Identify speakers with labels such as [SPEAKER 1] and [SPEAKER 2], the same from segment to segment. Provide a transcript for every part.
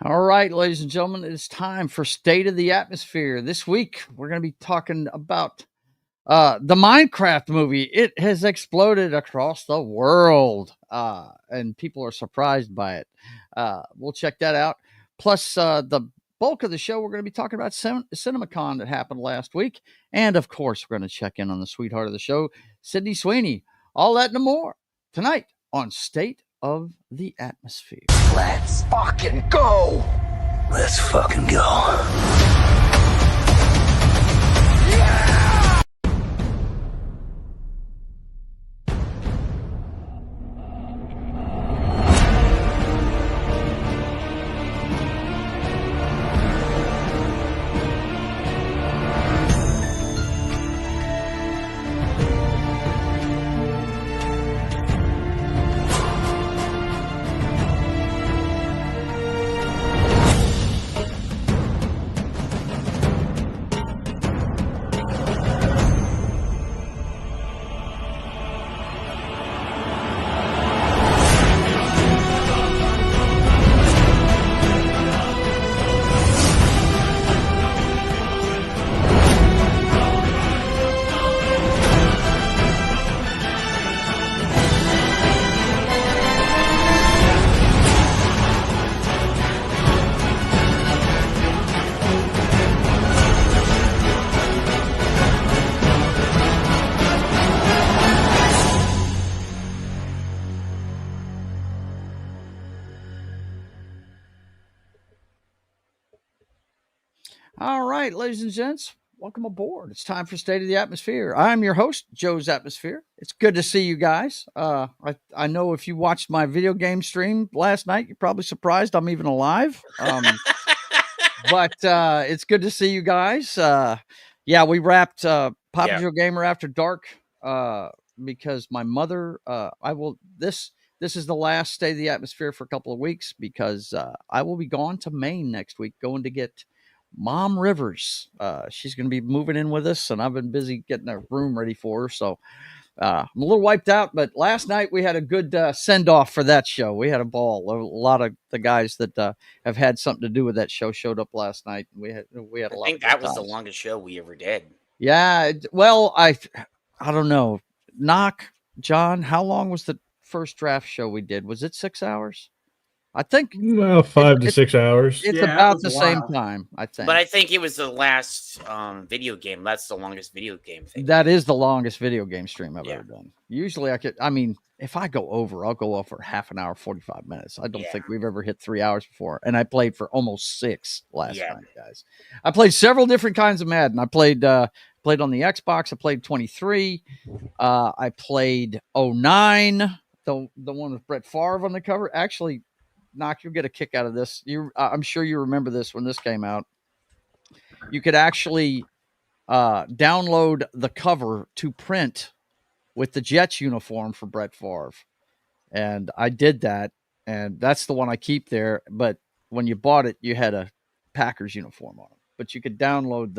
[SPEAKER 1] All right, ladies and gentlemen, it's time for State of the Atmosphere. This week, we're going to be talking about the Minecraft movie. It has exploded across the world, and people are surprised by it. We'll check that out. Plus, the bulk of the show, we're going to be talking about CinemaCon that happened last week. And, of course, we're going to check in on the sweetheart of the show, Sydney Sweeney. All that and more tonight on State of the Atmosphere.
[SPEAKER 2] Let's fucking go!
[SPEAKER 3] Let's fucking go.
[SPEAKER 1] All right, ladies and gents, welcome aboard. It's time for State of the Atmosphere. I'm your host, Joe's Atmosphere. It's good to see you guys. I know if you watched my video game stream last night, you're probably surprised I'm even alive. But it's good to see you guys. Yeah, we wrapped Pop Video Gamer After Dark because my mother. This is the last State of the Atmosphere for a couple of weeks because I will be gone to Maine next week, going to get Mom Rivers. She's going to be moving in with us, and I've been busy getting a room ready for her. So I'm a little wiped out, but last night we had a good send off for that show. We had a ball. A lot of the guys that have had something to do with that show showed up last night. We had a lot.
[SPEAKER 4] I think that was the longest show we ever did.
[SPEAKER 1] Yeah. Well, I don't know. Knock, John, how long was the first draft show we did? Was it 6 hours? I think
[SPEAKER 5] 5 to 6 hours.
[SPEAKER 1] It's about the same time, I think.
[SPEAKER 4] But I think it was the last video game. That's the longest video game thing.
[SPEAKER 1] That is the longest video game stream I've ever done. Usually if I go over, I'll go over half an hour, 45 minutes. I don't think we've ever hit 3 hours before. And I played for almost 6 last night, guys. I played several different kinds of Madden. I played on the Xbox. I played 23. I played 09, the one with Brett Favre on the cover. Actually, Knock, you'll get a kick out of this. I'm sure you remember this when this came out. You could actually download the cover to print with the Jets uniform for Brett Favre. And I did that, and that's the one I keep there. But when you bought it, you had a Packers uniform on it. But you could download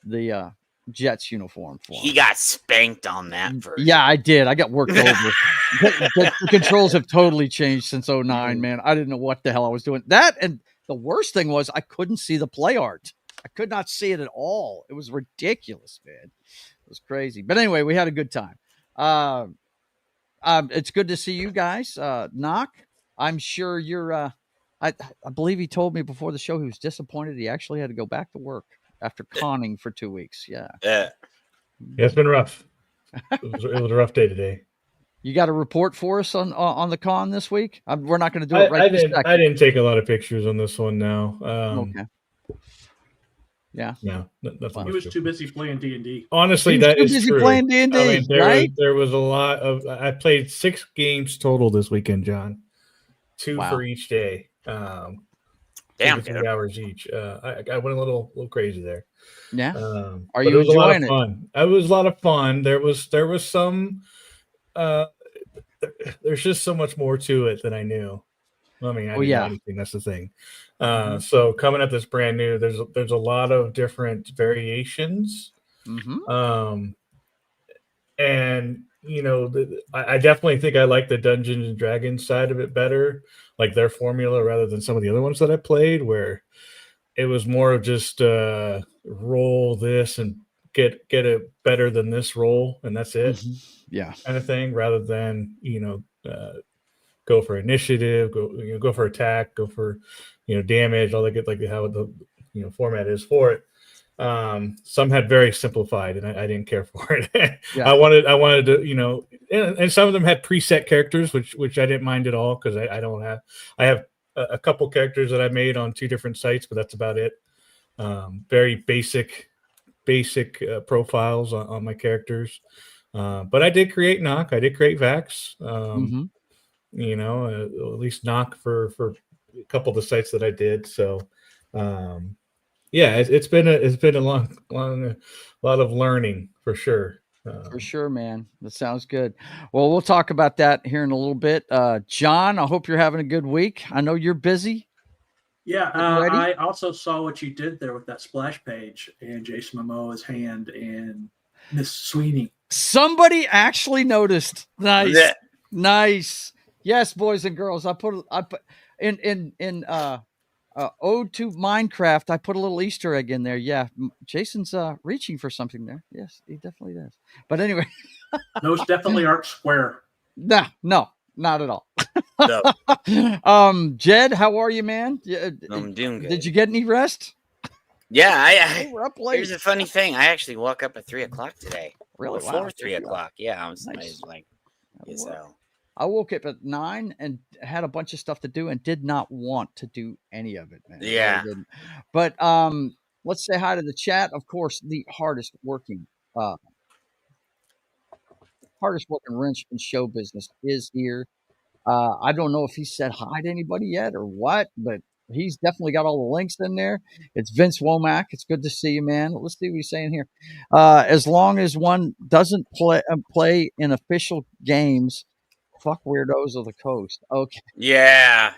[SPEAKER 1] the Jets uniform for him.
[SPEAKER 4] He got spanked on that version.
[SPEAKER 1] Yeah, I did. I got worked over. The controls have totally changed since 09, man. I didn't know what the hell I was doing. That, and the worst thing was I couldn't see the play art. I could not see it at all. It was ridiculous, man. It was crazy. But anyway, we had a good time. It's good to see you guys. Knock, I'm sure you're I believe he told me before the show he was disappointed he actually had to go back to work after conning for 2 weeks. Yeah,
[SPEAKER 5] it's been rough. It was a rough day today.
[SPEAKER 1] You got a report for us on the con this week? We're not going to do it right this second.
[SPEAKER 5] I didn't take a lot of pictures on this one now.
[SPEAKER 1] Okay. Yeah.
[SPEAKER 5] No,
[SPEAKER 6] he was too busy playing D&D.
[SPEAKER 5] Honestly, that is true.
[SPEAKER 1] Too busy playing D&D, right?
[SPEAKER 5] There was a lot of. I played 6 games total this weekend, John. 2 for each day.
[SPEAKER 4] Damn,
[SPEAKER 5] 3 hours each. I went a little crazy there.
[SPEAKER 1] Yeah. Are you enjoying it?
[SPEAKER 5] Fun. It was a lot of fun. There was some. There's just so much more to it than I knew. I mean, I didn't know anything. That's the thing. So coming at this brand new, there's a lot of different variations. And I definitely think I like the Dungeons and Dragons side of it better, like their formula, rather than some of the other ones that I played, where it was more of just roll this and get it better than this roll, and that's it.
[SPEAKER 1] Mm-hmm. Yeah,
[SPEAKER 5] kind of thing, rather than go for initiative, go for attack, go for damage, all that good, like how the format is for it. Some had very simplified, and I didn't care for it.
[SPEAKER 1] Yeah.
[SPEAKER 5] I wanted to, and some of them had preset characters, which I didn't mind at all, because I have a couple characters that I made on 2 different sites, but that's about it. Very basic profiles on my characters. But I did create Knock. I did create Vax. At least Knock for a couple of the sites that I did. So, it's been a long lot of learning for sure.
[SPEAKER 1] For sure, man. That sounds good. Well, we'll talk about that here in a little bit. John, I hope you're having a good week. I know you're busy.
[SPEAKER 6] Yeah, I also saw what you did there with that splash page and Jason Momoa's hand and Miss Sweeney.
[SPEAKER 1] Somebody actually noticed. Nice, nice. Yes, boys and girls. I put in Ode to Minecraft. I put a little Easter egg in there. Yeah, Jason's reaching for something there. Yes, he definitely does. But anyway,
[SPEAKER 6] those definitely aren't square.
[SPEAKER 1] No, not at all.
[SPEAKER 4] No.
[SPEAKER 1] Jed, how are you, man?
[SPEAKER 4] I'm doing good.
[SPEAKER 1] Did you get any rest?
[SPEAKER 4] Yeah,
[SPEAKER 1] we're up late.
[SPEAKER 4] Here's a funny thing. I actually woke up at 3:00 today.
[SPEAKER 1] Really?
[SPEAKER 4] Before 3:00. Yeah, I was
[SPEAKER 1] Nice.
[SPEAKER 4] like,
[SPEAKER 1] I woke up at 9 and had a bunch of stuff to do and did not want to do any of it, man.
[SPEAKER 4] Yeah.
[SPEAKER 1] Really, but let's say hi to the chat. Of course, the hardest working wrench in show business is here. I don't know if he said hi to anybody yet or what, but he's definitely got all the links in there. It's Vince Womack. It's good to see you, man. Let's see what he's saying here. As long as one doesn't play in official games, fuck weirdos of the coast. Okay.
[SPEAKER 4] Yeah.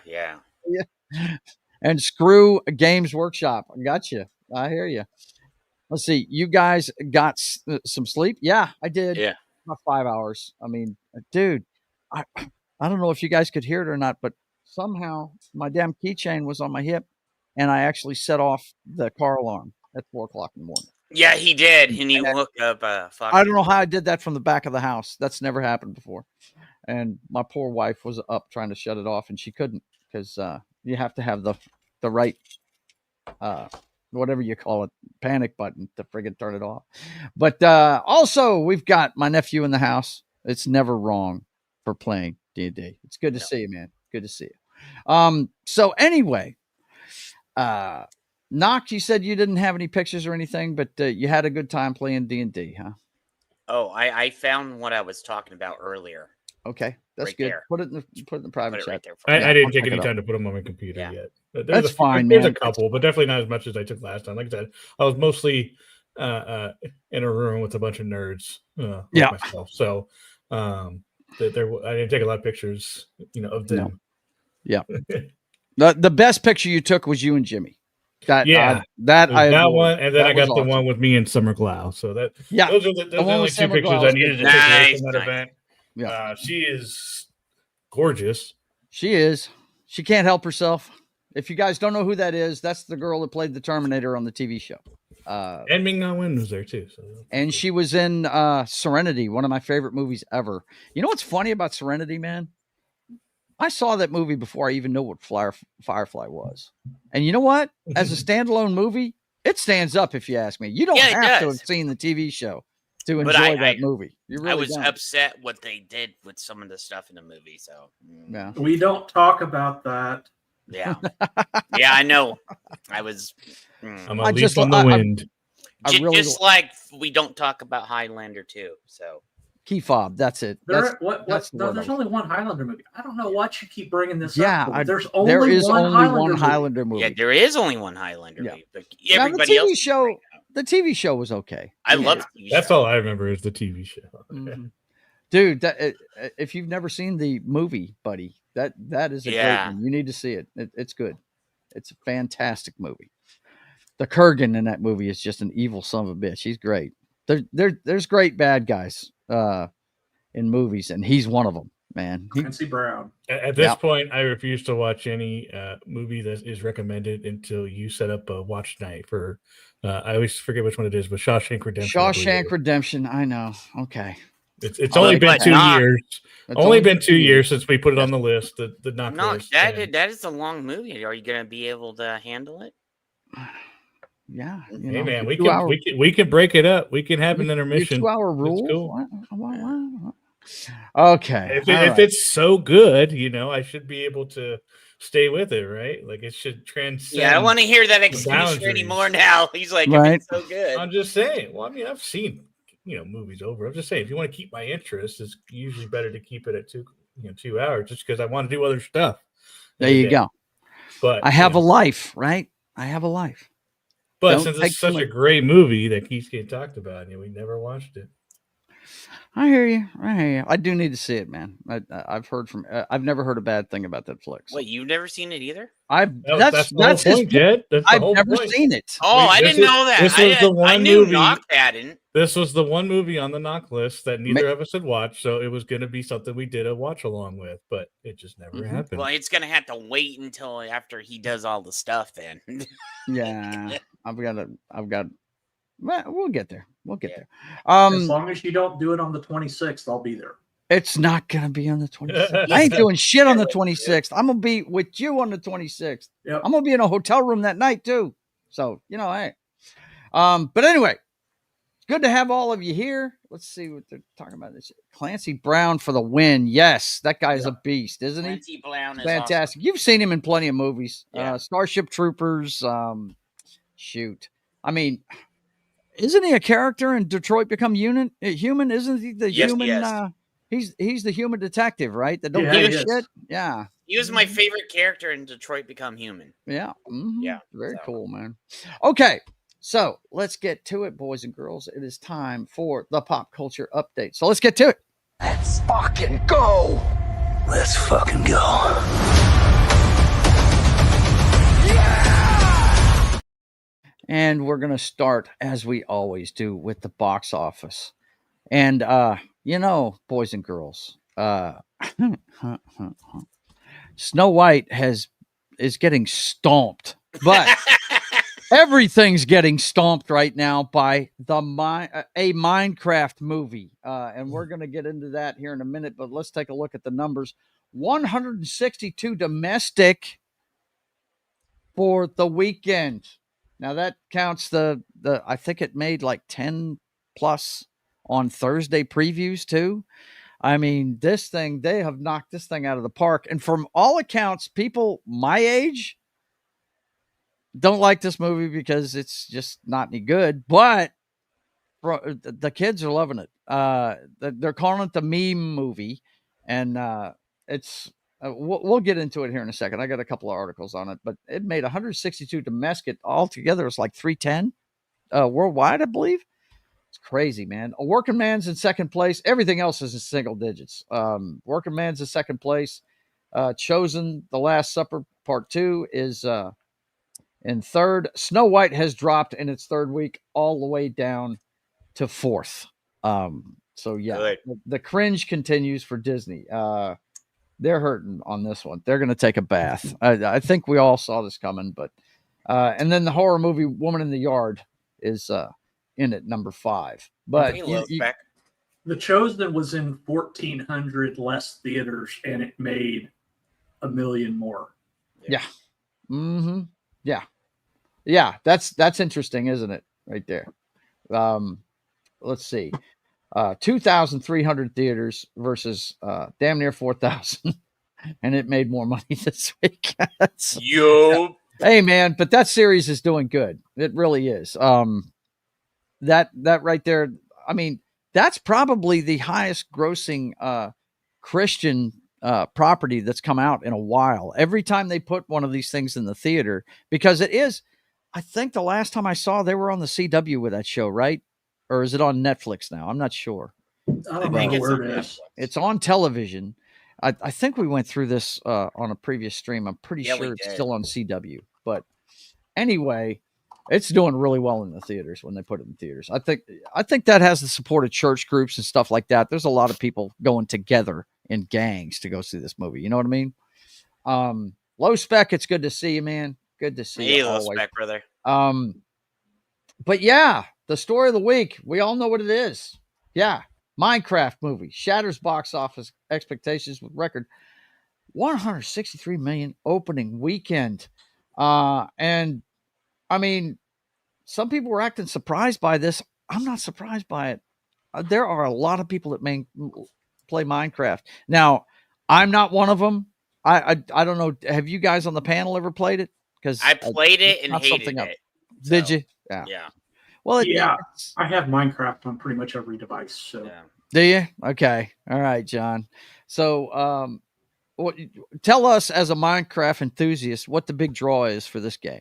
[SPEAKER 1] And screw Games Workshop. I got you. I hear you. Let's see. You guys got some sleep? Yeah, I did.
[SPEAKER 4] Yeah.
[SPEAKER 1] About 5 hours. I mean, dude, I don't know if you guys could hear it or not, but somehow my damn keychain was on my hip, and I actually set off the car alarm at 4:00 in the morning.
[SPEAKER 4] Yeah, he did, and he woke up.
[SPEAKER 1] I don't know how I did that from the back of the house. That's never happened before. And my poor wife was up trying to shut it off, and she couldn't, because you have to have the right, whatever you call it, panic button to friggin' turn it off. But also, we've got my nephew in the house. It's never wrong for playing D&D. It's good to see you, man. Good to see you. So anyway, Knock, you said you didn't have any pictures or anything, but you had a good time playing D&D, huh?
[SPEAKER 4] Oh, I found what I was talking about earlier.
[SPEAKER 1] Okay, that's
[SPEAKER 4] right
[SPEAKER 1] good.
[SPEAKER 4] there.
[SPEAKER 1] Put it in the private chat.
[SPEAKER 4] Right there
[SPEAKER 5] I didn't take any time to put them on my computer yet.
[SPEAKER 1] That's fine,
[SPEAKER 5] There's
[SPEAKER 1] man.
[SPEAKER 5] a couple, but definitely not as much as I took last time. Like I said, I was mostly in a room with a bunch of nerds, like myself. So I didn't take a lot of pictures, of them.
[SPEAKER 1] No. Yeah. The best picture you took was you and Jimmy. That
[SPEAKER 5] one, and then I got the one with me and Summer Glau. So those are the only 2 pictures I needed to take away from that event. Yeah, she is gorgeous.
[SPEAKER 1] She is. She can't help herself. If you guys don't know who that is, that's the girl that played the Terminator on the TV show.
[SPEAKER 5] And Ming-Na Wen was there too.
[SPEAKER 1] And she was in Serenity, one of my favorite movies ever. You know what's funny about Serenity, man? I saw that movie before I even knew what Firefly was. And you know what? As a standalone movie, it stands up, if you ask me. You don't have to have seen the TV show to enjoy that movie. You really
[SPEAKER 4] I was
[SPEAKER 1] don't.
[SPEAKER 4] upset what they did with some of the stuff in the movie. So
[SPEAKER 1] yeah,
[SPEAKER 6] we don't talk about that.
[SPEAKER 4] Yeah, yeah, I know. I was.
[SPEAKER 5] I'm a leaf on the wind.
[SPEAKER 4] Just like we don't talk about Highlander too. So
[SPEAKER 1] key fob. That's it.
[SPEAKER 6] There's only one Highlander movie. I don't know what you keep bringing this up. There's only one Highlander movie.
[SPEAKER 4] Yeah, there is only one Highlander movie. But everybody
[SPEAKER 1] now,
[SPEAKER 4] else.
[SPEAKER 1] The TV show was okay.
[SPEAKER 4] I love the TV show.
[SPEAKER 5] That's all I remember is the TV show.
[SPEAKER 1] Mm-hmm. Dude, if you've never seen the movie, buddy, that is a great one. You need to see it. It's good. It's a fantastic movie. The Kurgan in that movie is just an evil son of a bitch. He's great. There's great bad guys in movies, and he's one of them, man.
[SPEAKER 6] Clancy Brown.
[SPEAKER 5] At this point, I refuse to watch any movie that is recommended until you set up a watch night for. I always forget which one it is, but Shawshank Redemption.
[SPEAKER 1] Shawshank Redemption. I know. Okay.
[SPEAKER 5] It's only been 2 years.
[SPEAKER 1] It's
[SPEAKER 5] only been 2 years since we put it on the list. The knock list.
[SPEAKER 4] That is a long movie. Are you going to be able to handle it?
[SPEAKER 1] Yeah.
[SPEAKER 5] Hey man, we can break it up. We can have an intermission.
[SPEAKER 1] 2-hour rule.
[SPEAKER 5] Cool.
[SPEAKER 1] What? Okay.
[SPEAKER 5] If it's so good, I should be able to stay with it, right? Like it should transcend.
[SPEAKER 4] Yeah, I don't want to hear that excuse anymore now. He's like,
[SPEAKER 1] right.
[SPEAKER 4] If it's so good.
[SPEAKER 5] I'm just saying. Well, I mean, I've seen movies over. I'm just saying, if you want to keep my interest, it's usually better to keep it at 2 hours, just because I want to do other stuff.
[SPEAKER 1] There you go.
[SPEAKER 5] But
[SPEAKER 1] I have a life, right? I have a life.
[SPEAKER 5] But since it's such a great movie that keeps getting talked about, we never watched it.
[SPEAKER 1] I hear you. I do need to see it, man. I've heard from. I've never heard a bad thing about that flick.
[SPEAKER 4] Wait, you've never seen it either?
[SPEAKER 5] That's the whole point, Jed.
[SPEAKER 1] I've never seen it.
[SPEAKER 4] Oh, I didn't know that.
[SPEAKER 5] This was the one movie.
[SPEAKER 4] Knock hadn't.
[SPEAKER 5] This was the one movie on the knock list that neither of us had watched, so it was going to be something we did a watch along with, but it just never happened.
[SPEAKER 4] Well, it's going to have to wait until after he does all the stuff then.
[SPEAKER 1] Yeah, I've got. Well, we'll get there. there.
[SPEAKER 6] As long as you don't do it on the 26th, I'll be there.
[SPEAKER 1] It's not gonna be on the 26th. I ain't doing shit on the 26th. I'm gonna be with you on the 26th.
[SPEAKER 6] Yep.
[SPEAKER 1] I'm gonna be in a hotel room that night too. So hey. But anyway, it's good to have all of you here. Let's see what they're talking about. This Clancy Brown for the win. Yes, that guy's a beast, isn't he?
[SPEAKER 4] Clancy Brown is
[SPEAKER 1] fantastic.
[SPEAKER 4] Awesome.
[SPEAKER 1] You've seen him in plenty of movies.
[SPEAKER 4] Yeah.
[SPEAKER 1] Starship Troopers. Shoot. I mean, isn't he a character in Detroit Become Human? Isn't he the human?
[SPEAKER 4] Yes.
[SPEAKER 1] He's the human detective, right? That don't
[SPEAKER 6] give
[SPEAKER 1] a shit. Yeah.
[SPEAKER 4] He was my favorite character in Detroit Become Human.
[SPEAKER 1] Yeah. Mm-hmm.
[SPEAKER 4] Yeah.
[SPEAKER 1] Very cool, man. Okay. So let's get to it, boys and girls. It is time for the pop culture update. So let's get to it.
[SPEAKER 2] Let's fucking go.
[SPEAKER 3] Let's fucking go.
[SPEAKER 1] And we're going to start, as we always do, with the box office. And, boys and girls, Snow White is getting stomped. But everything's getting stomped right now by a Minecraft movie. And we're going to get into that here in a minute. But let's take a look at the numbers. 162 domestic for the weekend. Now that counts the I think it made like 10 plus on Thursday previews too. I mean, they have knocked this thing out of the park. And from all accounts, people my age don't like this movie because it's just not any good. But the kids are loving it. They're calling it the meme movie. And it's... we'll get into it here in a second. I got a couple of articles on it, but it made 162 domestic. Altogether, it's like 310 worldwide, I believe. It's crazy, man. A Working Man's in second place. Everything else is in single digits. Working Man's in second place. Chosen, The Last Supper Part 2 is in third. Snow White has dropped in its third week all the way down to fourth. So, yeah, the cringe continues for Disney. They're hurting on this one. They're going to take a bath. I think we all saw this coming, but and then the horror movie Woman in the Yard is in at number 5. But
[SPEAKER 6] The Chosen was in 1,400 less theaters, and it made $1 million more.
[SPEAKER 1] Yeah. Mm-hmm. Yeah. Yeah. That's interesting, isn't it? Right there. Let's see. 2,300 theaters versus damn near 4,000, and it made more money this week. Hey man, but that series is doing good. It really is. That right there. I mean, that's probably the highest grossing Christian property that's come out in a while. Every time they put one of these things in the theater, because it is. I think the last time I saw, they were on the CW with that show, right? Or is it on Netflix now? I'm not sure.
[SPEAKER 6] I don't know where it is.
[SPEAKER 1] It's on television. I think we went through this on a previous stream. I'm pretty sure it's still on CW. But anyway, It's doing really well in the theaters when they put it in theaters. I think that has the support of church groups and stuff like that. There's a lot of people going together in gangs to go see this movie. You know what I mean? Low Spec, it's good to see you, man. Good to see
[SPEAKER 4] Hey,
[SPEAKER 1] you
[SPEAKER 4] little
[SPEAKER 1] always.
[SPEAKER 4] spec brother.
[SPEAKER 1] But yeah, the story of the week, we all know what it is. Yeah, Minecraft movie shatters box office expectations with record 163 million opening weekend. And I mean, some people were acting surprised by this. I'm not surprised by it. There are a lot of people that play Minecraft. Now, I'm not one of them. I don't know. Have you guys on the panel ever played it? Because
[SPEAKER 4] I played it and hated it.
[SPEAKER 1] Did
[SPEAKER 4] So,
[SPEAKER 1] you? Yeah.
[SPEAKER 4] Yeah.
[SPEAKER 1] Well,
[SPEAKER 6] I have Minecraft on pretty much every device. So
[SPEAKER 4] Yeah.
[SPEAKER 1] Do you? Okay. All right, John. So, tell us as a Minecraft enthusiast what the big draw is for this game.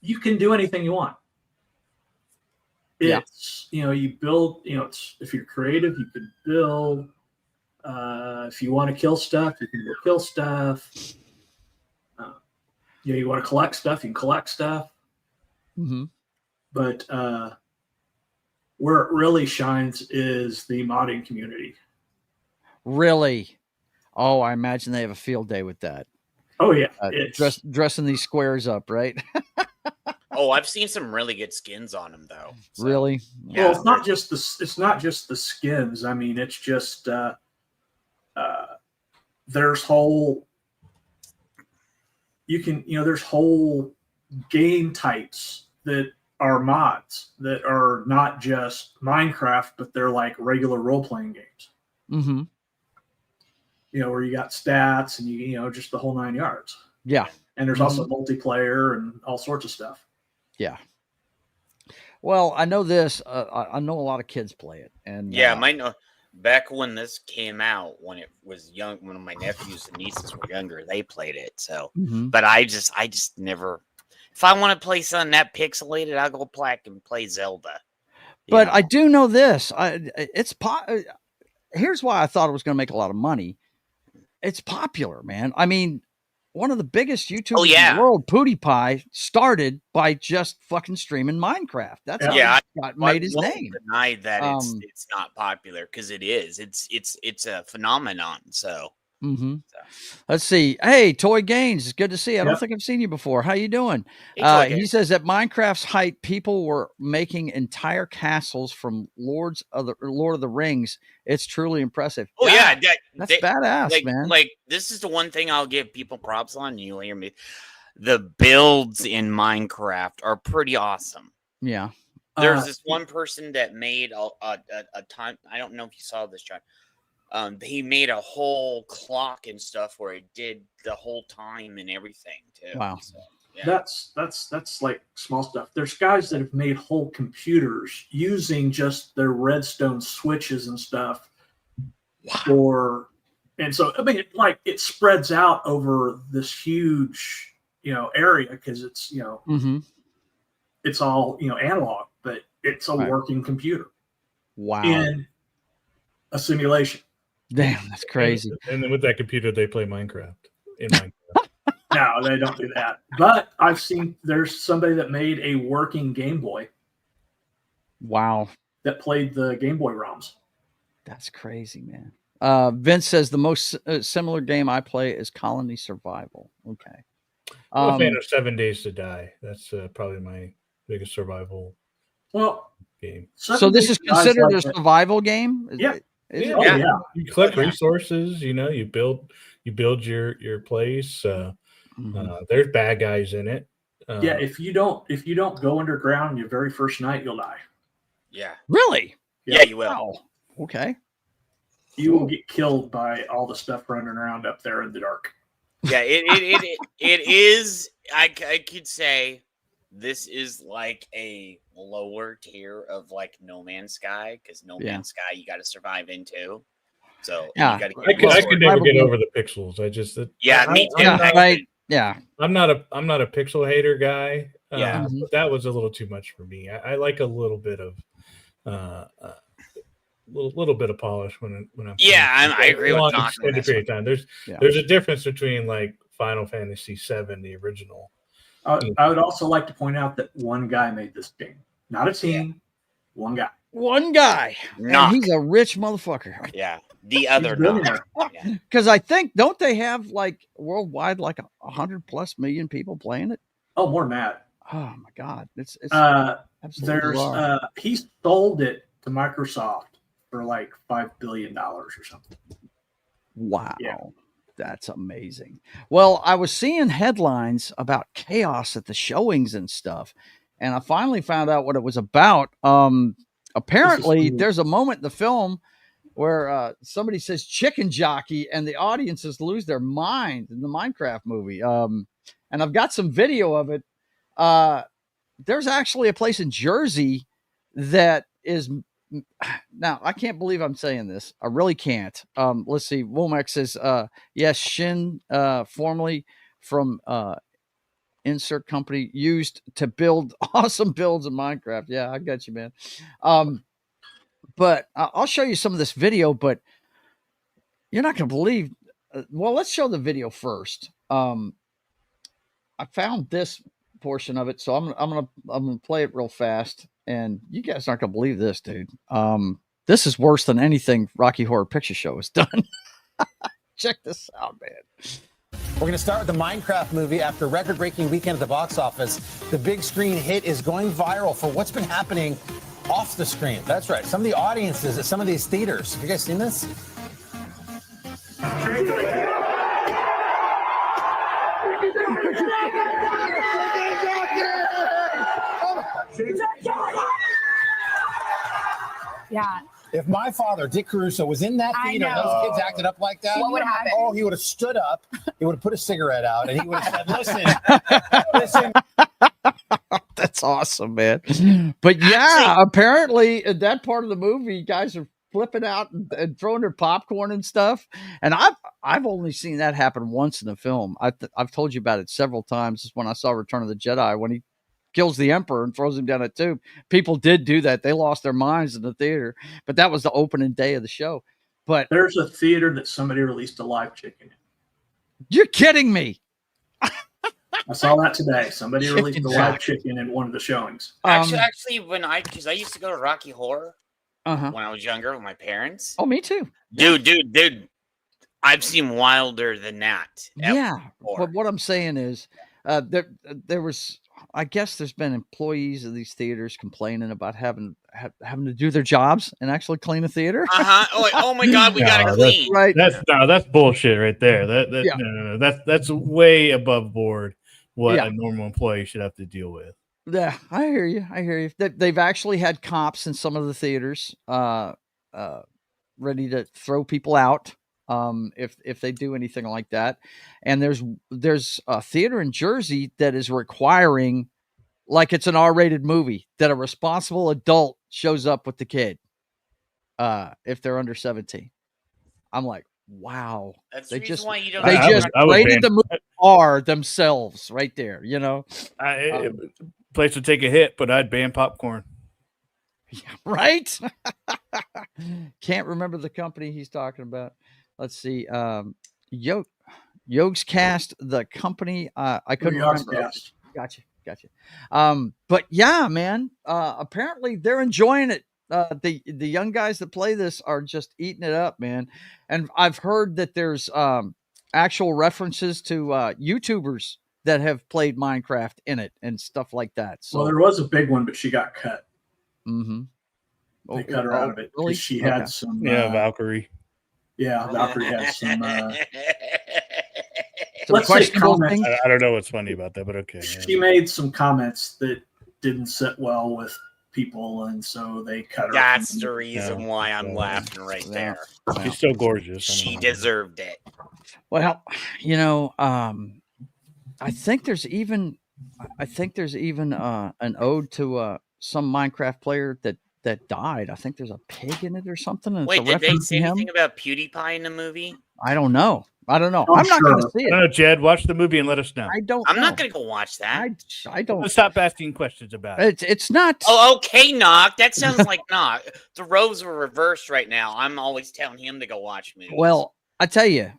[SPEAKER 6] you can do anything you want. It's you build. It's if you're creative, you can build. If you want to kill stuff, you can go kill stuff. You want to collect stuff, you can collect stuff.
[SPEAKER 1] Mm-hmm.
[SPEAKER 6] But where it really shines is the modding community.
[SPEAKER 1] Really? Oh, I imagine they have a field day with that.
[SPEAKER 6] Oh yeah,
[SPEAKER 1] dressing these squares up, right?
[SPEAKER 4] Oh, I've seen some really good skins on them though.
[SPEAKER 1] So, really?
[SPEAKER 6] Yeah, well, it's not just the skins. I mean, it's just there's whole there's whole game types that are mods that are not just Minecraft, but they're like regular role-playing games.
[SPEAKER 1] Mm-hmm.
[SPEAKER 6] Where you got stats and you just the whole 9 yards.
[SPEAKER 1] Yeah.
[SPEAKER 6] And there's also multiplayer and all sorts of stuff.
[SPEAKER 1] Yeah. Well, I know this. I know a lot of kids play it, and
[SPEAKER 4] might know. Back when this came out, when it was young, when my nephews and nieces were younger, they played it. So, but I just never. If I want to play something that pixelated, I'll go back and play Zelda.
[SPEAKER 1] But I do know this. Here's why I thought it was going to make a lot of money. It's popular, man. I mean, one of the biggest YouTubers in the world, PewDiePie, started by just fucking streaming Minecraft. That's how he made his name.
[SPEAKER 4] Deny that it's not popular because it is. It's a phenomenon. So.
[SPEAKER 1] Let's see. Hey, Toy Gaines, it's good to see you. I don't think I've seen you before. How you doing? He says at Minecraft's height, people were making entire castles from Lord of the Rings. It's truly impressive.
[SPEAKER 4] Oh
[SPEAKER 1] that's badass, man.
[SPEAKER 4] Like this is the one thing I'll give people props on. You hear me? The builds in Minecraft are pretty awesome.
[SPEAKER 1] Yeah.
[SPEAKER 4] There's this one person that made a time. I don't know if you saw this, John. He made a whole clock and stuff where it did the whole time and everything too.
[SPEAKER 1] Wow.
[SPEAKER 4] So, yeah.
[SPEAKER 6] That's like small stuff. There's guys that have made whole computers using just their redstone switches and stuff. Wow. And so I mean, it spreads out over this huge, area because it's it's all analog, but it's a working computer.
[SPEAKER 1] Wow.
[SPEAKER 6] In a simulation.
[SPEAKER 1] Damn, that's crazy.
[SPEAKER 5] And then with that computer, they play Minecraft. In Minecraft.
[SPEAKER 6] No, they don't do that. But I've seen there's somebody that made a working Game Boy.
[SPEAKER 1] Wow.
[SPEAKER 6] That played the Game Boy ROMs.
[SPEAKER 1] That's crazy, man. Vince says the most similar game I play is Colony Survival. Okay.
[SPEAKER 5] I'm a fan of 7 Days to Die. That's probably my biggest survival game.
[SPEAKER 1] So this is considered a survival game?
[SPEAKER 6] Yeah.
[SPEAKER 5] Yeah. You collect resources, you build your place. There's bad guys in it.
[SPEAKER 6] If you don't go underground your very first night, you'll die.
[SPEAKER 4] Yeah.
[SPEAKER 1] Really?
[SPEAKER 4] Yeah, you will.
[SPEAKER 1] Wow. Okay.
[SPEAKER 6] You will get killed by all the stuff running around up there in the dark.
[SPEAKER 4] Yeah, it is. I could say this is like a lower tier of like No Man's Sky, because No Man's Sky you got to survive into. So
[SPEAKER 5] I could never get over the pixels. I just
[SPEAKER 4] me too.
[SPEAKER 1] Right. Yeah.
[SPEAKER 5] I'm not a pixel hater guy.
[SPEAKER 4] Yeah.
[SPEAKER 5] But that was a little too much for me. I like a little bit of little bit of polish when I'm
[SPEAKER 4] I agree with Doc.
[SPEAKER 5] Extended period of time. There's a difference between like Final Fantasy VII, the original,
[SPEAKER 6] I would also like to point out that one guy made this game, not a team. One guy.
[SPEAKER 1] One guy.
[SPEAKER 4] Knock.
[SPEAKER 1] And he's a rich motherfucker.
[SPEAKER 4] Yeah. The other knock. Yeah.
[SPEAKER 1] Because I think, don't they have like worldwide like 100+ million people playing it?
[SPEAKER 6] Oh, more than that.
[SPEAKER 1] Oh my God. It's
[SPEAKER 6] there's he sold it to Microsoft for like $5 billion or something.
[SPEAKER 1] Wow.
[SPEAKER 6] Yeah.
[SPEAKER 1] That's amazing. Well, I was seeing headlines about chaos at the showings and stuff, and I finally found out what it was about. Apparently, there's a moment in the film where somebody says chicken jockey and the audiences lose their mind in the Minecraft movie. And I've got some video of it. There's actually a place in Jersey that is, now I can't believe I'm saying this. I really can't. Let's see. Womack says, yes, Shin, formerly from insert company, used to build awesome builds in Minecraft. Yeah, I got you, man. But I'll show you some of this video, but you're not going to believe. Well, let's show the video first. I found this portion of it, so I'm gonna play it real fast, and you guys aren't gonna believe this, dude. This is worse than anything Rocky Horror Picture Show has done. Check this out, man.
[SPEAKER 7] We're going to start with the Minecraft movie. After a record-breaking weekend at the box office, the big screen hit is going viral for what's been happening off the screen. That's right. Some of the audiences at some of these theaters. Have you guys seen this?
[SPEAKER 8] Yeah.
[SPEAKER 7] If my father, Dick Caruso, was in that theater and those kids acted up like that,
[SPEAKER 8] what would happen?
[SPEAKER 7] Oh, he would have stood up, he would have put a cigarette out, and he would have said, listen.
[SPEAKER 1] That's awesome, man. But yeah, apparently in that part of the movie, guys are flipping out and throwing their popcorn and stuff. And I've only seen that happen once in the film. I've told you about it several times. When I saw Return of the Jedi, when he kills the Emperor and throws him down a tube. People did do that. They lost their minds in the theater, but that was the opening day of the show. But
[SPEAKER 6] there's a theater that somebody released a live chicken in.
[SPEAKER 1] You're kidding me.
[SPEAKER 6] I saw that today. Somebody released a live chicken in one of the showings.
[SPEAKER 4] Actually, because I used to go to Rocky Horror when I was younger with my parents.
[SPEAKER 1] Oh, me too.
[SPEAKER 4] Dude. I've seen wilder than that.
[SPEAKER 1] Yeah, but what I'm saying is, there was. I guess there's been employees of these theaters complaining about having to do their jobs and actually clean a theater.
[SPEAKER 4] Oh my God, we gotta clean.
[SPEAKER 1] Right.
[SPEAKER 5] That's bullshit right there. No. That's way above board what a normal employee should have to deal with.
[SPEAKER 1] Yeah, I hear you. They've actually had cops in some of the theaters ready to throw people out if they do anything like that. And there's a theater in Jersey that is requiring, like it's an R-rated movie, that a responsible adult shows up with the kid if they're under 17. I'm like, wow.
[SPEAKER 4] That's the reason why you don't.
[SPEAKER 1] They just rated the movie R themselves right there, you know.
[SPEAKER 5] Place would take a hit, but I'd ban popcorn.
[SPEAKER 1] Yeah, right? Can't remember the company he's talking about. Let's see. Yogs Cast, the company. I couldn't remember. Gotcha. But yeah, man. Apparently they're enjoying it. The young guys that play this are just eating it up, man. And I've heard that there's actual references to YouTubers that have played Minecraft in it and stuff like that. So
[SPEAKER 6] well, there was a big one, but she got cut.
[SPEAKER 1] Mm-hmm.
[SPEAKER 6] They cut her out of it.
[SPEAKER 1] Really?
[SPEAKER 6] She had some.
[SPEAKER 5] Valkyrie.
[SPEAKER 6] Yeah, Valkyrie had some.
[SPEAKER 1] Let's say comments.
[SPEAKER 5] I don't know what's funny about that, but okay.
[SPEAKER 6] She made some comments that didn't sit well with people, and so they cut her.
[SPEAKER 4] That's the reason why I'm laughing right there.
[SPEAKER 5] She's so gorgeous.
[SPEAKER 4] She deserved it.
[SPEAKER 1] Well, you know, I think there's even an ode to some Minecraft player that died. I think there's a pig in it or something. And
[SPEAKER 4] wait, did they say anything about PewDiePie in the movie?
[SPEAKER 1] I don't know. I'm not going to see it.
[SPEAKER 5] No, Jed, watch the movie and let us know.
[SPEAKER 4] I'm not going to go watch that.
[SPEAKER 1] I don't.
[SPEAKER 5] Let's stop asking questions about it.
[SPEAKER 1] It's not.
[SPEAKER 4] Oh, okay, Knock. That sounds like Knock. The roles are reversed right now. I'm always telling him to go watch movies.
[SPEAKER 1] Well, I tell you,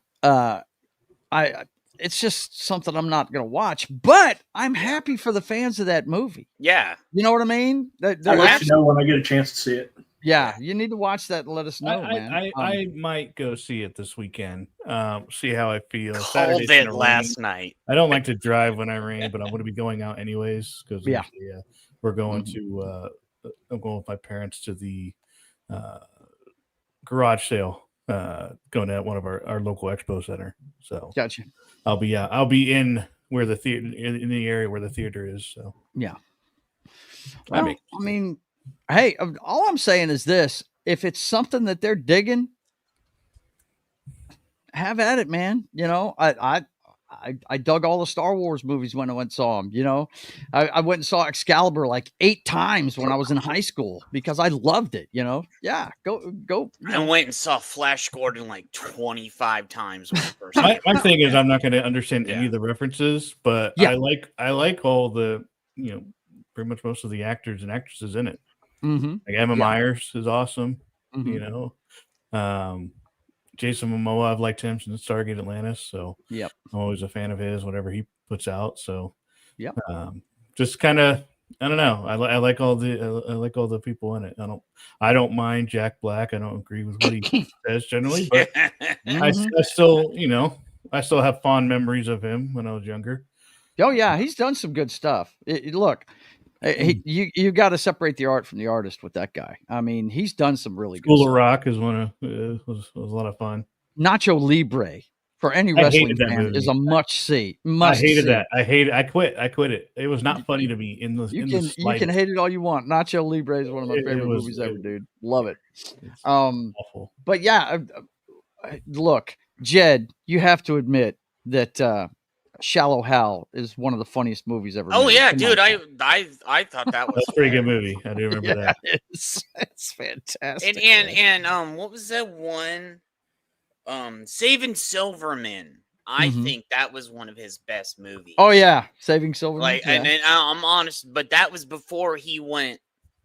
[SPEAKER 1] it's just something I'm not going to watch. But I'm happy for the fans of that movie.
[SPEAKER 4] Yeah.
[SPEAKER 1] You know what I mean?
[SPEAKER 6] I'll let you know when I get a chance to see it.
[SPEAKER 1] Yeah, you need to watch that and let us know, man.
[SPEAKER 5] I might go see it this weekend. See how I feel.
[SPEAKER 4] Called it last night.
[SPEAKER 5] I don't like to drive when I rain, but I'm going to be going out anyways because we're going to. I'm going with my parents to the garage sale. Going to one of our local expo center. So
[SPEAKER 1] gotcha.
[SPEAKER 5] I'll be in where the theater in the area where the theater is. So
[SPEAKER 1] yeah. Well, I mean, hey, all I'm saying is this: if it's something that they're digging, have at it, man. You know, I dug all the Star Wars movies when I went and saw them. You know, I went and saw Excalibur like 8 times when I was in high school because I loved it. You know, yeah, go.
[SPEAKER 4] I went and saw Flash Gordon like 25 times. When first
[SPEAKER 5] my thing is, I'm not going to understand any of the references, but I like all the pretty much most of the actors and actresses in it.
[SPEAKER 1] Mm-hmm.
[SPEAKER 5] Like Emma Myers is awesome.
[SPEAKER 1] Mm-hmm.
[SPEAKER 5] You know, Jason Momoa, I've liked him since Stargate Atlantis, so
[SPEAKER 1] I'm
[SPEAKER 5] always a fan of his, whatever he puts out. So just kind of, I don't know. I like all the people in it. I don't mind Jack Black. I don't agree with what he says generally, but I still, I still have fond memories of him when I was younger.
[SPEAKER 1] Oh yeah, he's done some good stuff. Look, you got to separate the art from the artist with that guy. I mean, he's done some really good
[SPEAKER 5] School
[SPEAKER 1] stuff.
[SPEAKER 5] of Rock is was a lot of fun.
[SPEAKER 1] Nacho Libre for any wrestling fan is a must see.
[SPEAKER 5] I hated that. I quit it. It was not funny to me in the.
[SPEAKER 1] You can hate it all you want. Nacho Libre is one of my favorite movies ever, dude. Love it.
[SPEAKER 5] Awful.
[SPEAKER 1] But yeah, look, Jed, you have to admit that Shallow Hal is one of the funniest movies ever.
[SPEAKER 4] Oh
[SPEAKER 1] made.
[SPEAKER 4] yeah,
[SPEAKER 1] Come
[SPEAKER 4] dude!
[SPEAKER 1] on,
[SPEAKER 4] I thought that was
[SPEAKER 5] a pretty good movie. I do remember that.
[SPEAKER 1] It's fantastic.
[SPEAKER 4] And what was that one? Saving Silverman. I think that was one of his best movies.
[SPEAKER 1] Oh yeah, Saving Silverman.
[SPEAKER 4] Like, and I'm honest, but that was before he went.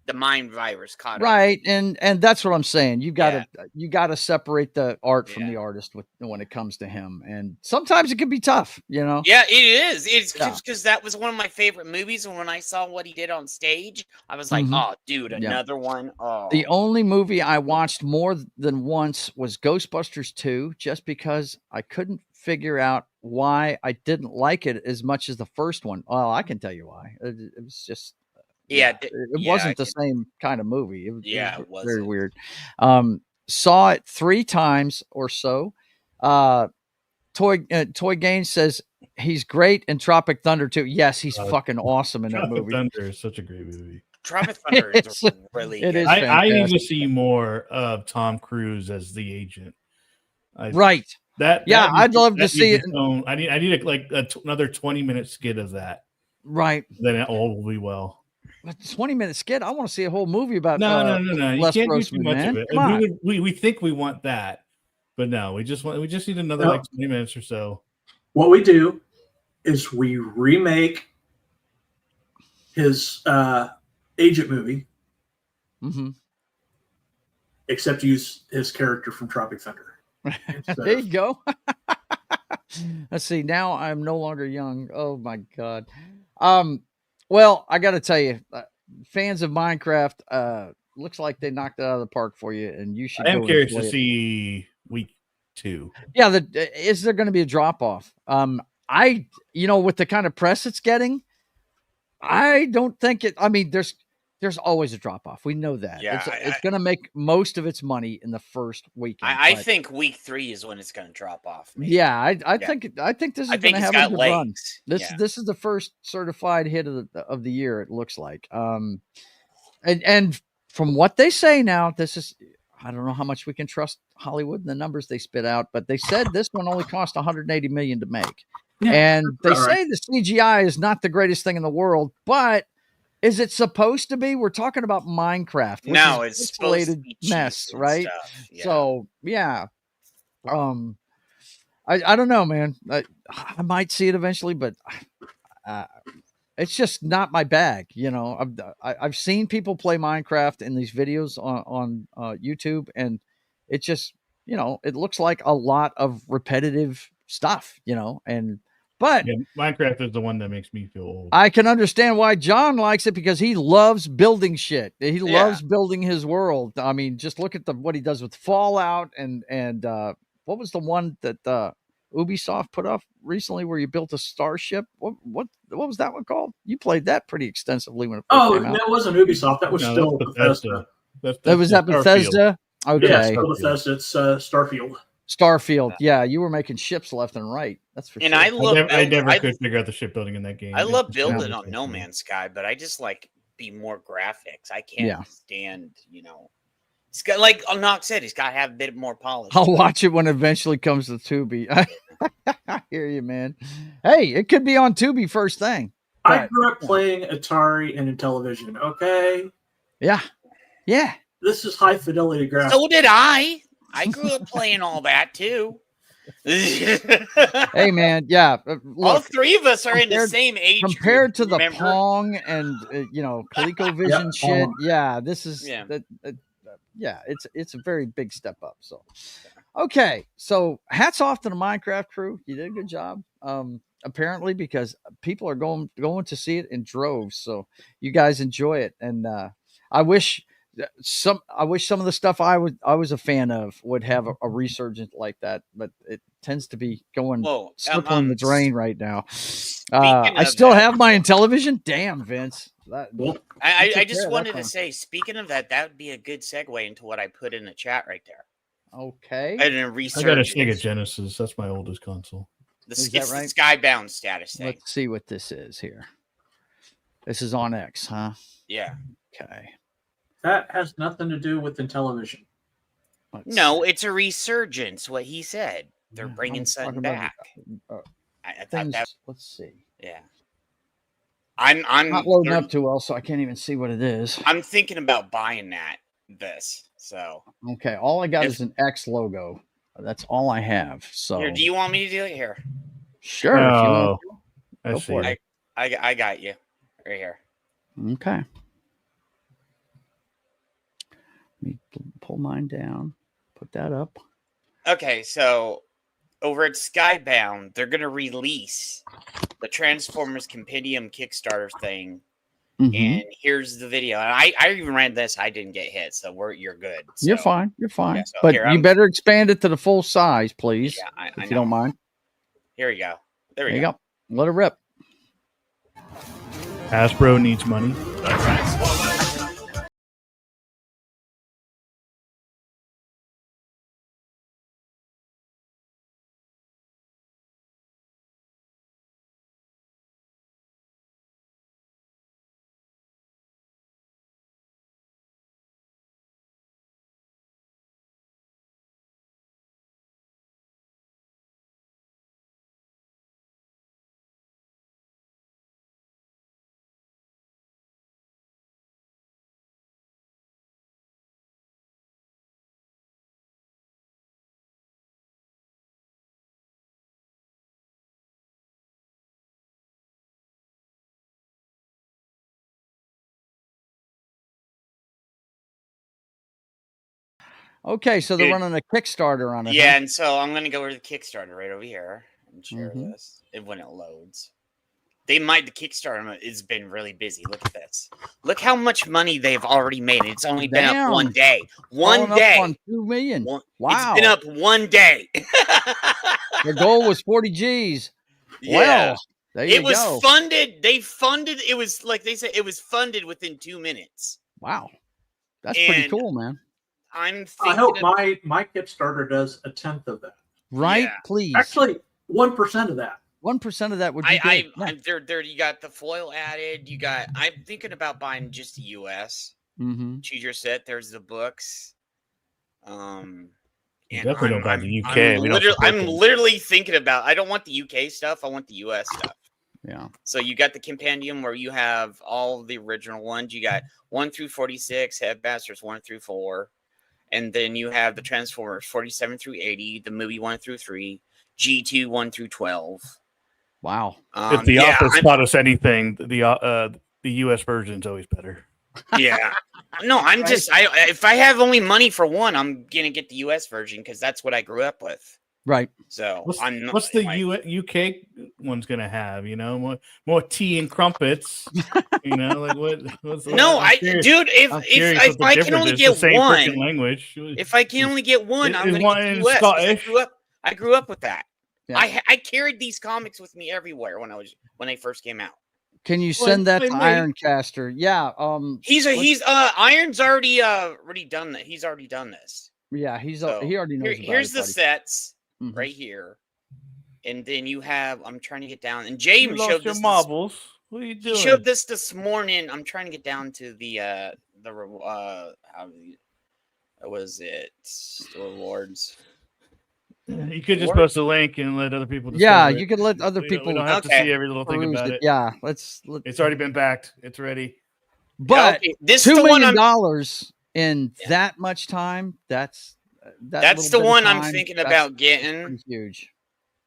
[SPEAKER 4] The mind virus caught
[SPEAKER 1] right, and that's what I'm saying. You gotta separate the art from the artist when it comes to him, and sometimes it can be tough, you know.
[SPEAKER 4] Yeah, it is. It's because that was one of my favorite movies, and when I saw what he did on stage, I was like, "Oh, dude, another one." Oh,
[SPEAKER 1] the only movie I watched more than once was Ghostbusters 2, just because I couldn't figure out why I didn't like it as much as the first one. Well, I can tell you why. It was just. It wasn't the same kind of movie. It was very weird. Saw it 3 times or so. Toy Gaines says he's great in Tropic Thunder too. Yes, he's fucking awesome in that movie.
[SPEAKER 5] Tropic Thunder is such a great movie.
[SPEAKER 4] Tropic Thunder is really good.
[SPEAKER 5] I need to see more of Tom Cruise as the agent.
[SPEAKER 1] I'd love to see it.
[SPEAKER 5] I need another 20-minute skit of that.
[SPEAKER 1] Right.
[SPEAKER 5] Then it all will be well.
[SPEAKER 1] A 20-minute skit. I want to see a whole movie about.
[SPEAKER 5] No. You
[SPEAKER 1] Les
[SPEAKER 5] can't
[SPEAKER 1] Grossman,
[SPEAKER 5] do too much of it. We think we want that, but no, we just need another 20 minutes or so.
[SPEAKER 6] What we do is we remake his agent movie, except use his character from Tropic Thunder.
[SPEAKER 1] There you go. Let's see. Now I'm no longer young. Oh my god. Well, I got to tell you, fans of Minecraft, looks like they knocked it out of the park for you, and you should.
[SPEAKER 5] I am curious to see week 2.
[SPEAKER 1] Yeah, is there going to be a drop off? With the kind of press it's getting, I don't think it. I mean, there's always a drop off. We know that.
[SPEAKER 4] Yeah,
[SPEAKER 1] it's going to make most of its money in the first weekend.
[SPEAKER 4] I think week 3 is when it's going to drop off.
[SPEAKER 1] Maybe. Yeah, I think this is going to have a good run. This is the first certified hit of the year. It looks like. And from what they say now, this is. I don't know how much we can trust Hollywood and the numbers they spit out, but they said this one only cost $180 million to make, and they say the CGI is not the greatest thing in the world, but. Is it supposed to be? We're talking about Minecraft.
[SPEAKER 4] No, it's supposed to be
[SPEAKER 1] mess, right?
[SPEAKER 4] Yeah.
[SPEAKER 1] So yeah, I don't know, man. I might see it eventually, but it's just not my bag. You know, I've seen people play Minecraft in these videos on YouTube, and it just it looks like a lot of repetitive stuff, but
[SPEAKER 5] Yeah, Minecraft is the one that makes me feel old.
[SPEAKER 1] I can understand why John likes it because he loves building shit. He loves building his world. I mean, just look at what he does with Fallout and what was the one that Ubisoft put up recently where you built a starship? What was that one called? You played that pretty extensively when it first came out.
[SPEAKER 6] That wasn't Ubisoft. That was still Bethesda.
[SPEAKER 1] That was at Bethesda. Okay,
[SPEAKER 6] yeah, still Bethesda. It's Starfield.
[SPEAKER 1] Starfield, yeah, you were making ships left and right. That's for sure.
[SPEAKER 4] I
[SPEAKER 5] never could figure out the shipbuilding in that game.
[SPEAKER 4] I love building on No Man's Sky, but I just like be more graphics. I can't stand, it's got, like Knox said, he's got to have a bit more polish.
[SPEAKER 1] I'll watch it when it eventually comes to Tubi. I hear you, man. Hey, it could be on Tubi first thing.
[SPEAKER 6] I grew up playing Atari and Intellivision. Okay.
[SPEAKER 1] Yeah.
[SPEAKER 6] This is high fidelity graphics.
[SPEAKER 4] So did I. I grew up playing all that too.
[SPEAKER 1] Hey man, yeah. Look,
[SPEAKER 4] all three of us are in the same age
[SPEAKER 1] compared
[SPEAKER 4] group,
[SPEAKER 1] to the Pong and ColecoVision shit. Yeah, this is it's a very big step up. So, okay, so hats off to the Minecraft crew. You did a good job. Apparently, because people are going to see it in droves. So you guys enjoy it, and I wish some of the stuff I was a fan of would have a resurgence like that, but it tends to be going slipping the drain right now. I still have my Intellivision. Damn, Vince.
[SPEAKER 4] I just wanted to say, speaking of that, that would be a good segue into what I put in the chat right there.
[SPEAKER 1] Okay.
[SPEAKER 4] I got a
[SPEAKER 5] Sega Genesis. That's my oldest console.
[SPEAKER 4] It's the Skybound status thing.
[SPEAKER 1] Let's see what this is here. This is on X, huh?
[SPEAKER 4] Yeah.
[SPEAKER 1] Okay.
[SPEAKER 6] That has nothing to do with Intellivision.
[SPEAKER 4] No, it's a resurgence. What he said, they're bringing something back. I thought that.
[SPEAKER 1] Let's see.
[SPEAKER 4] Yeah. I'm
[SPEAKER 1] not loading up too well, so I can't even see what it is.
[SPEAKER 4] I'm thinking about buying this. So
[SPEAKER 1] okay, all I got is an X logo. That's all I have. So
[SPEAKER 4] here, do you want me to do it here?
[SPEAKER 1] Sure.
[SPEAKER 5] Oh,
[SPEAKER 1] go for it.
[SPEAKER 4] I got you right here.
[SPEAKER 1] Okay. Let me pull mine down. Put that up.
[SPEAKER 4] Okay, so over at Skybound, they're going to release the Transformers Compendium Kickstarter thing. Mm-hmm. And here's the video. And I even ran this. I didn't get hit, so you're good. So,
[SPEAKER 1] you're fine. You're fine. Yeah, so but you better expand it to the full size, please.
[SPEAKER 4] Yeah,
[SPEAKER 1] if you don't mind.
[SPEAKER 4] Here we go. There
[SPEAKER 1] you go. Let it rip.
[SPEAKER 5] Hasbro needs money.
[SPEAKER 1] Okay, so they're running a Kickstarter on it.
[SPEAKER 4] Yeah, and so I'm going to go over to the Kickstarter right over here and share this when it loads. The Kickstarter has been really busy. Look at this. Look how much money they've already made. It's only been up one day. One day.
[SPEAKER 1] Up on 2 million. Wow.
[SPEAKER 4] It's been up one day.
[SPEAKER 1] The goal was 40 G's.
[SPEAKER 4] Yeah.
[SPEAKER 1] Well, there you go.
[SPEAKER 4] It was funded. They funded. It was like they said, it was funded within 2 minutes.
[SPEAKER 1] Wow. That's pretty cool, man.
[SPEAKER 6] I hope my Kickstarter does 1/10 of that.
[SPEAKER 1] Right? Yeah. Please.
[SPEAKER 6] Actually, 1% of that.
[SPEAKER 1] 1% of that would be good.
[SPEAKER 4] There you got the foil added. I'm thinking about buying just the US.
[SPEAKER 1] Mm-hmm.
[SPEAKER 4] Choose your set. There's the books.
[SPEAKER 5] Definitely don't buy the UK.
[SPEAKER 4] I'm literally thinking about. I don't want the UK stuff. I want the US stuff.
[SPEAKER 1] Yeah.
[SPEAKER 4] So you got the compendium where you have all the original ones. You got 1 through 46, Headmasters 1 through 4. And then you have the Transformers 47 through 80, the movie 1 through 3, G2 1 through 12.
[SPEAKER 1] Wow.
[SPEAKER 5] If the office taught us anything, the US version is always better.
[SPEAKER 4] Yeah. No, I'm just if I have only money for one, I'm gonna get the US version because that's what I grew up with.
[SPEAKER 1] Right.
[SPEAKER 4] So
[SPEAKER 5] What's the UK one's gonna have? More tea and crumpets. Like what's
[SPEAKER 4] No, dude, if I can only get one
[SPEAKER 5] language.
[SPEAKER 4] If I can only get one, I'm going to get the US.
[SPEAKER 5] Scottish.
[SPEAKER 4] I grew up with that.
[SPEAKER 1] Yeah.
[SPEAKER 4] I carried these comics with me everywhere when they first came out.
[SPEAKER 1] Can you send that to Ironcaster? Yeah.
[SPEAKER 4] Iron's already done that. He's already done this.
[SPEAKER 1] Yeah, he already knows.
[SPEAKER 4] Here's the sets right here, and then you have. I'm trying to get down, and James showed this.
[SPEAKER 5] Marbles. What are you doing?
[SPEAKER 4] He showed this morning. I'm trying to get down to the was it the rewards?
[SPEAKER 5] You could just post a link and let other people.
[SPEAKER 1] You could let other people.
[SPEAKER 5] We don't have to see every little thing about it.
[SPEAKER 1] Yeah,
[SPEAKER 5] it's already been backed. It's ready.
[SPEAKER 1] But this $2 million in that much time. That's
[SPEAKER 4] the one I'm thinking about getting.
[SPEAKER 1] Huge.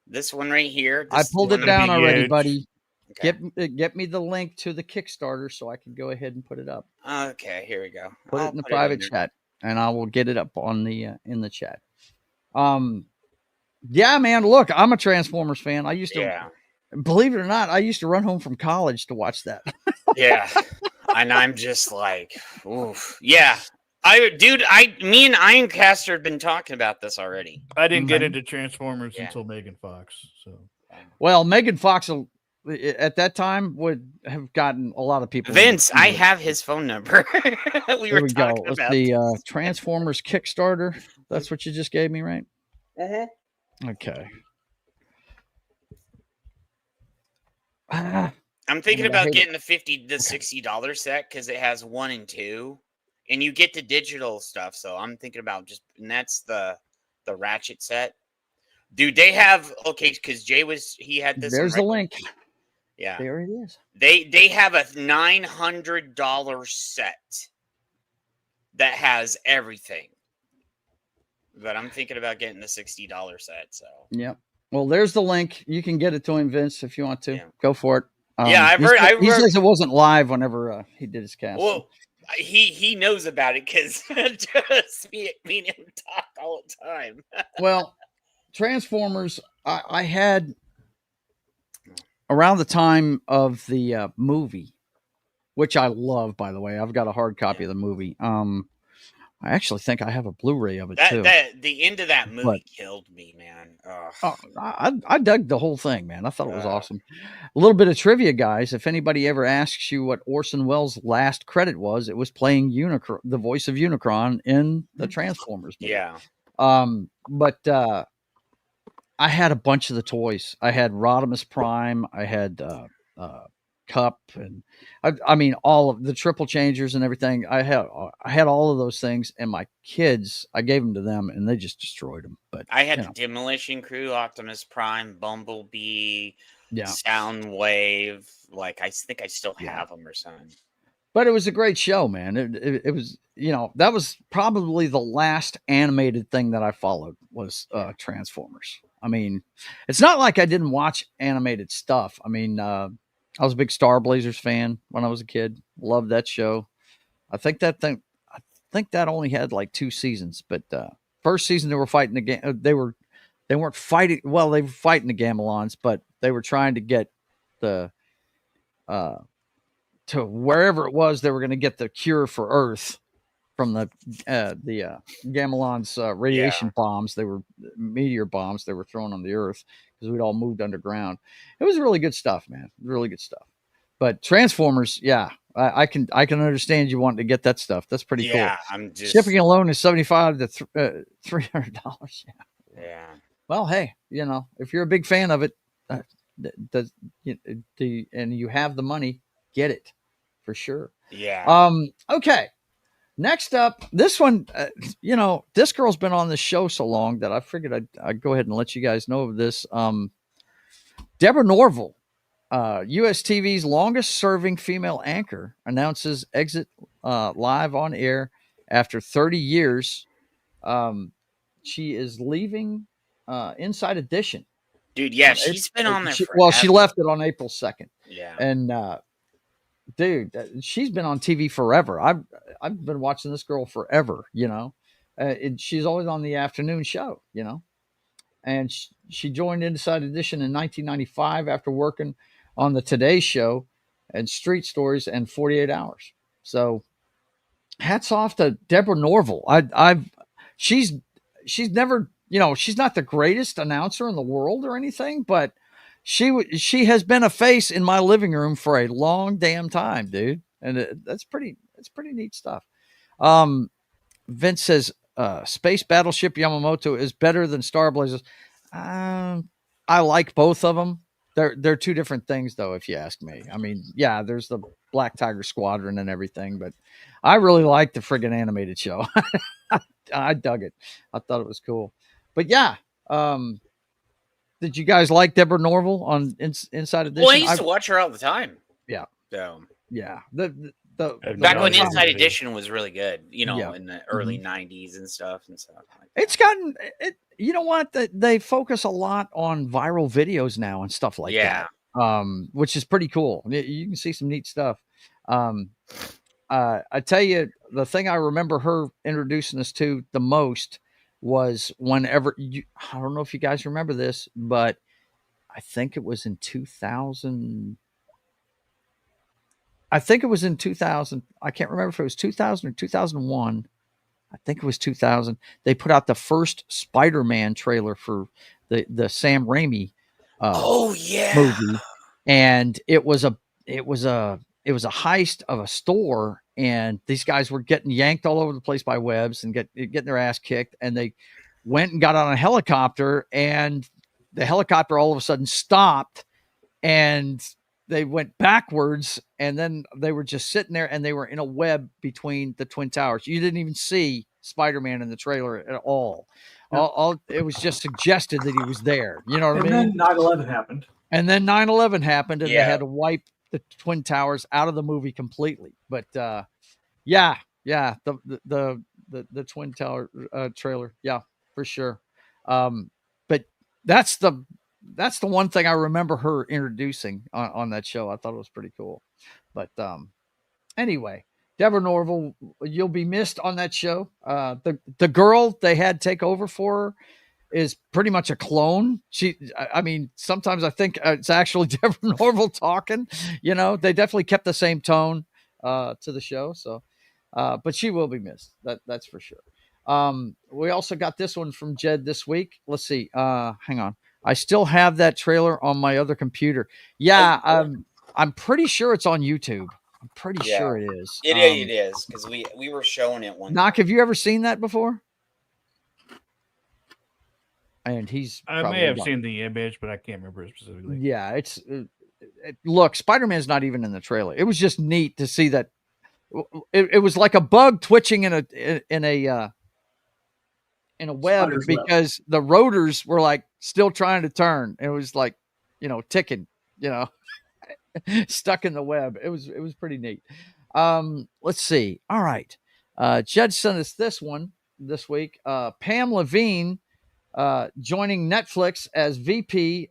[SPEAKER 4] This one right here.
[SPEAKER 1] I pulled it down already, buddy. Okay. Get me the link to the Kickstarter so I can go ahead and put it up.
[SPEAKER 4] Okay, here we go.
[SPEAKER 1] Put it in the private chat, and I will get it up on the in the chat. Yeah, man. Look, I'm a Transformers fan. I used to, believe it or not, I used to run home from college to watch that.
[SPEAKER 4] Yeah, and I'm just like, oof. Yeah, me and Ironcaster had been talking about this already.
[SPEAKER 5] I didn't get into Transformers until Megan Fox. So,
[SPEAKER 1] well, Megan Fox at that time would have gotten a lot of people.
[SPEAKER 4] Vince, I have his phone number.
[SPEAKER 1] There we go. It's the Transformers Kickstarter. That's what you just gave me, right? Okay.
[SPEAKER 4] I'm thinking about getting the $50 to $60 set because it has 1 and 2, and you get the digital stuff. So I'm thinking about and that's the Ratchet set. Dude, they have because he had this.
[SPEAKER 1] There's the link.
[SPEAKER 4] Yeah,
[SPEAKER 1] there it is.
[SPEAKER 4] They have a $900 set that has everything. But I'm thinking about getting the $60 set. So
[SPEAKER 1] yeah. Well, there's the link. You can get it to him, Vince, if you want to. Yeah. Go for it.
[SPEAKER 4] I've heard.
[SPEAKER 1] He says it wasn't live whenever he did his cast.
[SPEAKER 4] Well, he knows about it because just me and him talk all the time.
[SPEAKER 1] Well, Transformers, I had around the time of the movie, which I love, by the way. I've got a hard copy of the movie. I actually think I have a Blu-ray of it too.
[SPEAKER 4] The end of that movie killed me, man.
[SPEAKER 1] I dug the whole thing, man. I thought it was awesome. A little bit of trivia, guys. If anybody ever asks you what Orson Welles' last credit was, it was playing the voice of Unicron in the Transformers movie.
[SPEAKER 4] Yeah.
[SPEAKER 1] But I had a bunch of the toys. I had Rodimus Prime. I had Cup, and I mean all of the triple changers and everything. I had all of those things, and my kids, I gave them to them, and they just destroyed them. But
[SPEAKER 4] I had the Demolition Crew, Optimus Prime, Bumblebee, Soundwave. Like I think I still have them or something.
[SPEAKER 1] But it was a great show, man. It was, that was probably the last animated thing that I followed was Transformers. I mean, it's not like I didn't watch animated stuff. I mean, I was a big Star Blazers fan when I was a kid. Loved that show. I think that only had like 2 seasons, but first season they were fighting they weren't fighting. Well, they were fighting the Gamelons, but they were trying to get the to wherever it was they were going to get the cure for Earth from the Gamelons' radiation bombs. They were meteor bombs they were throwing on the Earth because we'd all moved underground. It was really good stuff, man. Really good stuff. But Transformers, I can understand you wanting to get that stuff. That's pretty cool.
[SPEAKER 4] I'm just
[SPEAKER 1] shipping alone is $75 to $300.
[SPEAKER 4] Yeah.
[SPEAKER 1] Well, hey, if you're a big fan of it, and you have the money, get it for sure.
[SPEAKER 4] Yeah.
[SPEAKER 1] Okay. Next up, this one, this girl's been on this show so long that I figured I'd go ahead and let you guys know of this. Deborah Norville, US TV's longest serving female anchor, announces exit live on air after 30 years. She is leaving Inside Edition.
[SPEAKER 4] Dude, yeah, she's been on there forever.
[SPEAKER 1] Well, she left it on April 2nd.
[SPEAKER 4] Yeah.
[SPEAKER 1] And dude, she's been on TV forever. I've been watching this girl forever, and she's always on the afternoon show, and she joined Inside Edition in 1995 after working on the Today Show and Street Stories and 48 Hours. So hats off to Deborah Norville. She's never, she's not the greatest announcer in the world or anything, but she has been a face in my living room for a long damn time, dude. And that's pretty neat stuff. Vince says Space Battleship Yamamoto is better than Star Blazers. I like both of them. They're two different things, though, if you ask me. I mean, yeah, there's the Black Tiger Squadron and everything, but I really like the friggin' animated show. I dug it. I thought it was cool. But yeah, did you guys like Deborah Norville on Inside Edition?
[SPEAKER 4] Well, I used to watch her all the time.
[SPEAKER 1] Yeah.
[SPEAKER 4] So
[SPEAKER 1] yeah,
[SPEAKER 4] back when Inside Edition was really good,
[SPEAKER 1] Yeah.
[SPEAKER 4] in the early '90s and stuff and stuff. Like
[SPEAKER 1] it's gotten it. You know what? They focus a lot on viral videos now and stuff like that. Which is pretty cool. You can see some neat stuff. I tell you, the thing I remember her introducing us to the most was whenever I don't know if you guys remember this, but I think it was in 2000. I think it was in 2000. I can't remember if it was 2000 or 2001. I think it was 2000. They put out the first Spider-Man trailer for the Sam Raimi movie, and it was a heist of a store, and these guys were getting yanked all over the place by webs and getting their ass kicked, and they went and got on a helicopter, and the helicopter all of a sudden stopped, and they went backwards, and then they were just sitting there, and they were in a web between the Twin Towers. You didn't even see Spider-Man in the trailer at all. It was just suggested that he was there. You know what I mean?
[SPEAKER 6] And then 9/11 happened.
[SPEAKER 1] And then 9/11 happened, and they had to wipe the Twin Towers out of the movie completely. But the Twin Tower trailer, yeah, for sure. But that's the one thing I remember her introducing on that show. I thought it was pretty cool. But anyway, Deborah Norville, you'll be missed on that show. The girl they had take over for her is pretty much a clone. I mean, sometimes I think it's actually Deborah Norville talking. They definitely kept the same tone to the show. So, but she will be missed. That's for sure. We also got this one from Jed this week. Let's see. Hang on. I still have that trailer on my other computer. Yeah, I'm pretty sure it's on YouTube. I'm pretty sure it is.
[SPEAKER 4] It is, because we were showing it one.
[SPEAKER 1] Knock, have you ever seen that before? And
[SPEAKER 8] I may have seen the image, but I can't remember it specifically.
[SPEAKER 1] Yeah, look, Spider-Man's not even in the trailer. It was just neat to see that. It was like a bug twitching in a web, because the rotors were like still trying to turn. It was like, ticking, stuck in the web. It was pretty neat. Let's see. All right. Judge sent us this one this week. Pam Levine joining Netflix as VP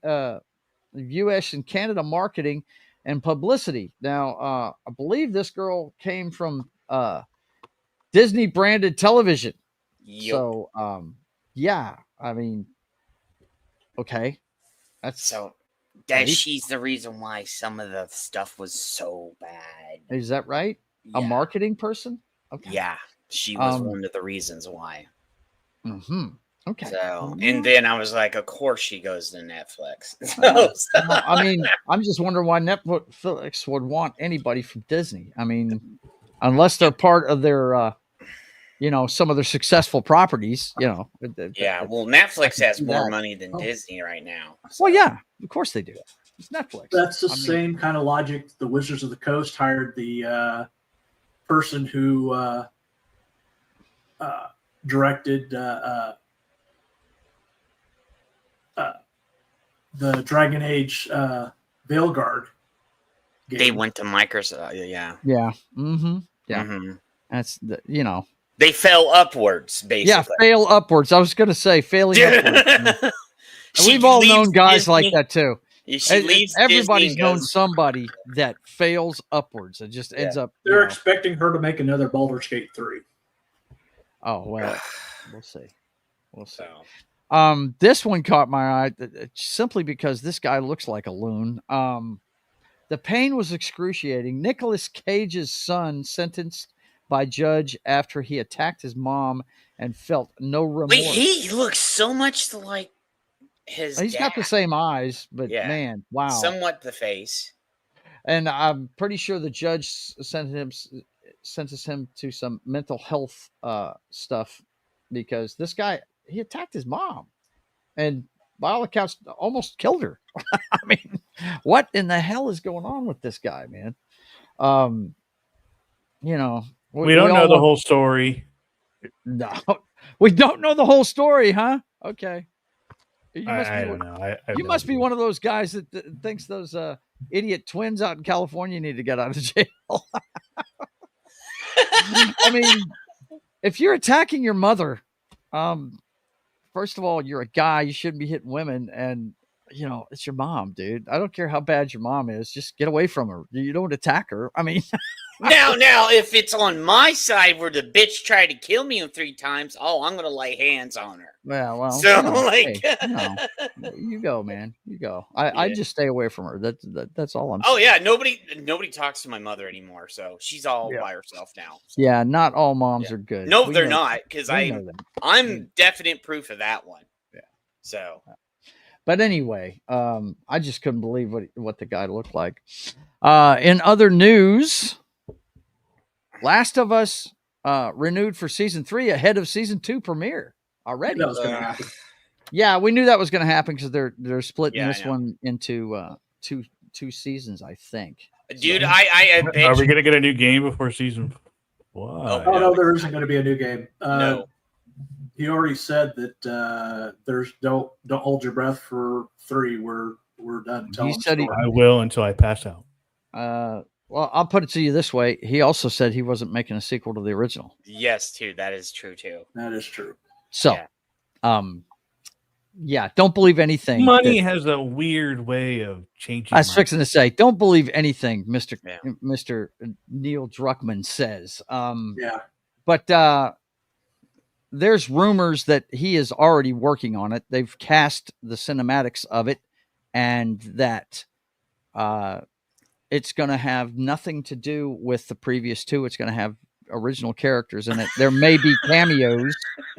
[SPEAKER 1] US and Canada marketing and publicity. Now, I believe this girl came from Disney branded television.
[SPEAKER 4] Yep.
[SPEAKER 1] So, yeah, I mean, okay.
[SPEAKER 4] She's the reason why some of the stuff was so bad.
[SPEAKER 1] Is that right?
[SPEAKER 4] Yeah.
[SPEAKER 1] A marketing person? Okay.
[SPEAKER 4] Yeah, she was one of the reasons why.
[SPEAKER 1] Mm-hmm. Okay.
[SPEAKER 4] So, and then I was like, of course she goes to Netflix.
[SPEAKER 1] I mean, I'm just wondering why Netflix would want anybody from Disney. I mean, unless they're part of their, some of their successful properties,
[SPEAKER 4] Yeah, well, Netflix has more money than Disney right now.
[SPEAKER 1] So. Well, yeah, of course they do. It's Netflix.
[SPEAKER 6] That's the same kind of logic. The Wizards of the Coast hired the person who directed the Dragon Age Veilguard game.
[SPEAKER 4] They went to Microsoft. Yeah.
[SPEAKER 1] Yeah. Mm-hmm. Yeah.
[SPEAKER 4] Mm-hmm.
[SPEAKER 1] That's
[SPEAKER 4] They fell upwards, basically.
[SPEAKER 1] Yeah, fail upwards. I was going to say failing upwards. We've all known guys
[SPEAKER 4] Disney.
[SPEAKER 1] like that too. Everybody's
[SPEAKER 4] Disney
[SPEAKER 1] known somebody that fails upwards. It just ends up.
[SPEAKER 6] They're expecting her to make another Baldur's Gate 3.
[SPEAKER 1] Oh well, we'll see. We'll see. This one caught my eye simply because this guy looks like a loon. The pain was excruciating. Nicolas Cage's son sentenced by judge after he attacked his mom and felt no remorse.
[SPEAKER 4] Wait, he looks so much like his
[SPEAKER 1] He's
[SPEAKER 4] dad.
[SPEAKER 1] got the same eyes, but man, wow.
[SPEAKER 4] Somewhat the face.
[SPEAKER 1] And I'm pretty sure the judge sentenced him to some mental health stuff because this guy, he attacked his mom and by all accounts almost killed her. I mean, what in the hell is going on with this guy, man? You know,
[SPEAKER 8] we don't know the whole story.
[SPEAKER 1] No, we don't know the whole story, huh? Okay.
[SPEAKER 8] I don't know.
[SPEAKER 1] You must be one of those guys that thinks those idiot twins out in California need to get out of jail. I mean, if you're attacking your mother, first of all, you're a guy. You shouldn't be hitting women. And, you know, it's your mom, dude. I don't care how bad your mom is. Just get away from her. You don't attack her. I mean...
[SPEAKER 4] Now, if it's on my side where the bitch tried to kill me 3 times, I'm going to lay hands on her.
[SPEAKER 1] Yeah, well,
[SPEAKER 4] so
[SPEAKER 1] you know,
[SPEAKER 4] like,
[SPEAKER 1] hey, you go, man, you go. I just stay away from her. That's all I'm saying.
[SPEAKER 4] Oh yeah, nobody talks to my mother anymore, so she's all by herself now. So.
[SPEAKER 1] Yeah, not all moms are good.
[SPEAKER 4] No, they're not, because I'm definite proof of that one.
[SPEAKER 1] Yeah.
[SPEAKER 4] So,
[SPEAKER 1] but anyway, I just couldn't believe what the guy looked like. In other news, Last of Us renewed for season 3 ahead of season 2 premiere already.
[SPEAKER 6] That was going to happen.
[SPEAKER 1] Yeah, we knew that was going to happen because they're splitting this one into two seasons, I think.
[SPEAKER 4] Dude, I bet.
[SPEAKER 8] Are we going to get a new game before season? What?
[SPEAKER 6] Oh no, there isn't going to be a new game.
[SPEAKER 4] No.
[SPEAKER 6] He already said that there's don't hold your breath for 3. We're done.
[SPEAKER 1] He said
[SPEAKER 8] I will until I pass out.
[SPEAKER 1] Well, I'll put it to you this way. He also said he wasn't making a sequel to the original.
[SPEAKER 4] Yes, too. That is true, too.
[SPEAKER 6] That is true.
[SPEAKER 1] So, don't believe anything.
[SPEAKER 8] Money has a weird way of changing.
[SPEAKER 1] I was fixing to say, don't believe anything Mr. Neil Druckmann says. But there's rumors that he is already working on it. They've cast the cinematics of it, and that it's going to have nothing to do with the previous 2. It's going to have original characters in it. There may be cameos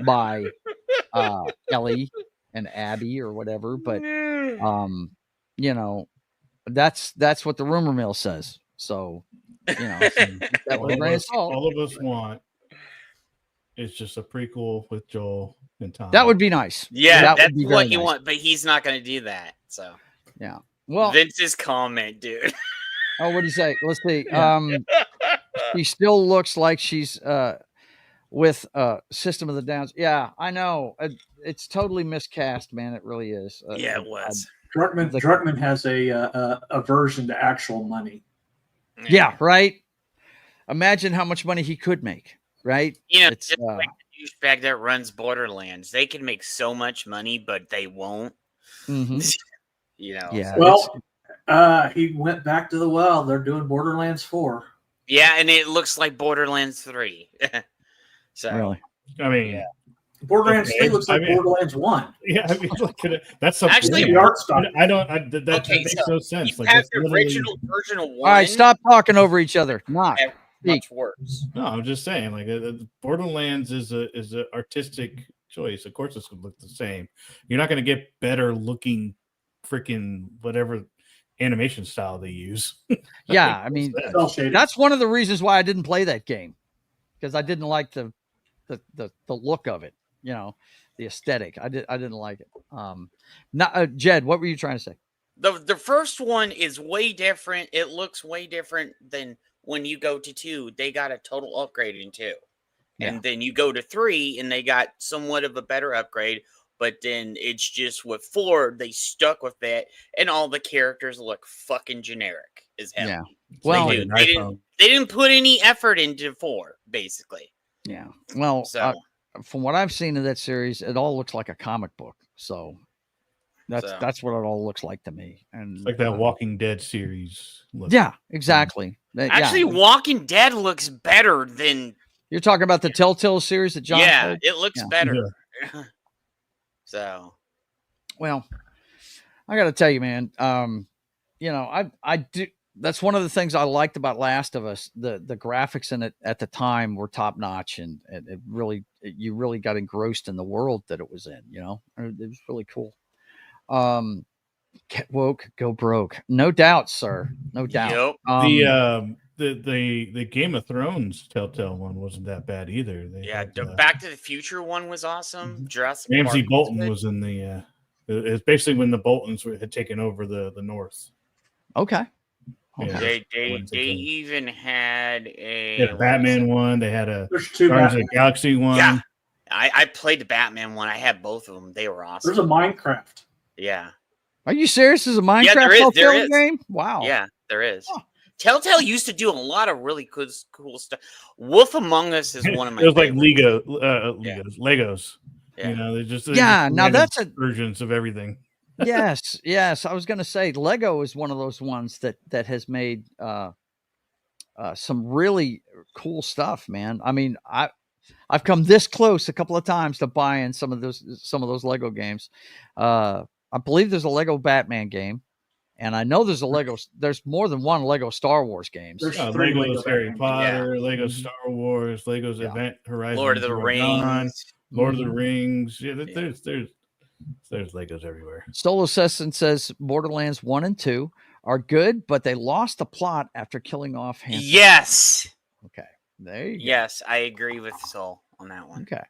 [SPEAKER 1] by Ellie and Abby or whatever, but you know, that's what the rumor mill says. So, you know, that
[SPEAKER 8] all of us want is just a prequel with Joel and Tom.
[SPEAKER 1] That would be nice.
[SPEAKER 4] Yeah, that's what you want, but he's not going to do that. So,
[SPEAKER 1] yeah. Well,
[SPEAKER 4] Vince's comment, dude.
[SPEAKER 1] Oh, what do you say? Let's see. She still looks like she's with System of the Downs. Yeah, I know. It's totally miscast, man. It really is.
[SPEAKER 4] Yeah, it was.
[SPEAKER 6] Druckmann has a aversion to actual money.
[SPEAKER 1] Yeah, right. Imagine how much money he could make, right?
[SPEAKER 4] You know, it's just like the douchebag that runs Borderlands. They can make so much money, but they won't.
[SPEAKER 1] Mm-hmm.
[SPEAKER 4] You know.
[SPEAKER 1] Yeah.
[SPEAKER 6] Well, he went back to the well. They're doing Borderlands 4.
[SPEAKER 4] Yeah, and it looks like Borderlands 3. So
[SPEAKER 1] really,
[SPEAKER 8] I mean,
[SPEAKER 6] Borderlands 3 looks like Borderlands 1.
[SPEAKER 8] Yeah, I mean, that's
[SPEAKER 4] actually
[SPEAKER 6] the art style.
[SPEAKER 8] That makes no sense.
[SPEAKER 4] You have the original version of 1.
[SPEAKER 1] All right, stop talking over each other. Not
[SPEAKER 4] much worse.
[SPEAKER 8] No, I'm just saying, like Borderlands is a artistic choice. Of course, it's going to look the same. You're not going to get better looking, freaking whatever animation style they use.
[SPEAKER 1] Yeah, I mean, that's one of the reasons why I didn't play that game, because I didn't like the look of it. You know, the aesthetic. I didn't like it. Jed, what were you trying to say?
[SPEAKER 4] The first one is way different. It looks way different than when you go to 2. They got a total upgrade in 2.
[SPEAKER 1] Yeah.
[SPEAKER 4] And then you go to 3 and they got somewhat of a better upgrade. But then it's just with 4, they stuck with that, and all the characters look fucking generic as hell.
[SPEAKER 1] Yeah.
[SPEAKER 4] Well, they didn't put any effort into 4, basically.
[SPEAKER 1] Yeah. Well,
[SPEAKER 4] so
[SPEAKER 1] from what I've seen of that series, it all looks like a comic book. So that's what it all looks like to me. And
[SPEAKER 8] it's like that Walking Dead series.
[SPEAKER 1] Yeah, exactly.
[SPEAKER 4] Actually, Walking Dead looks better than.
[SPEAKER 1] You're talking about the Telltale series that John.
[SPEAKER 4] Yeah, it looks better.
[SPEAKER 1] Yeah.
[SPEAKER 4] So,
[SPEAKER 1] well, I got to tell you, man. I do. That's one of the things I liked about Last of Us. The graphics in it at the time were top notch, and it really you really got engrossed in the world that it was in. It was really cool. Get woke, go broke, no doubt, sir, no doubt.
[SPEAKER 4] Yep.
[SPEAKER 8] The Game of Thrones Telltale one wasn't that bad either. They
[SPEAKER 4] Yeah,
[SPEAKER 8] had,
[SPEAKER 4] Back to the Future one was awesome. Jurassic
[SPEAKER 8] Ramsay
[SPEAKER 4] Park
[SPEAKER 8] Bolton was in the. It's basically when the Boltons had taken over the North.
[SPEAKER 1] Okay.
[SPEAKER 8] Yeah,
[SPEAKER 1] Okay.
[SPEAKER 4] They even had
[SPEAKER 8] They had a Batman one. They had a
[SPEAKER 6] There's two
[SPEAKER 8] Guardians of
[SPEAKER 6] Batman.
[SPEAKER 8] the Galaxy one.
[SPEAKER 4] Yeah, I played the Batman one. I had both of them. They were awesome.
[SPEAKER 6] There's a Minecraft.
[SPEAKER 4] Yeah.
[SPEAKER 1] Are you serious? Is a Minecraft
[SPEAKER 4] there
[SPEAKER 1] Telltale
[SPEAKER 4] is.
[SPEAKER 1] game? Wow.
[SPEAKER 4] Yeah, there is.
[SPEAKER 1] Huh.
[SPEAKER 4] Telltale used to do a lot of really cool stuff. Wolf Among Us is one of my.
[SPEAKER 8] It was like
[SPEAKER 4] favorites.
[SPEAKER 8] Legos.
[SPEAKER 4] Yeah.
[SPEAKER 8] You know, they're just
[SPEAKER 1] Now that's a
[SPEAKER 8] versions of everything.
[SPEAKER 1] yes. I was going to say Lego is one of those ones that has made some really cool stuff, man. I mean, I've come this close a couple of times to buying some of those Lego games. I believe there's a Lego Batman game, and I know there's more than one Lego Star Wars games.
[SPEAKER 6] There's
[SPEAKER 8] Legos
[SPEAKER 6] Lego
[SPEAKER 8] Harry
[SPEAKER 6] Batman.
[SPEAKER 8] Potter,
[SPEAKER 4] Yeah.
[SPEAKER 8] Lego Star Wars, Legos Event Horizon,
[SPEAKER 4] Lord of the
[SPEAKER 8] Zero Dawn,
[SPEAKER 4] Rings.
[SPEAKER 8] Lord of the Rings. Yeah, there's Legos everywhere.
[SPEAKER 1] Solo Assassin says Borderlands 1 and 2 are good, but they lost the plot after killing off Hanson.
[SPEAKER 4] Yes.
[SPEAKER 1] Okay. There you go.
[SPEAKER 4] Yes, I agree with Soul on that one.
[SPEAKER 1] Okay.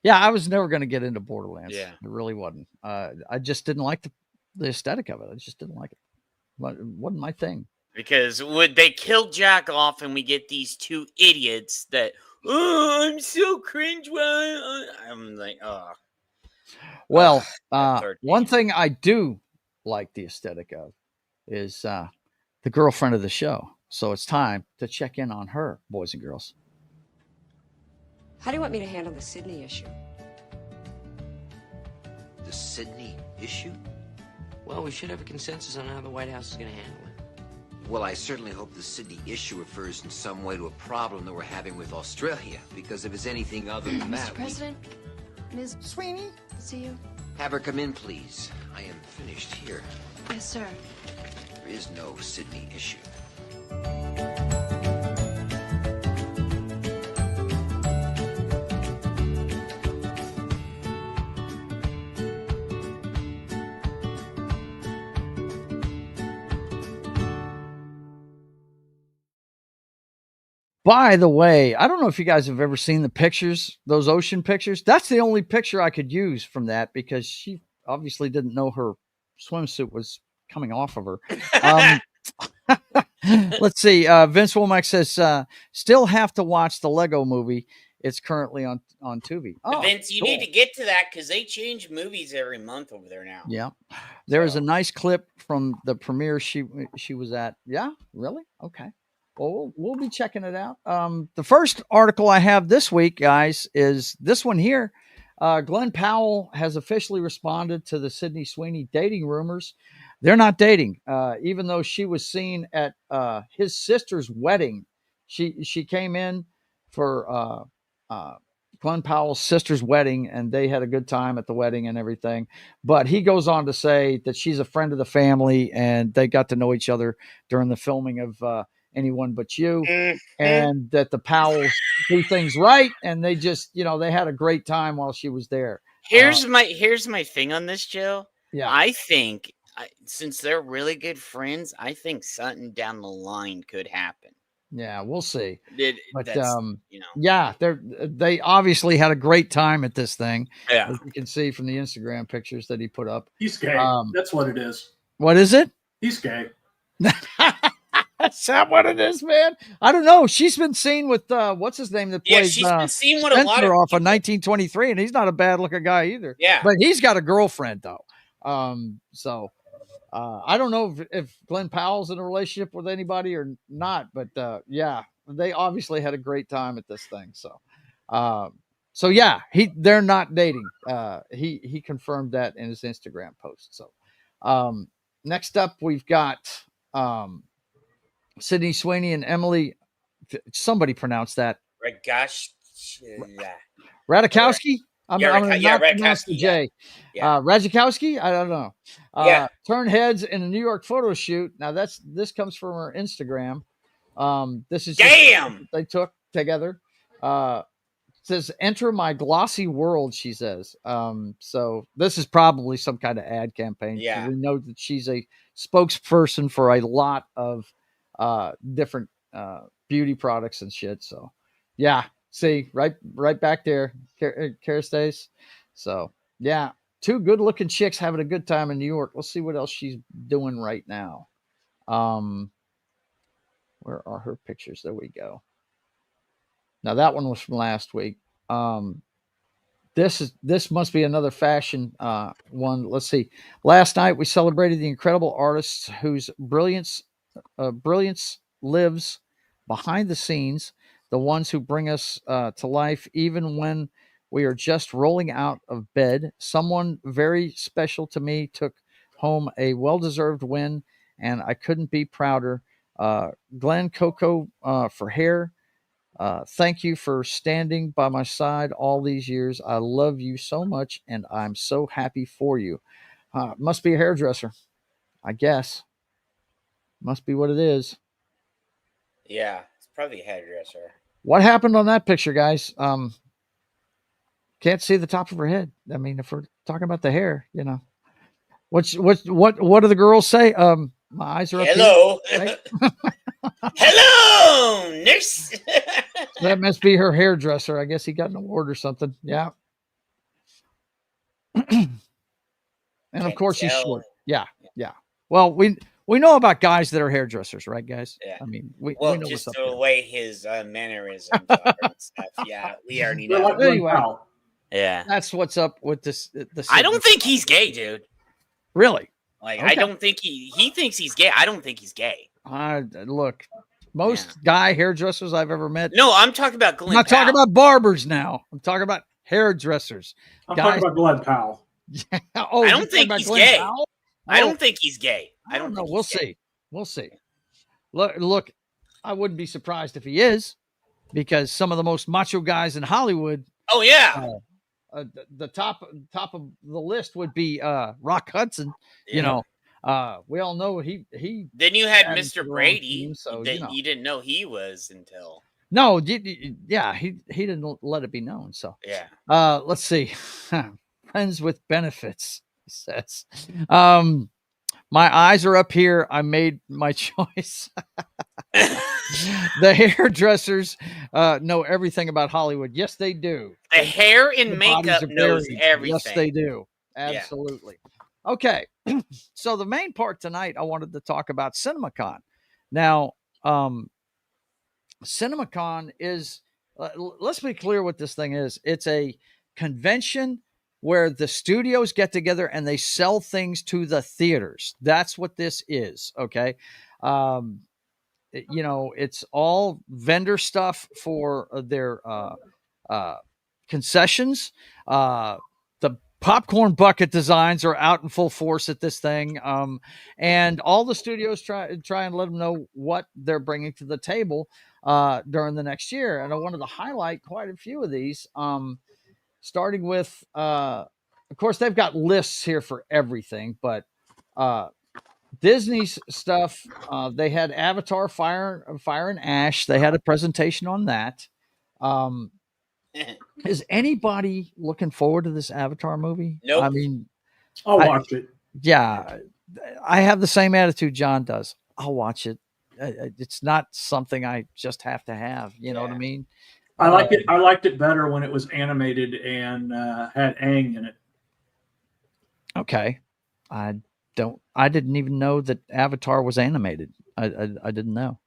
[SPEAKER 1] Yeah, I was never going to get into Borderlands.
[SPEAKER 4] Yeah.
[SPEAKER 1] It really wasn't. I just didn't like the aesthetic of it. I just didn't like it. But it wasn't my thing.
[SPEAKER 4] Because would they kill Jack off and we get these two idiots that, oh, I'm so cringe. I'm like, oh.
[SPEAKER 1] Well,
[SPEAKER 4] that
[SPEAKER 1] one thing I do like the aesthetic of is the girlfriend of the show. So it's time to check in on her, boys and girls.
[SPEAKER 9] How do you want me to handle the Sydney issue?
[SPEAKER 2] The Sydney issue?
[SPEAKER 10] Well, we should have a consensus on how the White House is going to handle it.
[SPEAKER 2] Well, I certainly hope the Sydney issue refers in some way to a problem that we're having with Australia, because if it's anything other than that,
[SPEAKER 9] Mr. President, Ms. Sweeney, see you.
[SPEAKER 2] Have her come in, please. I am finished here.
[SPEAKER 9] Yes, sir.
[SPEAKER 2] There is no Sydney issue.
[SPEAKER 1] By the way, I don't know if you guys have ever seen the pictures, those ocean pictures. That's the only picture I could use from that because she obviously didn't know her swimsuit was coming off of her. Let's see. Vince Womack says, still have to watch the Lego movie. It's currently on Tubi. Oh,
[SPEAKER 4] Vince, you need to get to that because they change movies every month over there now.
[SPEAKER 1] Yeah. There is a nice clip from the premiere she was at. Yeah, really? Okay. Well, we'll be checking it out. The first article I have this week, guys, is this one here. Glenn Powell has officially responded to the Sydney Sweeney dating rumors. They're not dating, even though she was seen at his sister's wedding. She came in for Glenn Powell's sister's wedding, and they had a good time at the wedding and everything. But he goes on to say that she's a friend of the family, and they got to know each other during the filming of Anyone But You, and that the Powells do things right, and they just, they had a great time while she was there.
[SPEAKER 4] Here's my thing on this, Joe.
[SPEAKER 1] Yeah,
[SPEAKER 4] I think since they're really good friends, I think something down the line could happen.
[SPEAKER 1] Yeah, we'll see. But
[SPEAKER 4] yeah,
[SPEAKER 1] they obviously had a great time at this thing.
[SPEAKER 4] Yeah,
[SPEAKER 1] as you can see from the Instagram pictures that he put up.
[SPEAKER 6] He's gay. That's what it is.
[SPEAKER 1] What is it?
[SPEAKER 6] He's gay.
[SPEAKER 1] Is that what it is, man? I don't know. She's been seen with what's his name that plays
[SPEAKER 4] she's been seen with a lot
[SPEAKER 1] Spencer
[SPEAKER 4] of
[SPEAKER 1] off of 1923, and he's not a bad looking guy either.
[SPEAKER 4] Yeah,
[SPEAKER 1] but he's got a girlfriend though. So I don't know if Glenn Powell's in a relationship with anybody or not, but yeah, they obviously had a great time at this thing. So yeah, they're not dating. He confirmed that in his Instagram post. So next up, we've got Sydney Sweeney and Emily. Somebody pronounce that.
[SPEAKER 4] Gosh,
[SPEAKER 1] Ratajkowski. I'm
[SPEAKER 4] Yeah,
[SPEAKER 1] going to
[SPEAKER 4] yeah,
[SPEAKER 1] not pronounce the
[SPEAKER 4] Radkowski, yeah.
[SPEAKER 1] J.
[SPEAKER 4] Yeah.
[SPEAKER 1] Radzikowski? I don't know.
[SPEAKER 4] Yeah.
[SPEAKER 1] Turn heads in a New York photo shoot. Now this comes from her Instagram. This is just
[SPEAKER 4] Damn.
[SPEAKER 1] they took together. Says enter my glossy world, she says. So this is probably some kind of ad campaign.
[SPEAKER 4] Yeah.
[SPEAKER 1] We know that she's a spokesperson for a lot of different beauty products and shit. So yeah, see right back there, Kerastase. So yeah, two good looking chicks having a good time in New York. Let's see what else she's doing right now. Where are her pictures? There we go. Now that one was from last week. This must be another fashion one. Let's see. Last night we celebrated the incredible artists whose brilliance lives behind the scenes, the ones who bring us to life even when we are just rolling out of bed. Someone very special to me took home a well-deserved win, and I couldn't be prouder. Glenn Coco for hair. Thank you for standing by my side all these years. I love you so much, and I'm so happy for you. Must be a hairdresser, I guess. Must be what it is.
[SPEAKER 4] Yeah, it's probably a hairdresser.
[SPEAKER 1] What happened on that picture, guys? Can't see the top of her head. I mean, if we're talking about the hair, you know, what do the girls say? My eyes are up here.
[SPEAKER 4] Hello.
[SPEAKER 1] Right?
[SPEAKER 4] Hello, nurse.
[SPEAKER 1] That must be her hairdresser. I guess he got an award or something. Yeah. And of course she's short. Yeah. Well, we know about guys that are hairdressers, right, guys?
[SPEAKER 4] Yeah.
[SPEAKER 1] I mean, we
[SPEAKER 4] well,
[SPEAKER 1] know
[SPEAKER 4] just
[SPEAKER 1] what's up
[SPEAKER 4] the
[SPEAKER 1] there.
[SPEAKER 4] way his mannerisms are and stuff. Yeah, we already know.
[SPEAKER 6] Like
[SPEAKER 1] Anyway,
[SPEAKER 4] yeah,
[SPEAKER 1] that's what's up with this.
[SPEAKER 4] I don't think he's gay, dude.
[SPEAKER 1] Really?
[SPEAKER 4] Like,
[SPEAKER 1] Okay.
[SPEAKER 4] I don't think he thinks he's gay. I don't think he's gay.
[SPEAKER 1] Look, most guy hairdressers I've ever met.
[SPEAKER 4] No, I'm talking about Glenn.
[SPEAKER 1] I'm not talking about barbers now. I'm talking about hairdressers.
[SPEAKER 6] I'm talking about Glenn Powell.
[SPEAKER 1] Oh,
[SPEAKER 4] I don't think he's gay.
[SPEAKER 1] Powell?
[SPEAKER 4] I don't think he's gay.
[SPEAKER 1] I don't know. We'll see. We'll see. Look, I wouldn't be surprised if he is, because some of the most macho guys in Hollywood.
[SPEAKER 4] Oh yeah.
[SPEAKER 1] The top of the list would be Rock Hudson.
[SPEAKER 4] Yeah.
[SPEAKER 1] You know, we all know he.
[SPEAKER 4] Then you had
[SPEAKER 1] added
[SPEAKER 4] Mr.
[SPEAKER 1] to the
[SPEAKER 4] Brady.
[SPEAKER 1] team, so
[SPEAKER 4] That you didn't know he was until.
[SPEAKER 1] No, yeah, he didn't let it be known. So
[SPEAKER 4] yeah.
[SPEAKER 1] Let's see. Friends with benefits, he says. My eyes are up here. I made my choice. The hairdressers know everything about Hollywood. Yes, they do.
[SPEAKER 4] The hair and
[SPEAKER 1] The
[SPEAKER 4] makeup
[SPEAKER 1] bodies are
[SPEAKER 4] knows
[SPEAKER 1] buried.
[SPEAKER 4] everything.
[SPEAKER 1] Yes, they do. Absolutely. Yeah. Okay. So the main part tonight, I wanted to talk about CinemaCon. Now, CinemaCon is, let's be clear what this thing is. It's a convention where the studios get together and they sell things to the theaters. That's what this is. Okay. You know, it's all vendor stuff for their concessions. The popcorn bucket designs are out in full force at this thing. And all the studios try and let them know what they're bringing to the table during the next year. And I wanted to highlight quite a few of these, starting with, of course, they've got lists here for everything, but Disney's stuff, they had Avatar Fire and Ash. They had a presentation on that. Is anybody looking forward to this Avatar movie?
[SPEAKER 4] Nope.
[SPEAKER 1] I mean,
[SPEAKER 6] I'll watch it.
[SPEAKER 1] Yeah, I have the same attitude John does. I'll watch it. It's not something I just have to have. You know what I mean?
[SPEAKER 6] I liked it. I liked it better when it was animated and had Aang in it.
[SPEAKER 1] Okay, I didn't even know that Avatar was animated. I didn't know.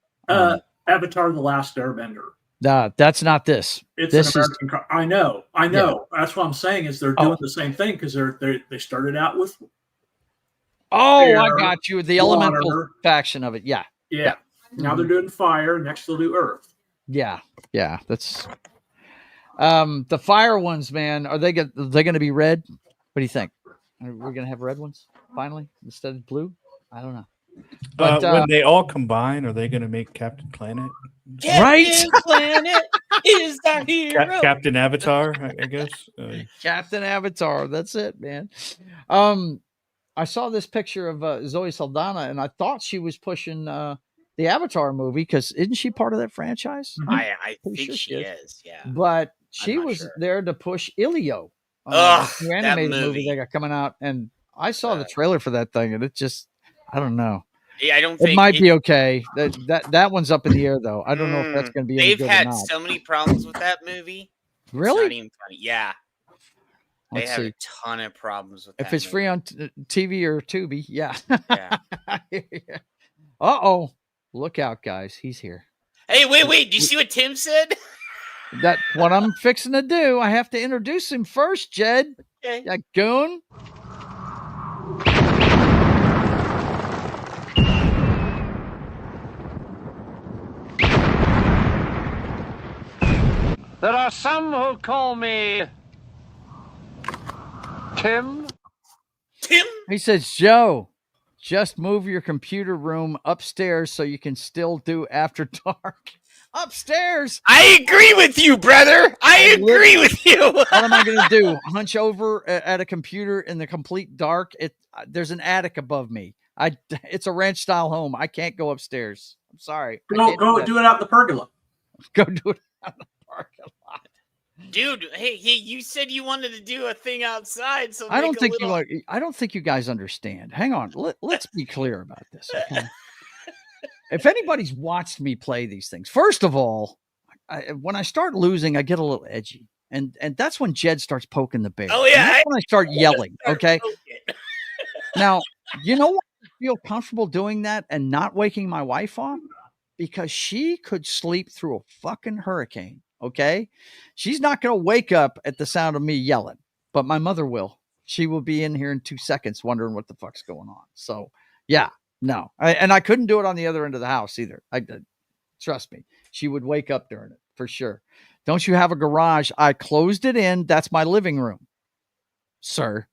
[SPEAKER 6] Avatar: The Last Airbender.
[SPEAKER 1] Nah, that's not this.
[SPEAKER 6] It's
[SPEAKER 1] this
[SPEAKER 6] an American. I know.
[SPEAKER 1] Yeah.
[SPEAKER 6] That's what I'm saying is they're doing the same thing because they started out with.
[SPEAKER 1] I got you. The
[SPEAKER 6] water.
[SPEAKER 1] elemental faction of it. Yeah.
[SPEAKER 6] Yeah. Now they're doing fire. Next they'll do earth.
[SPEAKER 1] Yeah. That's the fire ones, man. Are they going to be red? What do you think? Are we going to have red ones finally instead of blue? I don't know. But
[SPEAKER 8] when they all combine, are they going to make Captain Planet?
[SPEAKER 4] Captain Planet is our hero.
[SPEAKER 8] Captain Avatar, I guess.
[SPEAKER 1] Captain Avatar. That's it, man. I saw this picture of Zoe Saldana, and I thought she was pushing the Avatar movie because isn't she part of that franchise?
[SPEAKER 4] I
[SPEAKER 1] Pretty
[SPEAKER 4] think
[SPEAKER 1] sure
[SPEAKER 4] she is. Yeah.
[SPEAKER 1] But she
[SPEAKER 4] not
[SPEAKER 1] was
[SPEAKER 4] sure.
[SPEAKER 1] there to push Ilio,
[SPEAKER 4] Ugh,
[SPEAKER 1] the new
[SPEAKER 4] that
[SPEAKER 1] animated movie
[SPEAKER 4] movie.
[SPEAKER 1] they got coming out, and I saw the trailer for that thing, and it just, I don't know.
[SPEAKER 4] Yeah, I don't
[SPEAKER 1] It
[SPEAKER 4] think
[SPEAKER 1] might be okay. That one's up in the air though. I don't know if that's going to be any
[SPEAKER 4] they've
[SPEAKER 1] good or
[SPEAKER 4] had
[SPEAKER 1] not.
[SPEAKER 4] so many problems with that movie. It's
[SPEAKER 1] Really?
[SPEAKER 4] not even funny. Yeah. They
[SPEAKER 1] Let's
[SPEAKER 4] have
[SPEAKER 1] see.
[SPEAKER 4] a ton of problems with
[SPEAKER 1] If
[SPEAKER 4] that
[SPEAKER 1] it's
[SPEAKER 4] movie.
[SPEAKER 1] free on TV or Tubi, yeah.
[SPEAKER 4] Yeah.
[SPEAKER 1] Uh-oh. Look out, guys. He's here.
[SPEAKER 4] Hey, wait. Do you see what Tim said?
[SPEAKER 1] That's what I'm fixing to do. I have to introduce him first, Jed.
[SPEAKER 4] Okay.
[SPEAKER 1] That goon.
[SPEAKER 11] There are some who call me Tim.
[SPEAKER 4] Tim?
[SPEAKER 1] He says, Joe, just move your computer room upstairs so you can still do After Dark. Upstairs.
[SPEAKER 4] I agree with you, brother. I agree with you.
[SPEAKER 1] What am I going to do? Hunch over at a computer in the complete dark? There's an attic above me. It's a ranch style home. I can't go upstairs. I'm sorry.
[SPEAKER 6] Go do it out in the pergola.
[SPEAKER 1] Go do it out in the parking lot.
[SPEAKER 4] Dude, hey, you said you wanted to do a thing outside, so
[SPEAKER 1] I don't think you guys understand. Hang on. Let's be clear about this. Okay? If anybody's watched me play these things, first of all, when I start losing, I get a little edgy. And that's when Jed starts poking the bear.
[SPEAKER 4] Oh, yeah.
[SPEAKER 1] And that's when I start yelling. Okay. Now, you know what? I feel comfortable doing that and not waking my wife up because she could sleep through a fucking hurricane. Okay. She's not going to wake up at the sound of me yelling, but my mother will. She will be in here in 2 seconds wondering what the fuck's going on. So, yeah. No, I couldn't do it on the other end of the house either. Trust me, she would wake up during it for sure. Don't you have a garage? I closed it in. That's my living room, sir.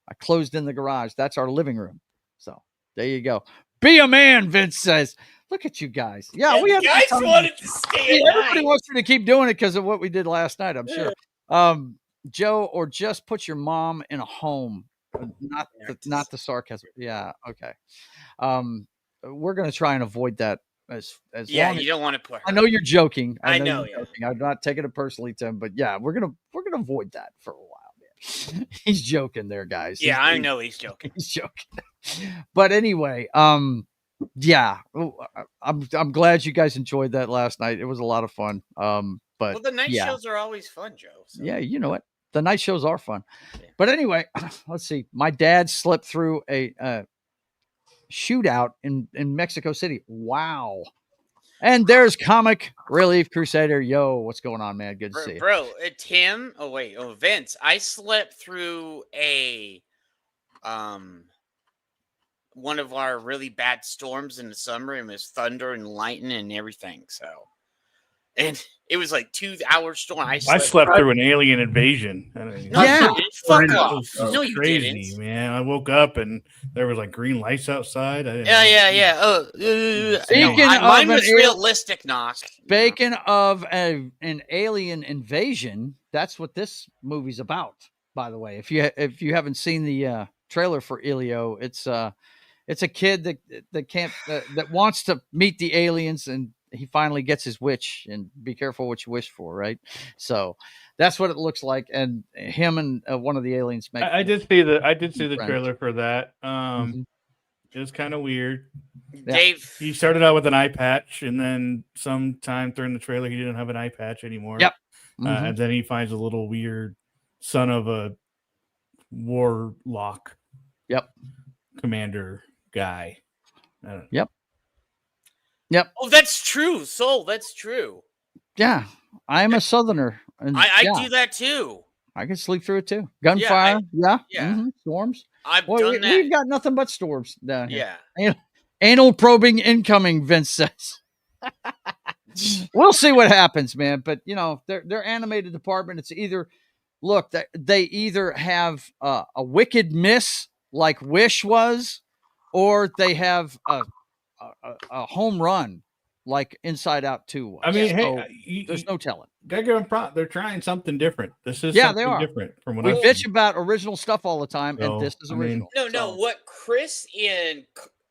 [SPEAKER 1] I closed in the garage. That's our living room. So there you go. Be a man, Vince says. Look at you guys. Yeah, we have
[SPEAKER 4] guys wanted to stay.
[SPEAKER 1] Everybody wants me to keep doing it because of what we did last night. I'm sure. Joe, or just put your mom in a home. Not the sarcasm. Yeah. Okay. We're going to try and avoid that as long as,
[SPEAKER 4] you don't want to put her.
[SPEAKER 1] I know you're joking.
[SPEAKER 4] I know
[SPEAKER 1] you're joking. I'm not taking it personally, Tim, but yeah, we're going to avoid that for a while, man. He's joking there, guys.
[SPEAKER 4] Yeah, I know he's joking.
[SPEAKER 1] He's joking. But anyway, yeah, I'm glad you guys enjoyed that last night. It was a lot of fun. But
[SPEAKER 4] the night shows are always fun, Joe. So.
[SPEAKER 1] Yeah, you know it. The night shows are fun. Yeah. But anyway, let's see. My dad slipped through a shootout in Mexico City. Wow. And there's Comic Relief Crusader. Yo, what's going on, man? Good to see you.
[SPEAKER 4] Bro, Tim. Vince. I slept through a one of our really bad storms in the summer, and it was thunder and lightning and everything. So, and it was like 2 hour storm. I
[SPEAKER 8] slept through an alien invasion.
[SPEAKER 4] Fuck off.
[SPEAKER 8] No, you crazy, didn't. Man. I woke up and there was like green lights outside.
[SPEAKER 4] Yeah. Mine was realistic, knock.
[SPEAKER 1] Speaking of an alien invasion, that's what this movie's about. By the way, if you haven't seen the trailer for Ilio, it's a kid that can't that wants to meet the aliens, and he finally gets his wish. And be careful what you wish for, right? So that's what it looks like. And him and one of the aliens make.
[SPEAKER 8] I did see the trailer for that. It was kind of weird.
[SPEAKER 4] Dave,
[SPEAKER 8] he started out with an eye patch, and then sometime during the trailer, he didn't have an eye patch anymore.
[SPEAKER 1] Yep.
[SPEAKER 8] And then he finds a little weird son of a warlock.
[SPEAKER 1] Yep.
[SPEAKER 8] Commander guy.
[SPEAKER 1] Yep.
[SPEAKER 4] Oh, that's true. Soul, that's true.
[SPEAKER 1] Yeah, I'm a Southerner. And
[SPEAKER 4] I do that too.
[SPEAKER 1] I can sleep through it too. Gunfire, storms.
[SPEAKER 4] I've done that.
[SPEAKER 1] We've got nothing but storms down here.
[SPEAKER 4] Yeah.
[SPEAKER 1] Anal probing incoming, Vince says. We'll see what happens, man. But their animated department, it's either they either have a wicked miss like Wish was, or they have a home run like Inside Out 2 was.
[SPEAKER 8] I mean,
[SPEAKER 1] So
[SPEAKER 8] hey,
[SPEAKER 1] there's no telling.
[SPEAKER 8] Gotta give them prop. They're trying something different. This is
[SPEAKER 1] Yeah, they
[SPEAKER 8] something
[SPEAKER 1] are.
[SPEAKER 8] different from what
[SPEAKER 1] We
[SPEAKER 8] I've
[SPEAKER 1] bitch
[SPEAKER 8] seen.
[SPEAKER 1] about original stuff all the time, and
[SPEAKER 8] So,
[SPEAKER 1] this is
[SPEAKER 8] I mean-
[SPEAKER 1] original.
[SPEAKER 4] No,
[SPEAKER 1] So-
[SPEAKER 4] what Chris and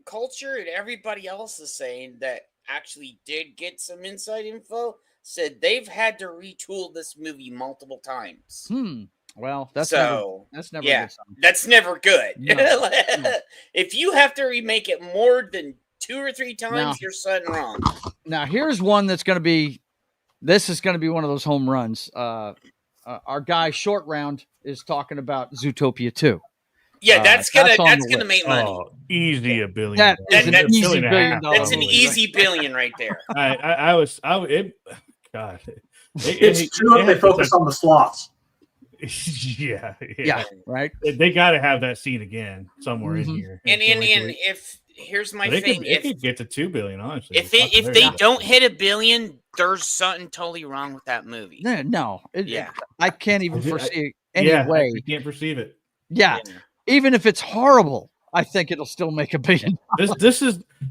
[SPEAKER 4] Culture and everybody else is saying that actually did get some inside info said they've had to retool this movie multiple times.
[SPEAKER 1] Well, that's
[SPEAKER 4] so
[SPEAKER 1] never
[SPEAKER 4] yeah,
[SPEAKER 1] a good sign.
[SPEAKER 4] that's never good.
[SPEAKER 1] No, no.
[SPEAKER 4] If you have to remake it more than 2 or 3 times,
[SPEAKER 1] Now-
[SPEAKER 4] you're something wrong.
[SPEAKER 1] Now here's one that's going to be. This is going to be one of those home runs. Our guy Short Round is talking about Zootopia 2.
[SPEAKER 4] Yeah, that's gonna
[SPEAKER 1] on the list.
[SPEAKER 4] make money.
[SPEAKER 8] Oh, easy $1 billion.
[SPEAKER 1] That is an
[SPEAKER 4] That's
[SPEAKER 1] easy $1 billion.
[SPEAKER 4] That's an
[SPEAKER 1] movie,
[SPEAKER 4] easy billion right there.
[SPEAKER 8] God.
[SPEAKER 6] It's true if they focus on the sloths.
[SPEAKER 8] Yeah,
[SPEAKER 1] right.
[SPEAKER 8] They got to have that scene again somewhere in here.
[SPEAKER 4] And if here's my thing,
[SPEAKER 8] it could get to $2 billion, honestly.
[SPEAKER 4] if they don't hit $1 billion, there's something totally wrong with that movie.
[SPEAKER 1] No,
[SPEAKER 4] Yeah.
[SPEAKER 1] I can't even foresee any
[SPEAKER 8] yeah,
[SPEAKER 1] way.
[SPEAKER 8] I can't perceive it.
[SPEAKER 1] Yeah, even if it's horrible, I think it'll still make $1 billion.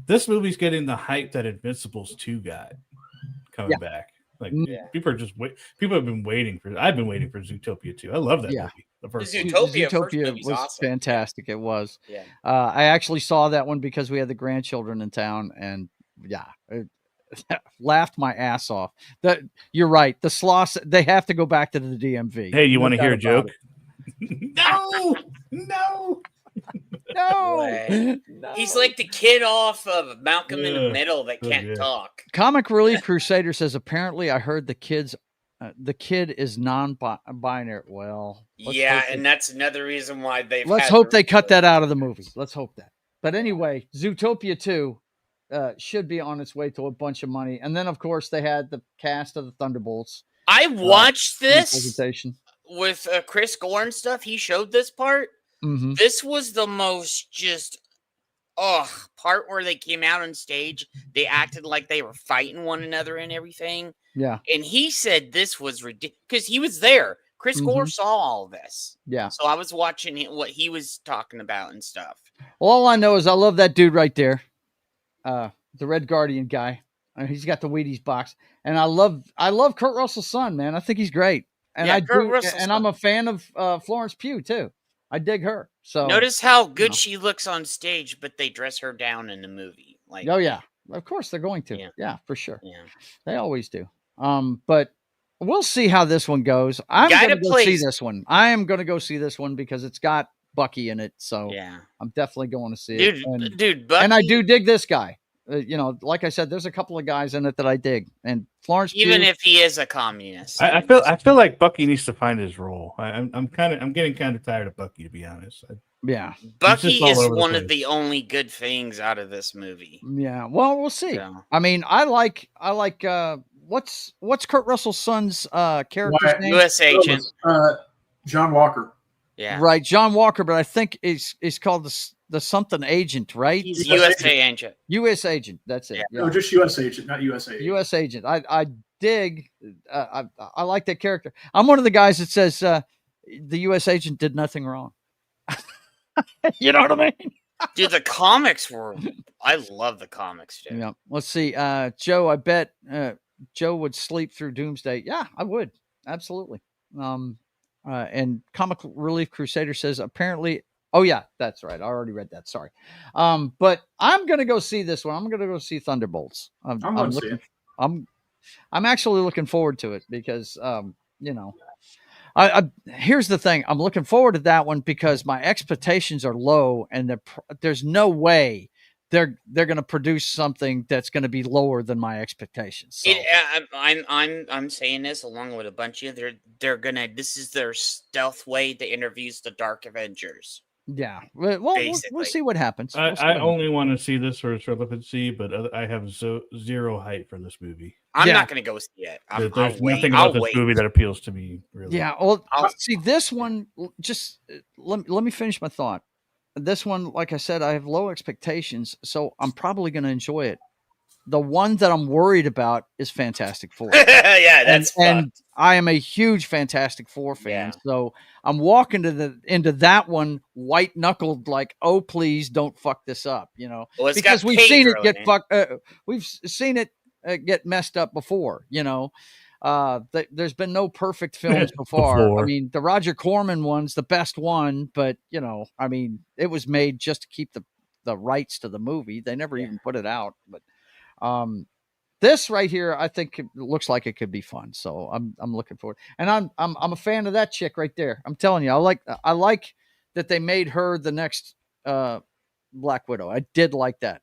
[SPEAKER 8] This movie's getting the hype that Invincibles 2 got coming back. Like people are people have been waiting for. I've been waiting for Zootopia 2. I love that movie. The first
[SPEAKER 1] Zootopia was
[SPEAKER 4] awesome.
[SPEAKER 1] fantastic. It was.
[SPEAKER 4] Yeah.
[SPEAKER 1] I actually saw that one because we had the grandchildren in town, and laughed my ass off. You're right. The sloths, they have to go back to the DMV.
[SPEAKER 8] Hey, you want to hear a
[SPEAKER 1] doubt
[SPEAKER 8] joke? No.
[SPEAKER 1] No.
[SPEAKER 4] He's like the kid off of Malcolm in the Middle that can't talk.
[SPEAKER 1] Comic Relief Crusader says apparently I heard the kid is non-binary. Well,
[SPEAKER 4] And that's another reason why they've.
[SPEAKER 1] Let's hope they cut that out of the movie. Let's hope that. But anyway, Zootopia 2 should be on its way to a bunch of money, and then of course they had the cast of the Thunderbolts.
[SPEAKER 4] I watched this
[SPEAKER 1] presentation
[SPEAKER 4] with Chris Gore and stuff. He showed this part.
[SPEAKER 1] Mm-hmm.
[SPEAKER 4] This was the most just part where they came out on stage. They acted like they were fighting one another and everything.
[SPEAKER 1] Yeah.
[SPEAKER 4] And he said this was ridiculous because he was there. Chris Gore saw all of this.
[SPEAKER 1] Yeah.
[SPEAKER 4] So I was watching what he was talking about and stuff.
[SPEAKER 1] All I know is I love that dude right there. The Red Guardian guy. He's got the Wheaties box. And I love Kurt Russell's son, man. I think he's great. And I'm a fan of Florence Pugh too. I dig her. So
[SPEAKER 4] notice how good she looks on stage, but they dress her down in the movie. Like,
[SPEAKER 1] oh yeah, of course they're going to. Yeah, for sure.
[SPEAKER 4] Yeah,
[SPEAKER 1] they always do. But we'll see how this one goes. I'm gonna go see this one. I am gonna go see this one because it's got Bucky in it. So
[SPEAKER 4] yeah,
[SPEAKER 1] I'm definitely going to see it.
[SPEAKER 4] Dude, Bucky,
[SPEAKER 1] and I do dig this guy. Like I said, there's a couple of guys in it that I dig, and Florence
[SPEAKER 4] even
[SPEAKER 1] Pugh,
[SPEAKER 4] if he is a communist.
[SPEAKER 8] I feel like Bucky needs to find his role. I'm getting kind of tired of Bucky, to be honest.
[SPEAKER 4] Bucky is one of the only good things out of this movie.
[SPEAKER 1] Yeah, well, we'll see.
[SPEAKER 4] Yeah.
[SPEAKER 1] I mean, I like what's Kurt Russell's son's character's name?
[SPEAKER 4] U.S. agent,
[SPEAKER 6] John Walker.
[SPEAKER 4] Yeah,
[SPEAKER 1] right, John Walker. But I think it's called the something agent, right?
[SPEAKER 4] He's USA agent.
[SPEAKER 1] U.S. agent. That's it.
[SPEAKER 6] Yeah. No, just U.S. agent, not USA agent.
[SPEAKER 1] U.S. agent. I dig. I like that character. I'm one of the guys that says the U.S. agent did nothing wrong. You know what I mean?
[SPEAKER 4] Dude, the comics were. I love the comics, dude.
[SPEAKER 1] Yeah. Let's see. Joe, I bet Joe would sleep through Doomsday. Yeah, I would. Absolutely. And Comic Relief Crusader says apparently. Oh yeah, that's right. I already read that. Sorry. But I'm gonna go see this one. I'm gonna go see Thunderbolts. I'm actually looking forward to it because here's the thing. I'm looking forward to that one because my expectations are low, and there's no way they're going to produce something that's going to be lower than my expectations. So.
[SPEAKER 4] I'm saying this along with a bunch of they're gonna. This is their stealth way to introduce the Dark Avengers.
[SPEAKER 1] Yeah, well, we'll see what happens.
[SPEAKER 8] I only want to see this for its relevancy, but I have zero hype for this movie.
[SPEAKER 4] I'm not going to go see it.
[SPEAKER 8] There's nothing about this movie that appeals to me, really.
[SPEAKER 1] Yeah, well, see this one. Just let me finish my thought. This one, like I said, I have low expectations, so I'm probably going to enjoy it. the one that I'm worried about is Fantastic Four.
[SPEAKER 4] Yeah, that's
[SPEAKER 1] and I am a huge Fantastic Four fan, so I'm walking into that one white knuckled, like, oh please don't fuck this up,
[SPEAKER 4] Well, it's
[SPEAKER 1] because
[SPEAKER 4] got
[SPEAKER 1] we've seen
[SPEAKER 4] Pedro
[SPEAKER 1] it get
[SPEAKER 4] in it.
[SPEAKER 1] fucked. We've seen it get messed up before, there's been no perfect films so far. I mean, the Roger Corman one's the best one, but I mean, it was made just to keep the rights to the movie. They never even put it out, but this right here, I think it looks like it could be fun. So I'm looking forward, and I'm a fan of that chick right there. I'm telling you, I like that they made her the next Black Widow. I did like that.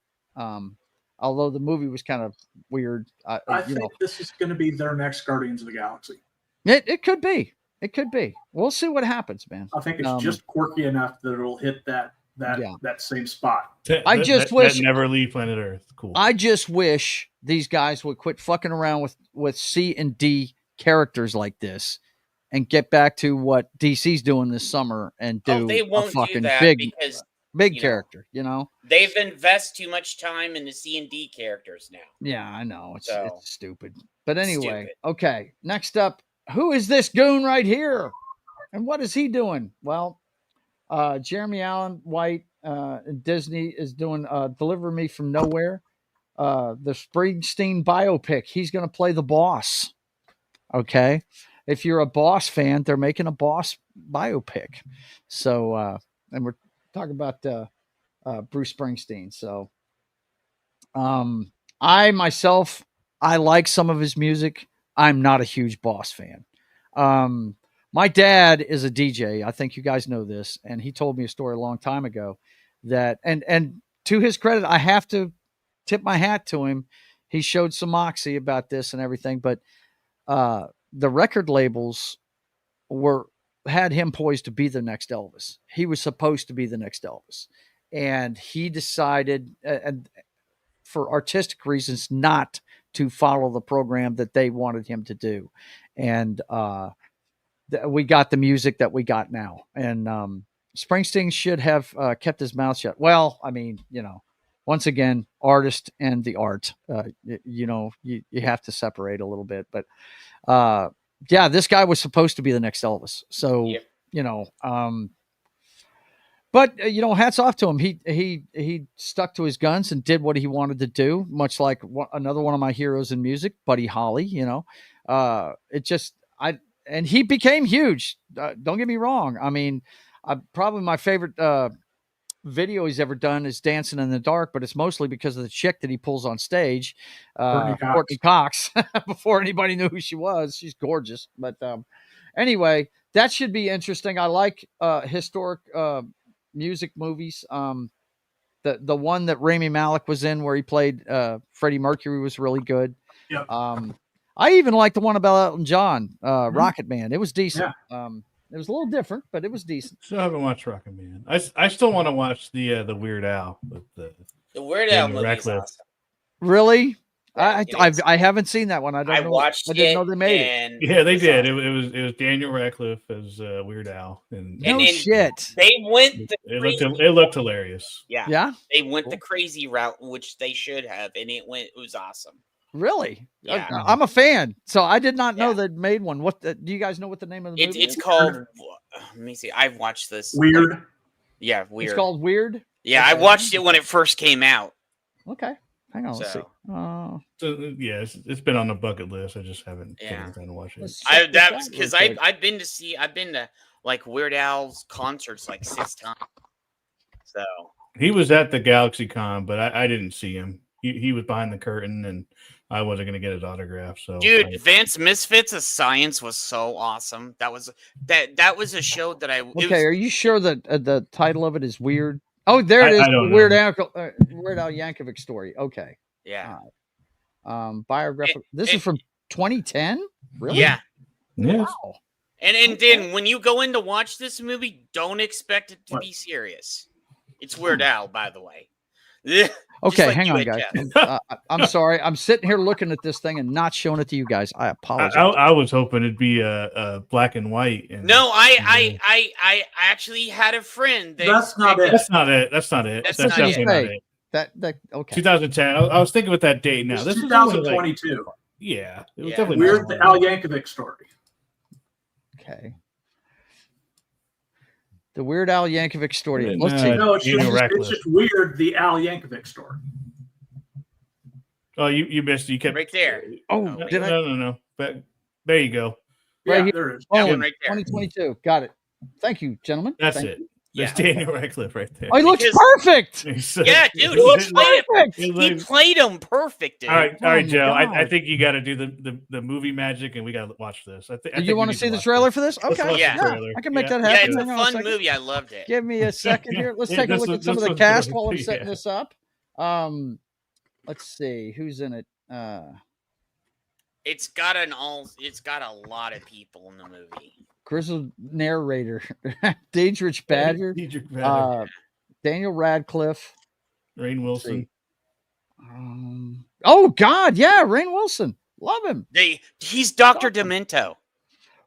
[SPEAKER 1] Although the movie was kind of weird.
[SPEAKER 6] I think this is going to be their next Guardians of the Galaxy.
[SPEAKER 1] It could be. It could be. We'll see what happens, man.
[SPEAKER 6] I think it's just quirky enough that it'll hit that same spot.
[SPEAKER 1] I just wish
[SPEAKER 8] never leave planet Earth. Cool.
[SPEAKER 1] I just wish these guys would quit fucking around with C and D characters like this and get back to what DC's doing this summer and do
[SPEAKER 4] they won't
[SPEAKER 1] a fucking
[SPEAKER 4] do that
[SPEAKER 1] big
[SPEAKER 4] because
[SPEAKER 1] character,
[SPEAKER 4] They've invested too much time in the C&D characters now.
[SPEAKER 1] Yeah, I know. It's stupid. But anyway, okay. Next up, who is this goon right here? And what is he doing? Well, Jeremy Allen White, Disney is doing Deliver Me From Nowhere, the Springsteen biopic. He's going to play the boss. Okay. If you're a Boss fan, they're making a Boss biopic. So, and we're talking about Bruce Springsteen. So, I myself, I like some of his music. I'm not a huge Boss fan. My dad is a DJ. I think you guys know this. And he told me a story a long time ago that, and to his credit, I have to tip my hat to him. He showed some moxie about this and everything, but, the record labels had him poised to be the next Elvis. He was supposed to be the next Elvis. And he decided, and for artistic reasons, not to follow the program that they wanted him to do. And, we got the music that we got now. And Springsteen should have kept his mouth shut. Well, I mean, once again, artist and the art, you have to separate a little bit. But yeah, this guy was supposed to be the next Elvis. So, but hats off to him. He stuck to his guns and did what he wanted to do, much like another one of my heroes in music, Buddy Holly. And he became huge. Don't get me wrong. I mean, probably my favorite video he's ever done is Dancing in the Dark, but it's mostly because of the chick that he pulls on stage, Courtney Cox. Before anybody knew who she was. She's gorgeous. But anyway, that should be interesting. I like historic music movies. The one that Rami Malek was in where he played Freddie Mercury was really good.
[SPEAKER 6] Yep.
[SPEAKER 1] I even like the one about Elton John, Rocket Man. It was decent.
[SPEAKER 6] Yeah.
[SPEAKER 1] It was a little different, but it was decent.
[SPEAKER 8] Still haven't watched Rocket Man. I still want to watch the Weird Al with
[SPEAKER 4] the Weird Al movie is awesome.
[SPEAKER 1] Really?
[SPEAKER 4] Yeah,
[SPEAKER 1] I haven't seen that one. I didn't know they made it.
[SPEAKER 8] Yeah, they did. Awesome. It was Daniel Radcliffe as Weird Al. And
[SPEAKER 1] shit.
[SPEAKER 4] They went.
[SPEAKER 8] It looked hilarious.
[SPEAKER 4] Yeah.
[SPEAKER 1] Yeah.
[SPEAKER 4] They went the crazy route, which they should have, and it was awesome.
[SPEAKER 1] Really?
[SPEAKER 4] Yeah.
[SPEAKER 1] I'm a fan. So I did not know they made one. Do you guys know what the name of the movie is?
[SPEAKER 4] It's called, let me see. I've watched this.
[SPEAKER 6] Weird.
[SPEAKER 4] Yeah, Weird.
[SPEAKER 1] It's called Weird?
[SPEAKER 4] Yeah, I watched it when it first came out.
[SPEAKER 1] Okay. Hang on, let's see.
[SPEAKER 8] So, yeah, it's been on the bucket list. I just haven't taken time to watch it.
[SPEAKER 4] That's because I've been to like Weird Al's concerts like 6 times. So
[SPEAKER 8] he was at the Galaxy Con, but I didn't see him. He was behind the curtain, and I wasn't going to get his autograph. So,
[SPEAKER 4] dude, Advanced Misfits of Science was so awesome. That was a show that I.
[SPEAKER 1] Okay, are you sure that the title of it is Weird? Oh, there it is. Weird Al Yankovic story. Okay.
[SPEAKER 4] Yeah.
[SPEAKER 1] Biographical. This is from 2010. Really?
[SPEAKER 4] Yeah.
[SPEAKER 8] Yes.
[SPEAKER 1] Wow.
[SPEAKER 4] And then when you go in to watch this movie, don't expect it to be serious. It's Weird Al, by the way.
[SPEAKER 1] Okay, hang on, guys. I'm sorry. I'm sitting here looking at this thing and not showing it to you guys. I apologize.
[SPEAKER 8] I was hoping it'd be a black and white.
[SPEAKER 4] No, I actually had a friend.
[SPEAKER 6] That's not it.
[SPEAKER 8] That's not it. That's definitely not it.
[SPEAKER 1] That okay.
[SPEAKER 8] 2010. I was thinking with that date now.
[SPEAKER 6] It's
[SPEAKER 8] This is
[SPEAKER 6] 2022.
[SPEAKER 8] yeah, it was
[SPEAKER 4] Yeah.
[SPEAKER 8] definitely
[SPEAKER 6] Weird, the Al Yankovic story.
[SPEAKER 1] Okay. The Weird Al Yankovic story.
[SPEAKER 8] And,
[SPEAKER 1] Let's see.
[SPEAKER 6] No, it's
[SPEAKER 8] Daniel
[SPEAKER 6] just,
[SPEAKER 8] Radcliffe.
[SPEAKER 6] it's just weird, the Al Yankovic story.
[SPEAKER 8] Oh, you missed. You kept
[SPEAKER 4] Right there.
[SPEAKER 1] Oh,
[SPEAKER 4] wait.
[SPEAKER 1] did I?
[SPEAKER 8] No. But there you go.
[SPEAKER 1] Right
[SPEAKER 6] Yeah,
[SPEAKER 1] here.
[SPEAKER 6] there is.
[SPEAKER 4] That
[SPEAKER 1] Oh,
[SPEAKER 4] one right there.
[SPEAKER 1] 2022. Got it. Thank you, gentlemen.
[SPEAKER 8] That's
[SPEAKER 1] Thank
[SPEAKER 8] it.
[SPEAKER 1] you.
[SPEAKER 8] There's
[SPEAKER 4] Yeah.
[SPEAKER 8] Daniel Radcliffe right there.
[SPEAKER 1] Oh, he looks
[SPEAKER 4] Because-
[SPEAKER 1] perfect.
[SPEAKER 4] Yeah, dude, he
[SPEAKER 1] looks
[SPEAKER 4] played it.
[SPEAKER 1] perfect.
[SPEAKER 4] He played him perfect, dude.
[SPEAKER 8] All right,
[SPEAKER 1] Oh my
[SPEAKER 8] Joe. I
[SPEAKER 1] God.
[SPEAKER 8] think you got to do the movie magic, and we got to watch this. I think
[SPEAKER 1] You want to see the trailer for this?
[SPEAKER 8] Let's
[SPEAKER 1] Okay.
[SPEAKER 8] watch
[SPEAKER 4] the
[SPEAKER 8] trailer.
[SPEAKER 1] I can make
[SPEAKER 8] Yeah.
[SPEAKER 1] that
[SPEAKER 4] Yeah,
[SPEAKER 1] happen.
[SPEAKER 4] it's a
[SPEAKER 1] Hang on
[SPEAKER 4] fun
[SPEAKER 1] second.
[SPEAKER 4] movie. I loved it.
[SPEAKER 1] Give me a second here. Let's
[SPEAKER 8] Yeah,
[SPEAKER 1] take a
[SPEAKER 8] this
[SPEAKER 1] look
[SPEAKER 8] was-
[SPEAKER 1] at some of
[SPEAKER 8] this
[SPEAKER 1] the
[SPEAKER 8] was
[SPEAKER 1] cast
[SPEAKER 8] good.
[SPEAKER 1] while I'm setting
[SPEAKER 8] Yeah.
[SPEAKER 1] this up. Let's see who's in it.
[SPEAKER 4] It's got a lot of people in the movie.
[SPEAKER 1] Grizzled narrator, Daedrich Badger,
[SPEAKER 8] Dietrich Badger,
[SPEAKER 1] Daniel Radcliffe.
[SPEAKER 8] Rainn Wilson.
[SPEAKER 1] Oh God, yeah, Rainn Wilson. Love him.
[SPEAKER 4] He's Dr. Demento.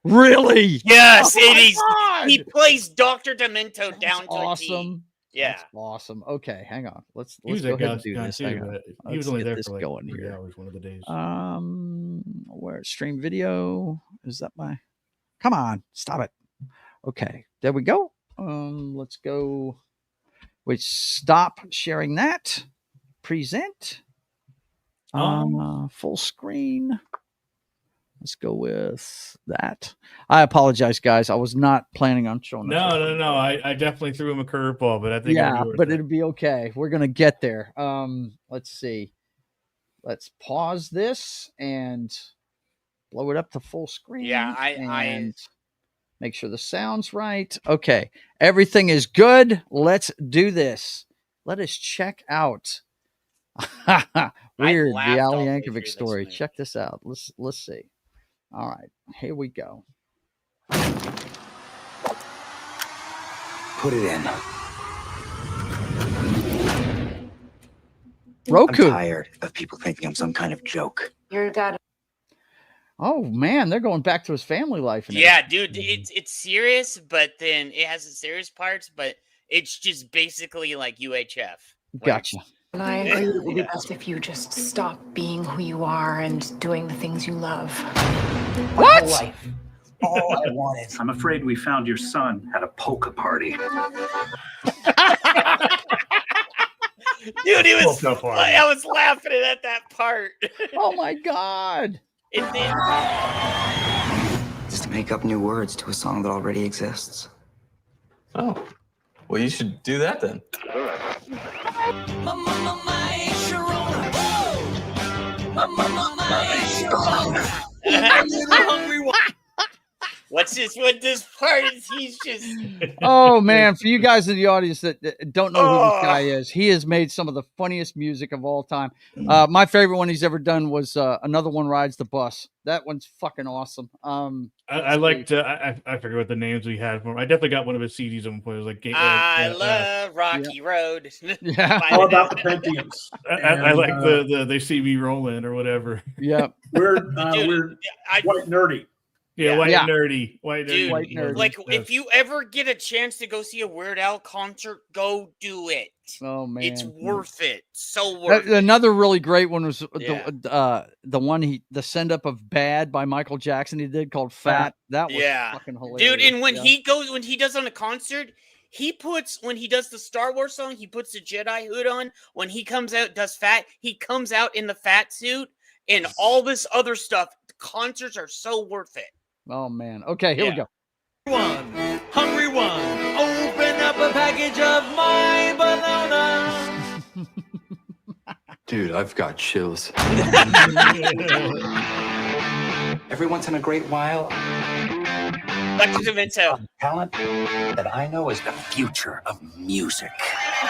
[SPEAKER 1] Really?
[SPEAKER 4] Yes,
[SPEAKER 1] Oh
[SPEAKER 4] it
[SPEAKER 1] my
[SPEAKER 4] is.
[SPEAKER 1] God!
[SPEAKER 4] He plays Dr. Demento
[SPEAKER 1] That's
[SPEAKER 4] down to a T.
[SPEAKER 1] awesome.
[SPEAKER 4] Yeah.
[SPEAKER 1] That's awesome. Okay, hang on. Let's
[SPEAKER 8] He was
[SPEAKER 1] go
[SPEAKER 8] a
[SPEAKER 1] ahead and
[SPEAKER 8] guy
[SPEAKER 1] do this.
[SPEAKER 8] too,
[SPEAKER 1] Hang on.
[SPEAKER 8] but he
[SPEAKER 1] Let's
[SPEAKER 8] was only
[SPEAKER 1] get
[SPEAKER 8] there
[SPEAKER 1] this
[SPEAKER 8] for like
[SPEAKER 1] going
[SPEAKER 8] 3
[SPEAKER 1] here.
[SPEAKER 8] hours one of the days.
[SPEAKER 1] Where stream video is that my? Come on, stop it. Okay, there we go. Let's go. Wait, stop sharing that. Present. Full screen. Let's go with that. I apologize, guys. I was not planning on showing.
[SPEAKER 8] No. I definitely threw him a curveball, but I think
[SPEAKER 1] Yeah,
[SPEAKER 8] it'll be worth
[SPEAKER 1] but
[SPEAKER 8] it.
[SPEAKER 1] it'll be okay. We're gonna get there. Let's see. Let's pause this and blow it up to full screen.
[SPEAKER 4] Yeah,
[SPEAKER 1] and make sure the sound's right. Okay, everything is good. Let's do this. Let us check out Weird, the
[SPEAKER 4] laughed
[SPEAKER 1] Al
[SPEAKER 4] all the way
[SPEAKER 1] Yankovic
[SPEAKER 4] through this
[SPEAKER 1] story.
[SPEAKER 4] movie.
[SPEAKER 1] Check this out. Let's see. All right, here we go.
[SPEAKER 3] Put it in.
[SPEAKER 1] Roku.
[SPEAKER 3] I'm tired of people thinking I'm some kind of joke.
[SPEAKER 9] Your dad.
[SPEAKER 1] Oh man, they're going back to his family life. And
[SPEAKER 4] Yeah, dude, it's serious, but then it has the serious parts, but it's just basically like UHF.
[SPEAKER 1] Gotcha.
[SPEAKER 9] And I agree it would be best if you just stop being who you are and doing the things you love.
[SPEAKER 1] What?
[SPEAKER 3] My whole life, all I wanted.
[SPEAKER 12] I'm afraid we found your son at a polka party.
[SPEAKER 4] Dude, it was.
[SPEAKER 8] Polka party.
[SPEAKER 4] I was laughing at that part.
[SPEAKER 1] Oh my God.
[SPEAKER 4] And then,
[SPEAKER 3] Just to make up new words to a song that already exists.
[SPEAKER 13] Oh, well, you should do that then.
[SPEAKER 4] what's this? What this part is? He's just.
[SPEAKER 1] Oh man, for you guys in the audience that don't know who this guy is, he has made some of the funniest music of all time. My favorite one he's ever done was Another One Rides the Bus. That one's fucking awesome.
[SPEAKER 8] I liked. I forget what the names we had for him. I definitely got one of his CDs at one point. It was like
[SPEAKER 4] I love Rocky Road.
[SPEAKER 1] Yeah.
[SPEAKER 6] All about the Pentiums.
[SPEAKER 8] I like the They See Me Rolling or whatever.
[SPEAKER 1] Yeah.
[SPEAKER 6] We're
[SPEAKER 4] Dude,
[SPEAKER 6] white nerdy.
[SPEAKER 8] Yeah, white
[SPEAKER 1] Yeah.
[SPEAKER 8] nerdy. White
[SPEAKER 4] Dude,
[SPEAKER 8] nerdy.
[SPEAKER 1] White nerd.
[SPEAKER 4] like
[SPEAKER 8] Yes.
[SPEAKER 4] if you ever get a chance to go see a Weird Al concert, go do it.
[SPEAKER 1] Oh man,
[SPEAKER 4] It's worth it. So worth it.
[SPEAKER 1] Another really great one was
[SPEAKER 4] Yeah.
[SPEAKER 1] the one the send up of Bad by Michael Jackson he did called Fat. That was fucking hilarious.
[SPEAKER 4] Dude, and when
[SPEAKER 1] Yeah.
[SPEAKER 4] when he does on a concert, when he does the Star Wars song, he puts the Jedi hood on. When he comes out, does Fat, he comes out in the fat suit and all this other stuff. The concerts are so worth it.
[SPEAKER 1] Oh man. Okay, here we go.
[SPEAKER 14] Hungry one, open up a package of my banana.
[SPEAKER 13] Dude, I've got chills.
[SPEAKER 3] Every once in a great while,
[SPEAKER 4] Dr. Demento.
[SPEAKER 3] talent that I know is the future of music.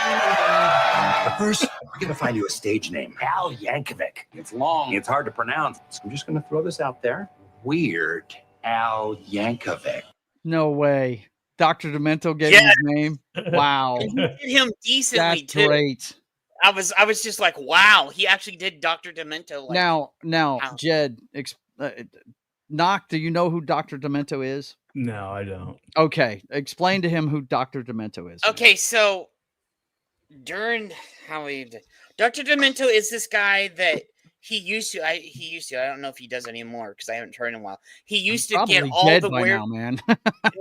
[SPEAKER 3] But first, we're going to find you a stage name. Al Yankovic. It's long. It's hard to pronounce. So I'm just going to throw this out there. Weird Al Yankovic.
[SPEAKER 1] No way. Dr. Demento gave
[SPEAKER 4] Yeah.
[SPEAKER 1] him his name. Wow.
[SPEAKER 4] And he did him decently
[SPEAKER 1] That's
[SPEAKER 4] too.
[SPEAKER 1] great.
[SPEAKER 4] I was just like, wow, he actually did Dr. Demento. Like,
[SPEAKER 1] Now,
[SPEAKER 4] Wow.
[SPEAKER 1] Jed, Knock, do you know who Dr. Demento is?
[SPEAKER 8] No, I don't.
[SPEAKER 1] Okay, explain to him who Dr. Demento is.
[SPEAKER 4] okay, so during Dr. Demento is this guy that he used to. I don't know if he does anymore because I haven't heard in a while. He used to get
[SPEAKER 1] Probably
[SPEAKER 4] all
[SPEAKER 1] dead
[SPEAKER 4] the
[SPEAKER 1] by
[SPEAKER 4] weird.
[SPEAKER 1] now, man.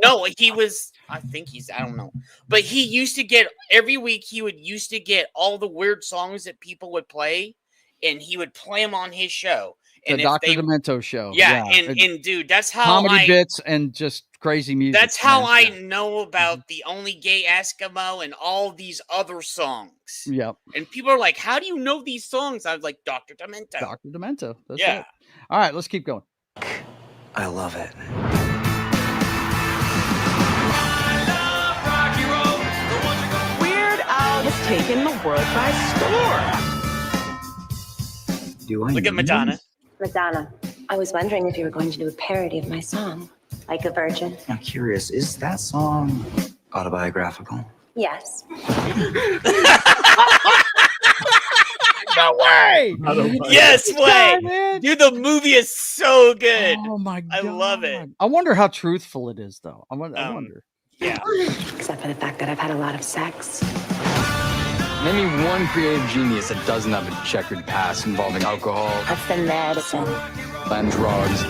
[SPEAKER 4] No, he was. I think he's. I don't know, but he used to get every week. He would used to get all the weird songs that people would play, and he would play them on his show. And
[SPEAKER 1] The
[SPEAKER 4] if
[SPEAKER 1] Dr.
[SPEAKER 4] they,
[SPEAKER 1] Demento show.
[SPEAKER 4] yeah, and dude, that's how
[SPEAKER 1] comedy bits and just crazy music.
[SPEAKER 4] That's how
[SPEAKER 1] man.
[SPEAKER 4] I know about the Only Gay Eskimo and all these other songs.
[SPEAKER 1] Yep.
[SPEAKER 4] And people are like, "How do you know these songs?" I was like, "Dr. Demento."
[SPEAKER 1] Dr. Demento. That's
[SPEAKER 4] Yeah.
[SPEAKER 1] it. All right, let's keep going.
[SPEAKER 3] I love it.
[SPEAKER 15] Weird Al has taken the world by storm.
[SPEAKER 3] Do I
[SPEAKER 4] Look at Madonna.
[SPEAKER 16] Madonna, I was wondering if you were going to do a parody of my song, Like a Virgin.
[SPEAKER 3] I'm curious, is that song autobiographical?
[SPEAKER 16] Yes.
[SPEAKER 1] No way!
[SPEAKER 4] Yes way!
[SPEAKER 1] Man.
[SPEAKER 4] Dude, the movie is so good.
[SPEAKER 1] Oh my god.
[SPEAKER 4] I love it.
[SPEAKER 1] I wonder how truthful it is, though. I wonder.
[SPEAKER 4] Yeah.
[SPEAKER 16] Except for the fact that I've had a lot of sex.
[SPEAKER 13] Name me one creative genius that doesn't have a checkered past involving alcohol,
[SPEAKER 16] That's the medicine.
[SPEAKER 13] and drugs.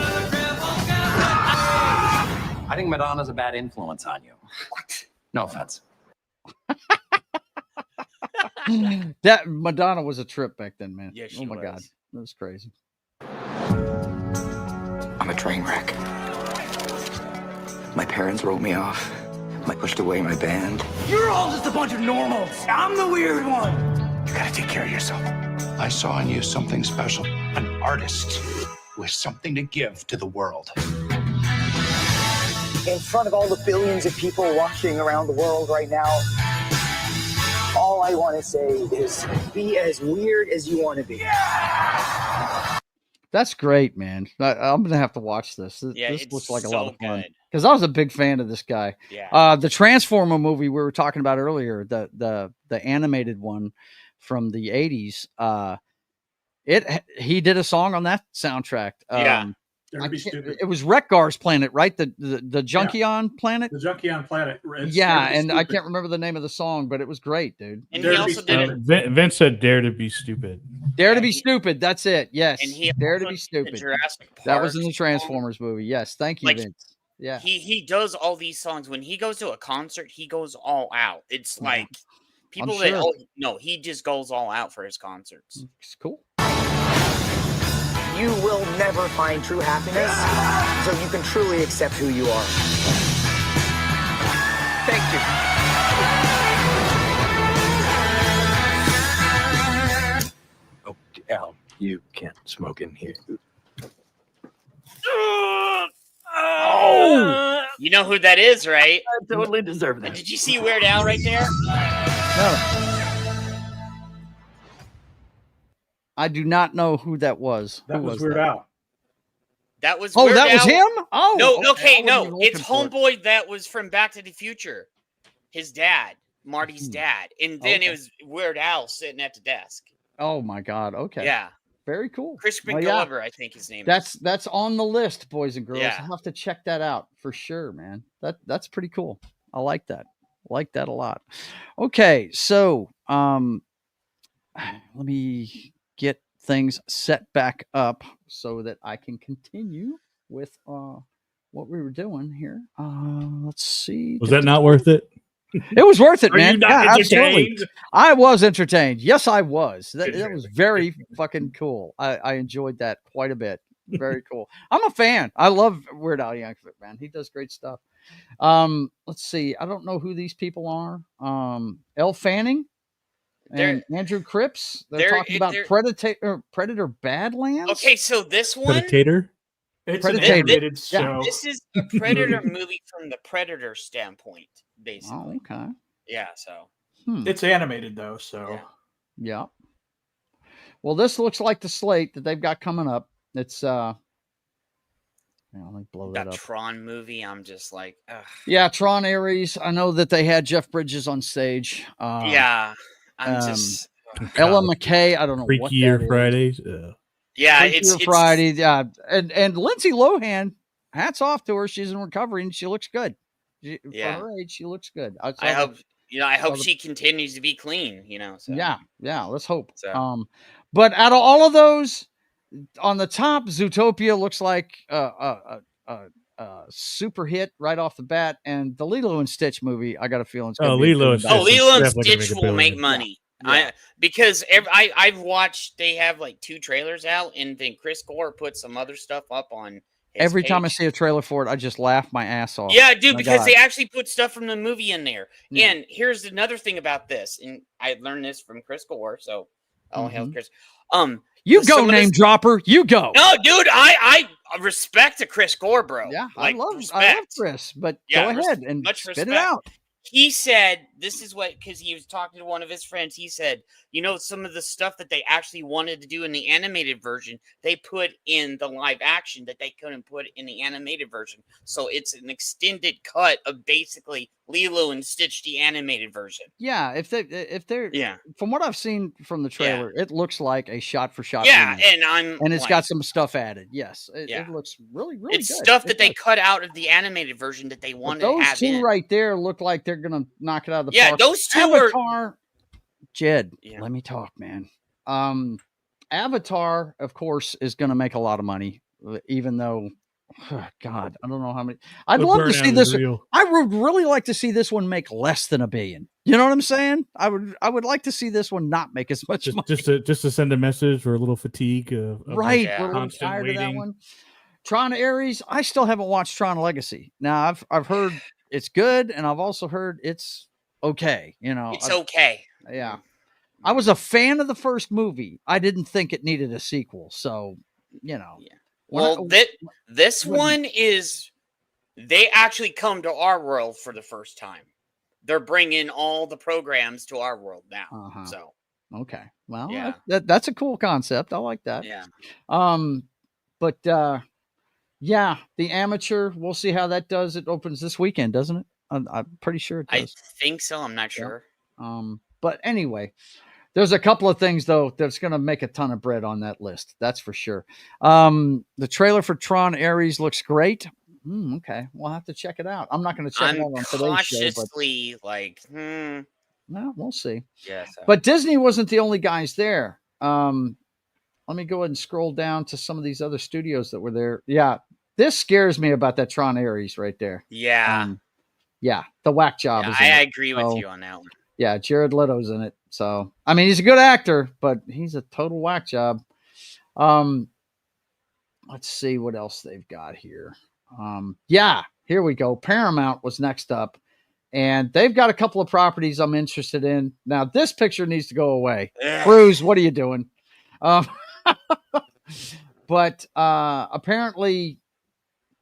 [SPEAKER 3] I think Madonna's a bad influence on you. What? No offense.
[SPEAKER 1] That Madonna was a trip back then, man.
[SPEAKER 4] Yeah, she
[SPEAKER 1] oh my
[SPEAKER 4] was.
[SPEAKER 1] god. That was crazy.
[SPEAKER 3] I'm a train wreck. My parents wrote me off. I pushed away my band.
[SPEAKER 14] You're all just a bunch of normals. I'm the weird one.
[SPEAKER 3] You gotta take care of yourself.
[SPEAKER 17] I saw in you something special. An artist with something to give to the world.
[SPEAKER 18] In front of all the billions of people watching around the world right now, all I want to say is be as weird as you want to be.
[SPEAKER 1] That's great, man. I'm gonna have to watch this. This looks like a lot of fun because I was a big fan of this guy.
[SPEAKER 4] Yeah.
[SPEAKER 1] The Transformer movie we were talking about earlier, the animated one from the 80s. He did a song on that soundtrack.
[SPEAKER 6] Yeah. It
[SPEAKER 1] was Wreck-Gar's planet, right? The Junkion planet.
[SPEAKER 6] The Junkion planet.
[SPEAKER 1] Yeah, and I can't remember the name of the song, but it was great, dude.
[SPEAKER 4] And he also did it.
[SPEAKER 8] Vince said, "Dare to be stupid."
[SPEAKER 1] Dare to be stupid. That's it. Yes.
[SPEAKER 4] And he
[SPEAKER 1] Dare to
[SPEAKER 4] also
[SPEAKER 1] be
[SPEAKER 4] did
[SPEAKER 1] stupid.
[SPEAKER 4] Jurassic
[SPEAKER 1] That was in
[SPEAKER 4] Park
[SPEAKER 1] the Transformers movie. Yes. Thank you,
[SPEAKER 4] Like,
[SPEAKER 1] Vince. Yeah.
[SPEAKER 4] He does all these songs. When he goes to a concert, he goes all out. It's
[SPEAKER 1] Yeah.
[SPEAKER 4] like people
[SPEAKER 1] I'm
[SPEAKER 4] that
[SPEAKER 1] sure.
[SPEAKER 4] no, he just goes all out for his concerts.
[SPEAKER 1] It's cool.
[SPEAKER 18] You will never find true happiness, so you can truly accept who you are. Thank you.
[SPEAKER 3] Oh, Al, you can't smoke in here.
[SPEAKER 4] Oh, you know who that is, right?
[SPEAKER 18] I totally deserve that.
[SPEAKER 4] Did you see Weird Al right there?
[SPEAKER 1] No. I do not know who that was.
[SPEAKER 6] That
[SPEAKER 1] Who
[SPEAKER 6] was Weird Al.
[SPEAKER 4] That was
[SPEAKER 1] Oh,
[SPEAKER 4] Weird
[SPEAKER 1] that was
[SPEAKER 4] Al.
[SPEAKER 1] him? Oh,
[SPEAKER 4] no,
[SPEAKER 1] okay.
[SPEAKER 4] okay,
[SPEAKER 1] I wasn't
[SPEAKER 4] no,
[SPEAKER 1] even
[SPEAKER 4] it's
[SPEAKER 1] looking for
[SPEAKER 4] homeboy that was from Back to the Future, his dad, Marty's dad, and then
[SPEAKER 1] Okay.
[SPEAKER 4] it was Weird Al sitting at the desk.
[SPEAKER 1] Oh my God. Okay.
[SPEAKER 4] Yeah,
[SPEAKER 1] Very cool.
[SPEAKER 4] Crispin
[SPEAKER 1] Well, yeah.
[SPEAKER 4] Glover, I think his name.
[SPEAKER 1] That's on the list, boys and girls.
[SPEAKER 4] Yeah.
[SPEAKER 1] I'll have to check that out for sure, man. That's pretty cool. I like that. I like that a lot. Okay, so let me get things set back up so that I can continue with what we were doing here. Let's see.
[SPEAKER 8] Was that not worth it?
[SPEAKER 1] It was worth it,
[SPEAKER 8] Are
[SPEAKER 1] man.
[SPEAKER 8] you not
[SPEAKER 1] Yeah, absolutely.
[SPEAKER 8] entertained?
[SPEAKER 1] I was entertained. Yes, I was. That was very fucking cool. I enjoyed that quite a bit. Very cool. I'm a fan. I love Weird Al Yankovic, man. He does great stuff. Let's see. I don't know who these people are. Elle Fanning and Andrew Cripps. They're talking about Predator Badlands.
[SPEAKER 4] Okay, so this one,
[SPEAKER 8] Predator.
[SPEAKER 6] It's
[SPEAKER 1] Predator.
[SPEAKER 6] an animated
[SPEAKER 1] Yeah.
[SPEAKER 6] show.
[SPEAKER 4] this is a Predator movie from the Predator standpoint, basically.
[SPEAKER 1] Oh, okay.
[SPEAKER 4] Yeah, so
[SPEAKER 6] It's animated though, so
[SPEAKER 1] Yeah. Well, this looks like the slate that they've got coming up. It's let me blow that
[SPEAKER 4] that
[SPEAKER 1] up.
[SPEAKER 4] Tron movie, I'm just like, ugh.
[SPEAKER 1] Yeah, Tron Ares. I know that they had Jeff Bridges on stage.
[SPEAKER 4] Yeah, I'm just
[SPEAKER 1] Ella McKay. I don't know what
[SPEAKER 8] Freakier
[SPEAKER 1] that is.
[SPEAKER 8] Fridays.
[SPEAKER 4] yeah,
[SPEAKER 1] Freakier Friday. Yeah, and Lindsay Lohan. Hats off to her. She's in recovery and she looks good. For
[SPEAKER 4] Yeah.
[SPEAKER 1] her age, she looks good.
[SPEAKER 4] I hope I hope she continues to be clean. So.
[SPEAKER 1] Yeah. Let's hope.
[SPEAKER 4] So.
[SPEAKER 1] But out of all of those, on the top, Zootopia looks like super hit right off the bat, and the Lilo and Stitch movie, I got a feeling it's going to be
[SPEAKER 8] Lilo and Stitch.
[SPEAKER 4] Lilo and Stitch will make money.
[SPEAKER 1] Yeah.
[SPEAKER 4] Because I've watched, they have like 2 trailers out, and then Chris Gore put some other stuff up on his
[SPEAKER 1] Every
[SPEAKER 4] page.
[SPEAKER 1] time I see a trailer for it, I just laugh my ass off.
[SPEAKER 4] Yeah, dude, because they actually put stuff from the movie in there.
[SPEAKER 1] Yeah.
[SPEAKER 4] And here's another thing about this, and I learned this from Chris Gore, so I'll help Chris.
[SPEAKER 1] You go, name dropper. You go.
[SPEAKER 4] No, dude, I respect to Chris Gore, bro.
[SPEAKER 1] Yeah,
[SPEAKER 4] like,
[SPEAKER 1] I love Chris, but
[SPEAKER 4] Yeah,
[SPEAKER 1] go ahead and
[SPEAKER 4] much
[SPEAKER 1] spit
[SPEAKER 4] respect.
[SPEAKER 1] it out.
[SPEAKER 4] He said, this is what, because he was talking to one of his friends, he said, some of the stuff that they actually wanted to do in the animated version, they put in the live action that they couldn't put in the animated version. So it's an extended cut of basically Lilo and Stitch, the animated version.
[SPEAKER 1] Yeah, if they're from what I've seen from the trailer, it looks like a shot for shot.
[SPEAKER 4] Yeah,
[SPEAKER 1] remake. And it's got some stuff added. Yes, it looks really
[SPEAKER 4] it's
[SPEAKER 1] good.
[SPEAKER 4] Stuff that they cut out of the animated version that they wanted
[SPEAKER 1] those
[SPEAKER 4] to have
[SPEAKER 1] two
[SPEAKER 4] in.
[SPEAKER 1] right there look like they're gonna knock it out of the
[SPEAKER 4] Yeah,
[SPEAKER 1] park.
[SPEAKER 4] those two
[SPEAKER 1] Avatar, Jed, let me talk, man. Avatar, of course, is gonna make a lot of money, even though God, I don't know how many. I'd love to see this. I would really like to see this one make less than $1 billion. You know what I'm saying? I would like to see this one not make as much money.
[SPEAKER 8] Just to send a message or a little fatigue of
[SPEAKER 1] right.
[SPEAKER 8] like
[SPEAKER 1] We're a little
[SPEAKER 8] constant
[SPEAKER 1] tired of that
[SPEAKER 8] waiting.
[SPEAKER 1] one. Tron Ares. I still haven't watched Tron Legacy. Now I've heard it's good, and I've also heard it's okay.
[SPEAKER 4] It's okay.
[SPEAKER 1] Yeah. I was a fan of the first movie. I didn't think it needed a sequel. So,
[SPEAKER 4] Yeah. Well, this one is, they actually come to our world for the first time. They're bringing all the programs to our world now. So,
[SPEAKER 1] okay. Well,
[SPEAKER 4] Yeah.
[SPEAKER 1] that's a cool concept. I like that.
[SPEAKER 4] Yeah.
[SPEAKER 1] But yeah, the Amateur, we'll see how that does. It opens this weekend, doesn't it? I'm pretty sure it does.
[SPEAKER 4] I think so. I'm not sure.
[SPEAKER 1] But anyway, there's a couple of things though that's going to make a ton of bread on that list. That's for sure. The trailer for Tron Ares looks great. Okay, we'll have to check it out. I'm not going to check it out on today's show, but
[SPEAKER 4] cautiously
[SPEAKER 1] no, we'll see.
[SPEAKER 4] Yeah.
[SPEAKER 1] But Disney wasn't the only guys there. Let me go ahead and scroll down to some of these other studios that were there. Yeah, this scares me about that Tron Ares right there.
[SPEAKER 4] Yeah.
[SPEAKER 1] Yeah, the whack job.
[SPEAKER 4] Yeah,
[SPEAKER 1] is in
[SPEAKER 4] I
[SPEAKER 1] it.
[SPEAKER 4] agree with you on that one.
[SPEAKER 1] Yeah, Jared Leto's in it. So, I mean, he's a good actor, but he's a total whack job. Let's see what else they've got here. Yeah, here we go. Paramount was next up, and they've got a couple of properties I'm interested in. Now, this picture needs to go away. Cruz, what are you doing? But apparently,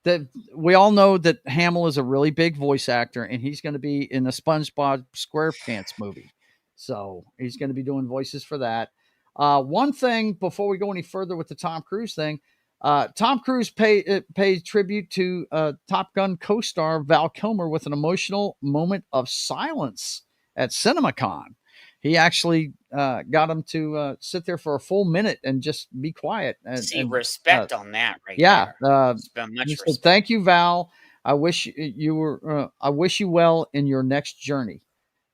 [SPEAKER 1] that we all know that Hamill is a really big voice actor, and he's going to be in the SpongeBob SquarePants movie. So he's going to be doing voices for that. One thing before we go any further with the Tom Cruise thing, Tom Cruise paid tribute to Top Gun co-star Val Kilmer with an emotional moment of silence at CinemaCon. He actually got him to sit there for a full minute and just be quiet. And
[SPEAKER 4] respect on that, right?
[SPEAKER 1] Yeah.
[SPEAKER 4] Much
[SPEAKER 1] He said,
[SPEAKER 4] respect.
[SPEAKER 1] "Thank you, Val. I wish you were. I wish you well in your next journey."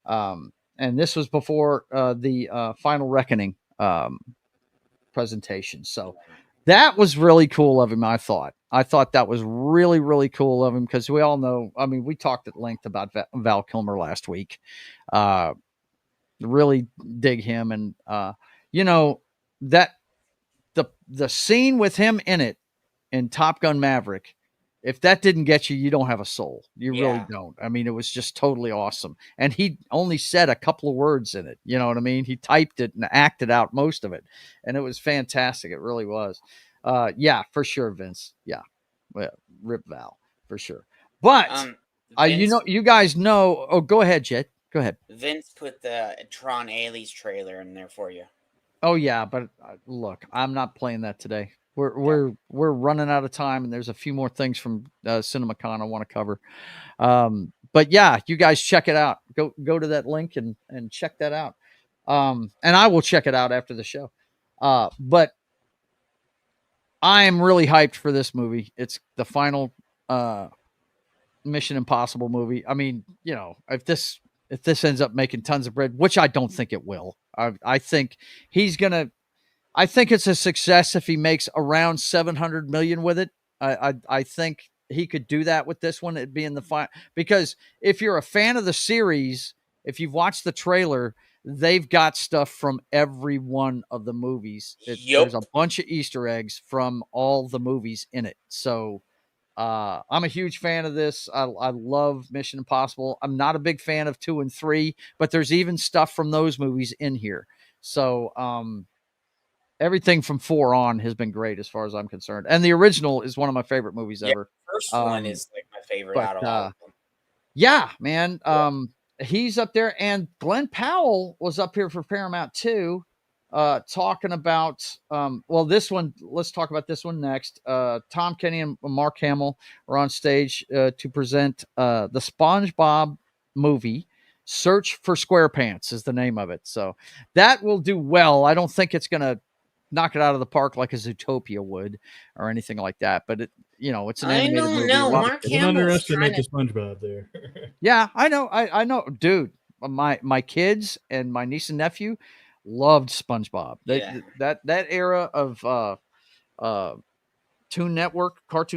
[SPEAKER 1] And this was before the Final Reckoning presentation. So that was really cool of him. I thought that was really, really cool of him because we all know. I mean, we talked at length about Val Kilmer last week. Really dig him, and that the scene with him in it in Top Gun Maverick, if that didn't get you, you don't have a soul. You really don't. I mean, it was just totally awesome. And he only said a couple of words in it. You know what I mean? He typed it and acted out most of it, and it was fantastic. It really was. Yeah, for sure, Vince. Yeah, well, rip Val for sure. But you guys know. Oh, go ahead, Jet. Go ahead.
[SPEAKER 4] Vince put the Tron Ares trailer in there for you.
[SPEAKER 1] Oh yeah, but look, I'm not playing that today. We're running out of time, and there's a few more things from CinemaCon I want to cover. But yeah, you guys check it out. Go to that link and check that out. And I will check it out after the show. But I am really hyped for this movie. It's the final Mission Impossible movie. I mean, if this if this ends up making tons of bread, which I don't think it will. I think he's gonna. I think it's a success if he makes around 700 million with it. I think he could do that with this one. It'd be in the final, because if you're a fan of the series, if you've watched the trailer, they've got stuff from every one of the movies. There's a bunch of Easter eggs from all the movies in it. So I'm a huge fan of this. I love Mission Impossible. I'm not a big fan of 2 and 3, but there's even stuff from those movies in here. So everything from 4 on has been great as far as I'm concerned. And the original is one of my favorite movies ever.
[SPEAKER 4] First one is like my favorite out of all of them.
[SPEAKER 1] Yeah, man. He's up there, and Glenn Powell was up here for Paramount too, talking about this one. Let's talk about this one next. Tom Kenny and Mark Hamill are on stage to present the SpongeBob movie. Search for SquarePants is the name of it. So that will do well. I don't think it's gonna knock it out of the park like a Zootopia would or anything like that, but it's an animated movie.
[SPEAKER 4] Mark
[SPEAKER 8] Don't underestimate the SpongeBob there.
[SPEAKER 1] Yeah, I know, dude. My kids and my niece and nephew loved SpongeBob. That era of Cartoon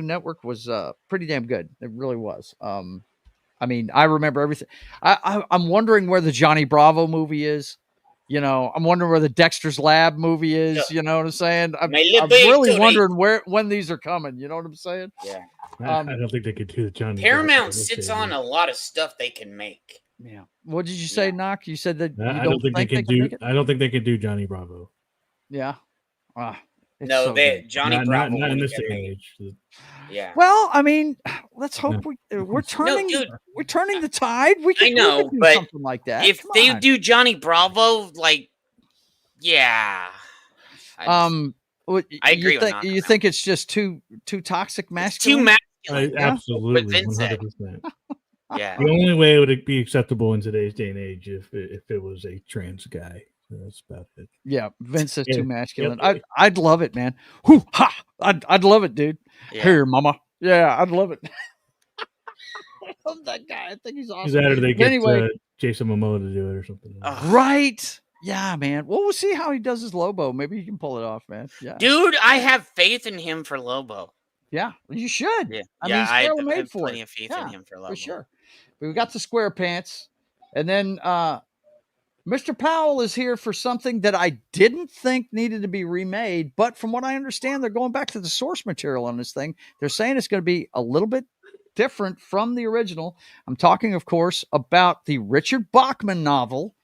[SPEAKER 1] Network was pretty damn good. It really was. I mean, I remember everything. I'm wondering where the Johnny Bravo movie is. I'm wondering where the Dexter's Lab movie is. You know what I'm saying? I'm really wondering when these are coming. You know what I'm saying?
[SPEAKER 4] Yeah.
[SPEAKER 8] I don't think they could do the Johnny.
[SPEAKER 4] Paramount sits on a lot of stuff they can make.
[SPEAKER 1] Yeah. What did you say, Knock? You said that
[SPEAKER 8] I don't think they can do. I don't think they can do Johnny Bravo.
[SPEAKER 1] Yeah.
[SPEAKER 4] No, Johnny Bravo.
[SPEAKER 8] Not in this age.
[SPEAKER 4] Yeah.
[SPEAKER 1] Well, I mean, let's hope we're turning. We're turning the tide. We can do
[SPEAKER 4] but
[SPEAKER 1] something like that.
[SPEAKER 4] If they do Johnny Bravo, I agree with that.
[SPEAKER 1] You think it's just too toxic masculine?
[SPEAKER 4] It's too masculine.
[SPEAKER 8] Absolutely, 100%.
[SPEAKER 4] Yeah.
[SPEAKER 8] The only way it would be acceptable in today's day and age if it was a trans guy. So that's about it.
[SPEAKER 1] Yeah, Vince is too masculine.
[SPEAKER 8] Yeah.
[SPEAKER 1] I'd love it, man. Whoo, ha! I'd love it, dude.
[SPEAKER 4] Yeah.
[SPEAKER 1] Here, mama. Yeah, I'd love it. I love that guy. I think he's awesome.
[SPEAKER 8] Is that or they get
[SPEAKER 1] anyway,
[SPEAKER 8] Jason Momoa to do it or something?
[SPEAKER 1] Right? Yeah, man. Well, we'll see how he does his Lobo. Maybe he can pull it off, man. Yeah,
[SPEAKER 4] dude, I have faith in him for Lobo.
[SPEAKER 1] Yeah, you should.
[SPEAKER 4] Yeah,
[SPEAKER 1] I mean, he's made for
[SPEAKER 4] plenty of faith in him for Lobo.
[SPEAKER 1] For sure. But we got the SquarePants, and then Mr. Powell is here for something that I didn't think needed to be remade, but from what I understand, they're going back to the source material on this thing. They're saying it's going to be a little bit different from the original. I'm talking, of course, about the Richard Bachman novel.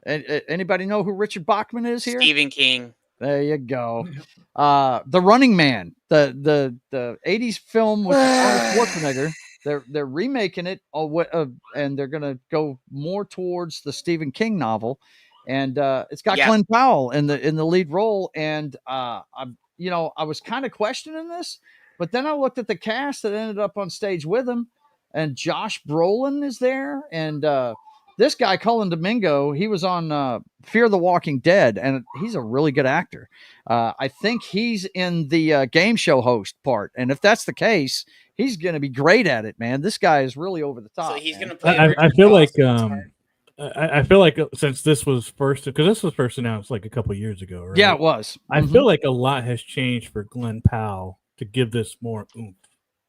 [SPEAKER 1] Anybody know who Richard Bachman is here?
[SPEAKER 4] Stephen King.
[SPEAKER 1] There you go. The Running Man, the 80s film with Arnold Schwarzenegger. They're remaking it, and they're going to go more towards the Stephen King novel, and it's got Glenn Powell in the lead role. And I was kind of questioning this, but then I looked at the cast that ended up on stage with him, and Josh Brolin is there, and this guy Cullen Domingo, he was on Fear the Walking Dead, and he's a really good actor. I think he's in the game show host part, and if that's the case, he's going to be great at it, man. This guy is really over the top.
[SPEAKER 4] So he's going to play.
[SPEAKER 8] I feel like I feel like since this was first announced like a couple years ago, right?
[SPEAKER 1] Yeah, it was.
[SPEAKER 8] I feel like a lot has changed for Glenn Powell to give this more oomph.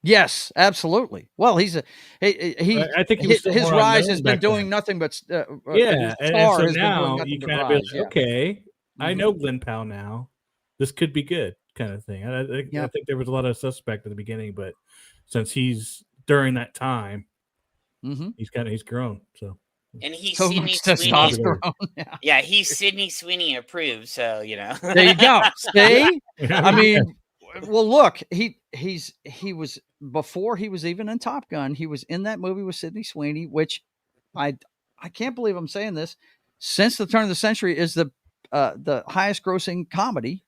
[SPEAKER 1] Yes, absolutely. Well, I think his rise has been doing nothing but
[SPEAKER 8] and so now you kind of be like, okay, I know Glenn Powell now. This could be good, kind of thing. I think there was a lot of suspect at the beginning, but since he's during that time, he's grown. So.
[SPEAKER 4] And he's Sydney Sweeney. Yeah, he's Sydney Sweeney approved. So
[SPEAKER 1] there you go. See, I mean, well, look, he was before he was even in Top Gun. He was in that movie with Sydney Sweeney, which I can't believe I'm saying this. Since the turn of the century is the highest grossing comedy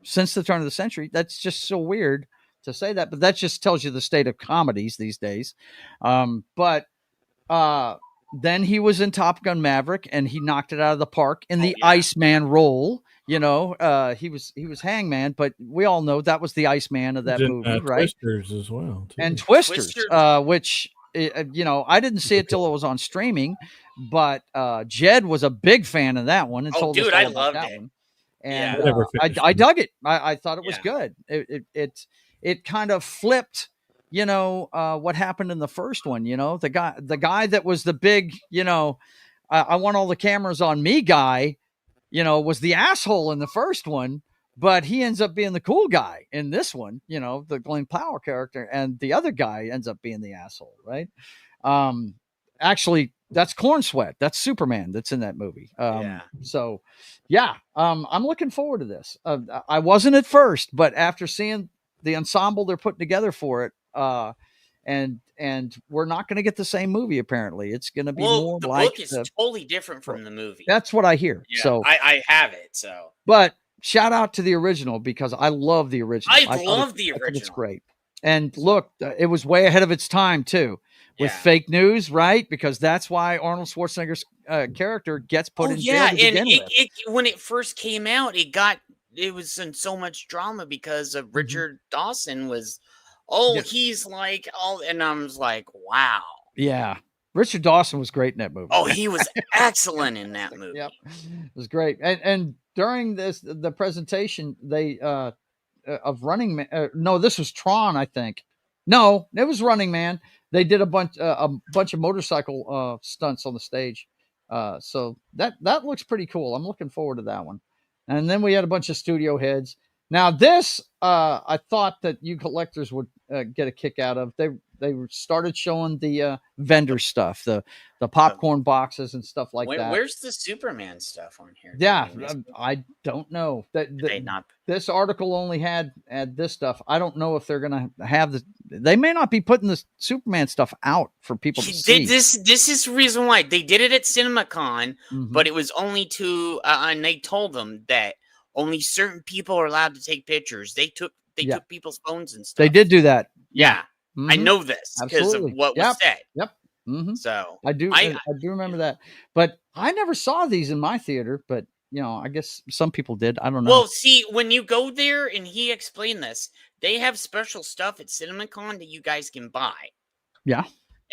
[SPEAKER 1] since the turn of the century. That's just so weird to say that, but that just tells you the state of comedies these days. But then he was in Top Gun Maverick, and he knocked it out of the park in the Iceman role. He was Hangman, but we all know that was the Iceman of that movie, right?
[SPEAKER 8] Twisters as well, too.
[SPEAKER 1] And Twisters, which you know, I didn't see it till it was on streaming, but Jed was a big fan of that one and told us
[SPEAKER 4] dude,
[SPEAKER 1] all
[SPEAKER 4] I
[SPEAKER 1] about
[SPEAKER 4] loved
[SPEAKER 1] that
[SPEAKER 4] it.
[SPEAKER 1] one. And
[SPEAKER 5] I never
[SPEAKER 1] I
[SPEAKER 5] finished
[SPEAKER 1] dug it. I thought it was
[SPEAKER 4] Yeah.
[SPEAKER 1] good. It kind of flipped, you know, what happened in the first one. You know, the guy that was the big, you know, I want all the cameras on me guy, you know, was the asshole in the first one, but he ends up being the cool guy in this one, you know, the Glenn Powell character, and the other guy ends up being the asshole, right? Actually, that's Corn Sweat. That's Superman that's in that movie.
[SPEAKER 4] Yeah.
[SPEAKER 1] So, yeah, I'm looking forward to this. I wasn't at first, but after seeing the ensemble they're putting together for it, and we're not going to get the same movie. Apparently, it's going to be more
[SPEAKER 4] the
[SPEAKER 1] like
[SPEAKER 4] book is totally different from the movie.
[SPEAKER 1] That's what I hear.
[SPEAKER 4] Yeah,
[SPEAKER 1] So
[SPEAKER 4] I have it. So,
[SPEAKER 1] but shout out to the original because I love the original.
[SPEAKER 4] I love the
[SPEAKER 1] I think it's
[SPEAKER 4] original.
[SPEAKER 1] great. And look, it was way ahead of its time too, with
[SPEAKER 4] Yeah.
[SPEAKER 1] fake news, right? Because that's why Arnold Schwarzenegger's character gets put in jail to begin with.
[SPEAKER 4] When it first came out, it was in so much drama because of Richard Dawson was, he's like, and I was like, wow.
[SPEAKER 1] Yeah. Richard Dawson was great in that movie.
[SPEAKER 4] Oh, he was excellent in that movie.
[SPEAKER 1] Yep. It was great. And during the presentation, they of Running Man. No, this was Tron, I think. No, it was Running Man. They did a bunch of motorcycle stunts on the stage. So that looks pretty cool. I'm looking forward to that one. And then we had a bunch of studio heads. Now this, I thought that you collectors would get a kick out of. They started showing the vendor stuff, the popcorn boxes and stuff like that.
[SPEAKER 4] Where's the Superman stuff on here?
[SPEAKER 1] Yeah, I don't know. This article only had this stuff. I don't know if they're gonna have they may not be putting the Superman stuff out for people to see.
[SPEAKER 4] This is the reason why they did it at CinemaCon, but it was only and they told them that only certain people are allowed to take pictures. They took people's phones and stuff.
[SPEAKER 1] They did do that.
[SPEAKER 4] Yeah. I know this because of what was said.
[SPEAKER 1] Yep.
[SPEAKER 4] So
[SPEAKER 1] I do remember that, but I never saw these in my theater. But you know, I guess some people did. I don't know.
[SPEAKER 4] Well, see, when you go there and he explained this, they have special stuff at CinemaCon that you guys can buy.
[SPEAKER 1] Yeah.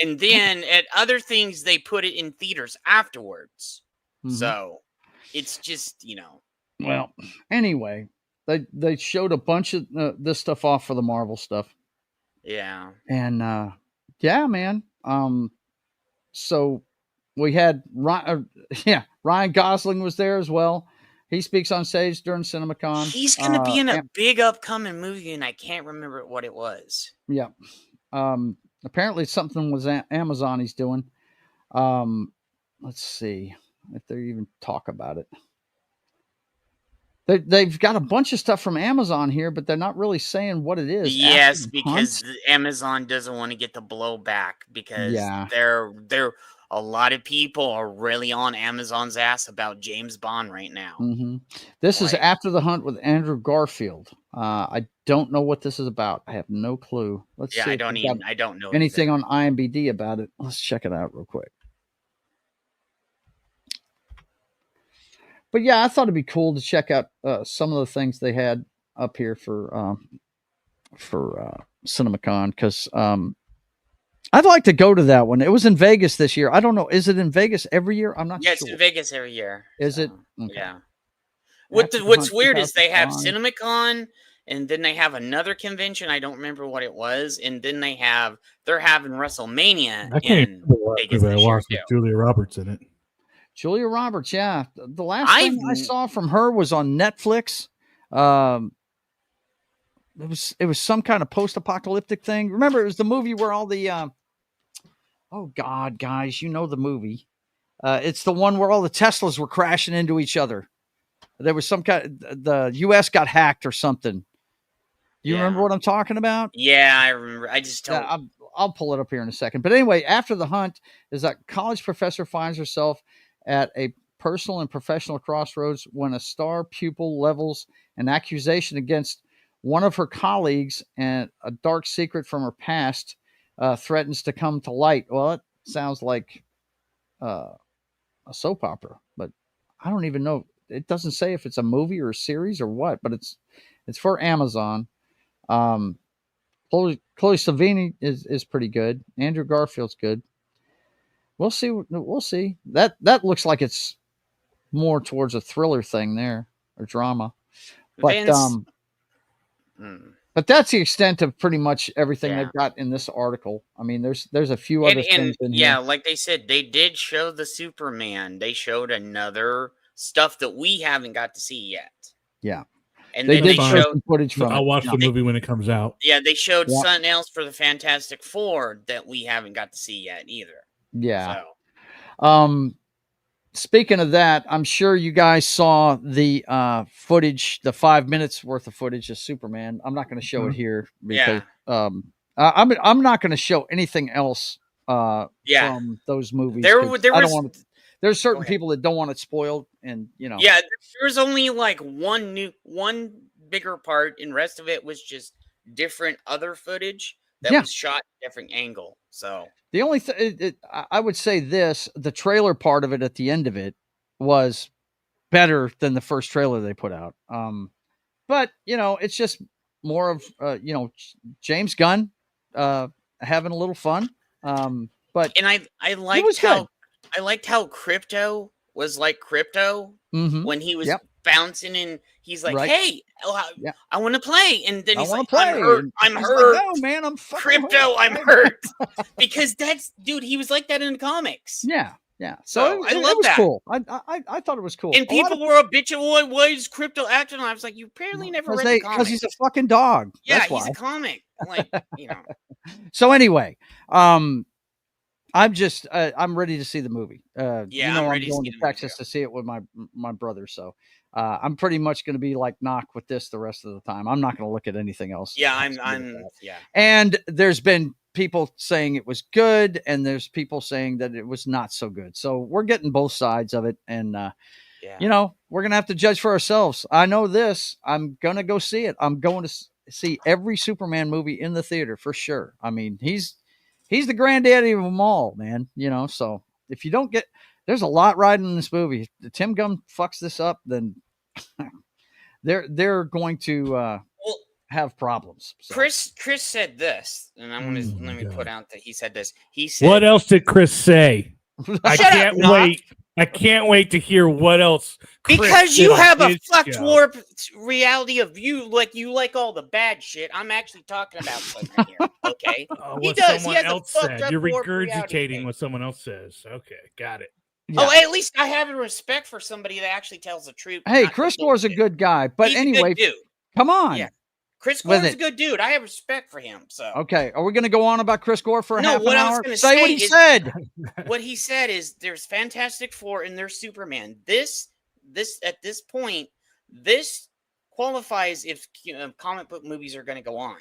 [SPEAKER 4] And then at other things, they put it in theaters afterwards. So it's just, you know.
[SPEAKER 1] Well, anyway, they showed a bunch of this stuff off for the Marvel stuff.
[SPEAKER 4] Yeah.
[SPEAKER 1] And yeah, man. So we had Ryan Gosling was there as well. He speaks on stage during CinemaCon.
[SPEAKER 4] He's going to be in a big upcoming movie, and I can't remember what it was.
[SPEAKER 1] Yeah. Apparently something was Amazon he's doing. Let's see if they even talk about it. They've got a bunch of stuff from Amazon here, but they're not really saying what it is.
[SPEAKER 4] Yes, because Amazon doesn't want to get the blowback because they're a lot of people are really on Amazon's ass about James Bond right now.
[SPEAKER 1] This is After the Hunt with Andrew Garfield. I don't know what this is about. I have no clue. Let's see.
[SPEAKER 4] I don't know
[SPEAKER 1] anything on IMDb about it. Let's check it out real quick. But yeah, I thought it'd be cool to check out some of the things they had up here for CinemaCon because I'd like to go to that one. It was in Vegas this year. I don't know. Is it in Vegas every year? I'm not sure.
[SPEAKER 4] Yeah, it's in Vegas every year.
[SPEAKER 1] Is it? Okay.
[SPEAKER 4] Yeah. What's weird is they have CinemaCon and then they have another convention. I don't remember what it was. And then they're having WrestleMania
[SPEAKER 5] I can't
[SPEAKER 4] in
[SPEAKER 5] remember
[SPEAKER 4] Vegas
[SPEAKER 5] what I
[SPEAKER 4] this year
[SPEAKER 5] watched with
[SPEAKER 4] too.
[SPEAKER 5] Julia Roberts in it.
[SPEAKER 1] Julia Roberts, yeah. The last thing I saw from her was on Netflix. It was some kind of post-apocalyptic thing. Remember, it was the movie where all the oh God, guys, you know the movie. It's the one where all the Teslas were crashing into each other. There was some kind of, the US got hacked or something. You remember what I'm talking about?
[SPEAKER 4] Yeah, I remember. I just don't.
[SPEAKER 1] I'll pull it up here in a second. But anyway, After the Hunt is that college professor finds herself at a personal and professional crossroads when a star pupil levels an accusation against one of her colleagues and a dark secret from her past threatens to come to light. Well, it sounds like a soap opera, but I don't even know. It doesn't say if it's a movie or a series or what, but it's for Amazon. Chloe Sevigny is pretty good. Andrew Garfield's good. We'll see. We'll see. That looks like it's more towards a thriller thing there, or drama. But
[SPEAKER 4] Vince.
[SPEAKER 1] but that's the extent of pretty much everything
[SPEAKER 4] Yeah.
[SPEAKER 1] they've got in this article. I mean, there's a few other things in
[SPEAKER 4] yeah,
[SPEAKER 1] here.
[SPEAKER 4] like they said, they did show the Superman. They showed another stuff that we haven't got to see yet.
[SPEAKER 1] Yeah.
[SPEAKER 4] And
[SPEAKER 1] they
[SPEAKER 4] then
[SPEAKER 1] did
[SPEAKER 4] they
[SPEAKER 1] show
[SPEAKER 4] showed
[SPEAKER 1] some footage from
[SPEAKER 8] I'll
[SPEAKER 1] it.
[SPEAKER 8] watch the movie when it comes out.
[SPEAKER 4] Yeah, they showed
[SPEAKER 1] Yeah.
[SPEAKER 4] something else for the Fantastic Four that we haven't got to see yet either.
[SPEAKER 1] Yeah.
[SPEAKER 4] So.
[SPEAKER 1] Speaking of that, I'm sure you guys saw the footage, the 5 minutes worth of footage of Superman. I'm not going to show it here because I'm not going to show anything else from those movies. There's certain people that don't want it spoiled, and
[SPEAKER 4] Yeah, there's only like one bigger part, and the rest of it was just different other footage that was shot at a different angle. So
[SPEAKER 1] the only thing I would say the trailer part of it at the end of it was better than the first trailer they put out. But it's just more of James Gunn having a little fun. But
[SPEAKER 4] I liked how Crypto was like Crypto when he was bouncing, and he's like, "Hey, I want to play," and then he's like, "I'm hurt. I'm hurt.
[SPEAKER 1] Like, "No, man, I'm fucking
[SPEAKER 4] Crypto.
[SPEAKER 1] hurt.
[SPEAKER 4] I'm hurt." Because he was like that in the comics.
[SPEAKER 1] Yeah.
[SPEAKER 4] So I love
[SPEAKER 1] was
[SPEAKER 4] that.
[SPEAKER 1] Cool. I thought it was cool.
[SPEAKER 4] And people were a bitch of why is Crypto acting? I was like, you apparently never read the comics.
[SPEAKER 1] Because he's a fucking dog.
[SPEAKER 4] Yeah,
[SPEAKER 1] That's why.
[SPEAKER 4] he's a comic. Like,
[SPEAKER 1] So anyway, I'm just I'm ready to see the movie. I'm going to Texas to see it with my brother. So I'm pretty much going to be like Knock with this the rest of the time. I'm not going to look at anything else.
[SPEAKER 4] Yeah, I'm
[SPEAKER 1] And there's been people saying it was good, and there's people saying that it was not so good. So we're getting both sides of it, and we're gonna have to judge for ourselves. I know this. I'm gonna go see it. I'm going to see every Superman movie in the theater for sure. I mean, he's the granddaddy of them all, man. So if you don't get, there's a lot riding in this movie. If Tim Gunn fucks this up, then they're going to have problems. So.
[SPEAKER 4] Chris said this, and I'm gonna let me put out that he said this. He said,
[SPEAKER 8] "What else did Chris say?" I can't wait. I can't wait to hear what else.
[SPEAKER 4] Because you have a fucked warp reality of you like all the bad shit. I'm actually talking about something here. Okay,
[SPEAKER 8] what someone else said. You're regurgitating what someone else says. Okay, got it.
[SPEAKER 4] Yeah. Oh, at least I have a respect for somebody that actually tells the truth.
[SPEAKER 1] Hey, Chris Gore's a good guy, but
[SPEAKER 4] he's
[SPEAKER 1] anyway,
[SPEAKER 4] a good dude.
[SPEAKER 1] Come on.
[SPEAKER 4] Yeah. Chris Gore's a good dude. I have respect for him. So
[SPEAKER 1] okay, are we going to go on about Chris Gore for half an hour?
[SPEAKER 4] I was going to
[SPEAKER 1] say what he said.
[SPEAKER 4] What he said is there's Fantastic Four and there's Superman. This at this point, this qualifies if comic book movies are going to go on.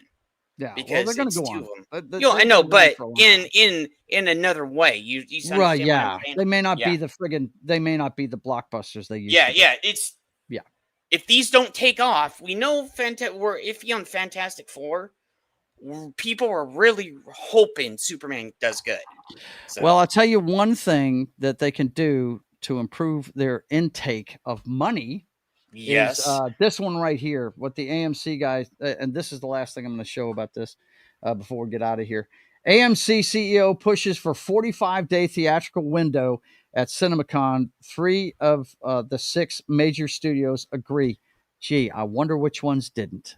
[SPEAKER 1] Yeah,
[SPEAKER 4] because
[SPEAKER 1] they're going to go on.
[SPEAKER 4] I know, but in another way, you
[SPEAKER 1] right? Yeah, they may not be the friggin'. They may not be the blockbusters they used.
[SPEAKER 4] Yeah. If these don't take off, we know we're iffy on Fantastic Four. People are really hoping Superman does good. So.
[SPEAKER 1] Well, I'll tell you one thing that they can do to improve their intake of money.
[SPEAKER 4] Yes.
[SPEAKER 1] Is, this one right here, what the AMC guys, and this is the last thing I'm going to show about this before we get out of here. AMC CEO pushes for 45-day theatrical window at CinemaCon. 3 of the 6 major studios agree. Gee, I wonder which ones didn't.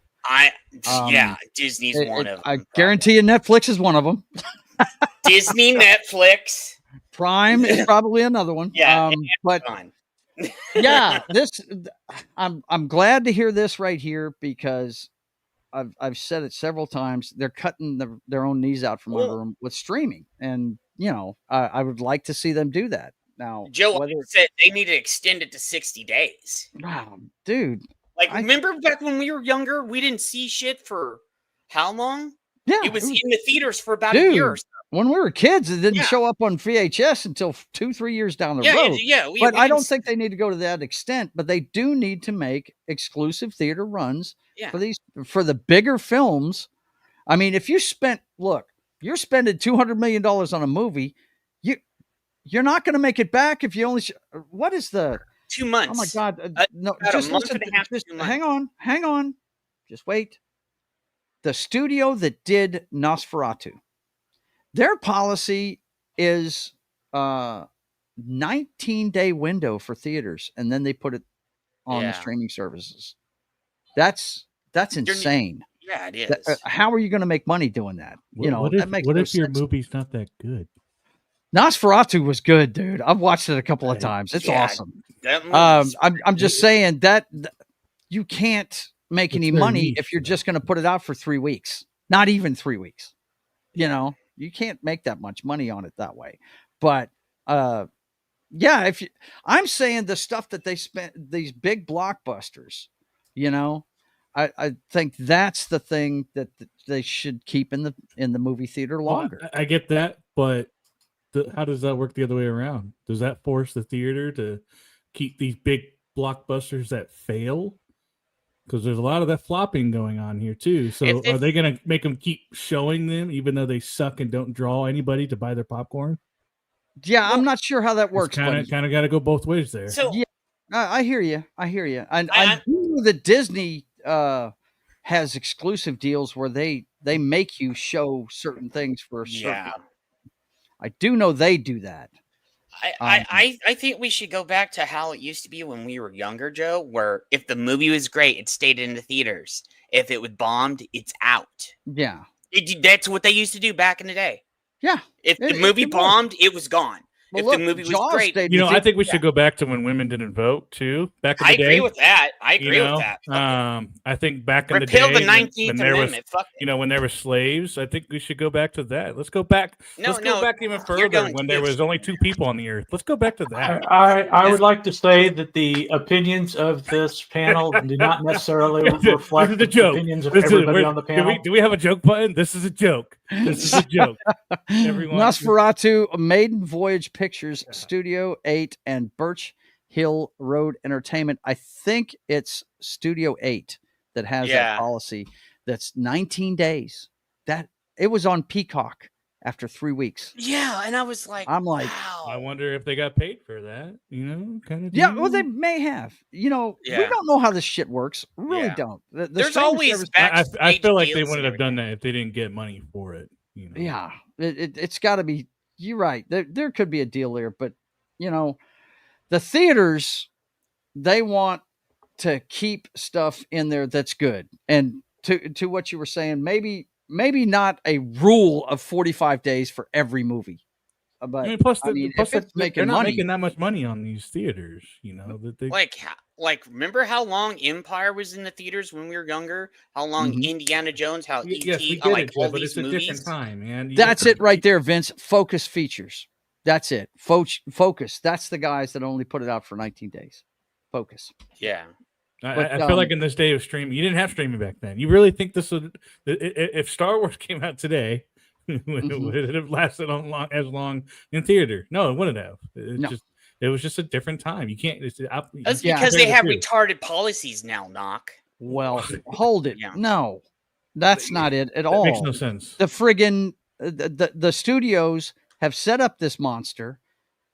[SPEAKER 4] Disney's one of them.
[SPEAKER 1] I guarantee you Netflix is one of them.
[SPEAKER 4] Disney, Netflix.
[SPEAKER 1] Prime is probably another one.
[SPEAKER 4] Yeah,
[SPEAKER 1] but yeah, I'm glad to hear this right here because I've said it several times. They're cutting their own knees out from under them with streaming, and I would like to see them do that. Now,
[SPEAKER 4] Joe said they need to extend it to 60 days.
[SPEAKER 1] Wow, dude!
[SPEAKER 4] Remember back when we were younger, we didn't see shit for how long?
[SPEAKER 1] Yeah,
[SPEAKER 4] it was in the theaters for about a year. Or so.
[SPEAKER 1] When we were kids, it didn't show up on VHS until 2-3 years down the road. But I don't think they need to go to that extent. But they do need to make exclusive theater runs for the bigger films. I mean, if you're spending $200 million on a movie, you're not going to make it back if you only. What is the
[SPEAKER 4] 2 months?
[SPEAKER 1] Oh my God! No,
[SPEAKER 4] just listen. Hang
[SPEAKER 1] on. Just wait. the studio that did Nosferatu, their policy is 19-day window for theaters, and then they put it on the streaming services. That's insane.
[SPEAKER 4] Yeah, it is.
[SPEAKER 1] How are you going to make money doing that?
[SPEAKER 8] What if your movie's not that good?
[SPEAKER 1] Nosferatu was good, dude. I've watched it a couple of times. It's awesome. I'm just saying that you can't make any money if you're just going to put it out for 3 weeks. Not even 3 weeks. You can't make that much money on it that way. But I'm saying the stuff that they spent, these big blockbusters, I think that's the thing that they should keep in the movie theater longer.
[SPEAKER 8] Well, I get that, but how does that work the other way around? Does that force the theater to keep these big blockbusters that fail? Because there's a lot of that flopping going on here too. So are they going to make them keep showing them even though they suck and don't draw anybody to buy their popcorn?
[SPEAKER 1] Yeah, I'm not sure how that works.
[SPEAKER 8] Kind of got to go both ways there.
[SPEAKER 1] So yeah, I hear you. And I know that Disney has exclusive deals where they make you show certain things for a certain. I do know they do that.
[SPEAKER 4] I think we should go back to how it used to be when we were younger, Joe, where if the movie was great, it stayed in the theaters. If it was bombed, it's out.
[SPEAKER 1] Yeah.
[SPEAKER 4] That's what they used to do back in the day.
[SPEAKER 1] Yeah.
[SPEAKER 4] If the movie bombed, it was gone. If the movie was great.
[SPEAKER 8] I think we should go back to when women didn't vote too. Back in the day.
[SPEAKER 4] I agree with that.
[SPEAKER 8] I think back in the day,
[SPEAKER 4] repeal the 19th Amendment.
[SPEAKER 8] When there were slaves, I think we should go back to that. Let's go back. Let's go back even further when there was only 2 people on the earth. Let's go back to that.
[SPEAKER 6] I would like to say that the opinions of this panel do not necessarily reflect the opinions of everybody on the panel.
[SPEAKER 8] Do we have a joke button? This is a joke. This is a joke.
[SPEAKER 1] Nosferatu, a Maiden Voyage Pictures, Studio 8, and Birch Hill Road Entertainment. I think it's Studio 8 that has that policy. That's 19 days. That it was on Peacock after 3 weeks.
[SPEAKER 4] Yeah, and I was like,
[SPEAKER 8] wow. I wonder if they got paid for that. Kind of.
[SPEAKER 1] Yeah, well, they may have. We don't know how this shit works. We really don't.
[SPEAKER 4] There's always
[SPEAKER 8] I feel like they wouldn't have done that if they didn't get money for it.
[SPEAKER 1] Yeah, it's got to be. You're right. There could be a deal there, but the theaters, they want to keep stuff in there that's good. And to what you were saying, maybe not a rule of 45 days for every movie. But
[SPEAKER 8] they're not making that much money on these theaters.
[SPEAKER 4] Remember how long Empire was in the theaters when we were younger? How long Indiana Jones? How
[SPEAKER 8] yes,
[SPEAKER 4] E.T.
[SPEAKER 8] all
[SPEAKER 4] but
[SPEAKER 8] it's
[SPEAKER 4] movies?
[SPEAKER 8] A different time, man.
[SPEAKER 1] That's it right there, Vince. Focus Features. That's it. Focus. That's the guys that only put it out for 19 days. Focus.
[SPEAKER 4] Yeah.
[SPEAKER 8] I feel like in this day of streaming, you didn't have streaming back then. You really think this would? If Star Wars came out today, would it have lasted as long in theater? No, it wouldn't have. It was just a different time. You can't.
[SPEAKER 4] That's because they have retarded policies now, Knock.
[SPEAKER 1] Well, hold it. No, that's not it at all.
[SPEAKER 8] Makes no sense.
[SPEAKER 1] The friggin' the studios have set up this monster,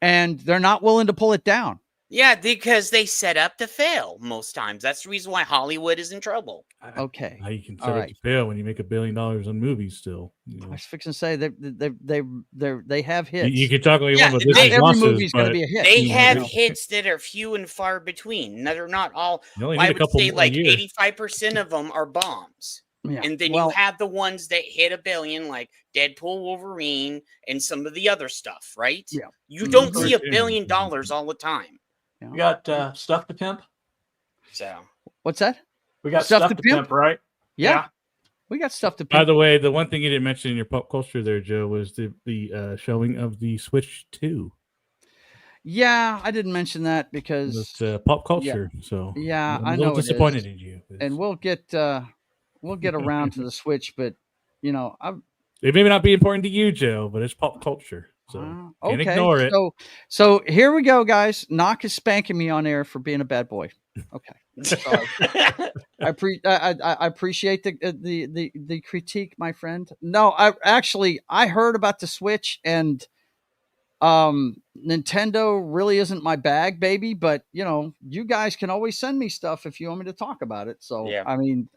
[SPEAKER 1] and they're not willing to pull it down.
[SPEAKER 4] Yeah, because they set up to fail most times. That's the reason why Hollywood is in trouble.
[SPEAKER 1] Okay,
[SPEAKER 8] how you can set up to fail when you make $1 billion on movies still?
[SPEAKER 1] I was fixing to say they have hits.
[SPEAKER 8] You can talk all you want about
[SPEAKER 1] every movie's going to be a hit.
[SPEAKER 4] They have hits that are few and far between. They're not all. I would say like 85% of them are bombs.
[SPEAKER 1] Yeah.
[SPEAKER 4] And then you have the ones that hit $1 billion, like Deadpool, Wolverine, and some of the other stuff, right?
[SPEAKER 1] Yeah.
[SPEAKER 4] You don't see $1 billion all the time.
[SPEAKER 6] We got Stuff to Pimp.
[SPEAKER 4] So
[SPEAKER 1] what's that?
[SPEAKER 6] We got Stuff to Pimp, right?
[SPEAKER 1] Yeah. We got Stuff to Pimp.
[SPEAKER 8] By the way, the one thing you didn't mention in your pop culture there, Joe, was the showing of the Switch 2.
[SPEAKER 1] Yeah, I didn't mention that because
[SPEAKER 8] it's pop culture.
[SPEAKER 1] Yeah.
[SPEAKER 8] So
[SPEAKER 1] I'm
[SPEAKER 8] a little disappointed in you.
[SPEAKER 1] And we'll get around to the Switch, but
[SPEAKER 8] it may not be important to you, Joe, but it's pop culture. So can't ignore it.
[SPEAKER 1] So here we go, guys. Knock is spanking me on air for being a bad boy. Okay. I appreciate the critique, my friend. No, I heard about the Switch, and Nintendo really isn't my bag, baby, but you guys can always send me stuff if you want me to talk about it. So,
[SPEAKER 4] Yeah.
[SPEAKER 1] I mean,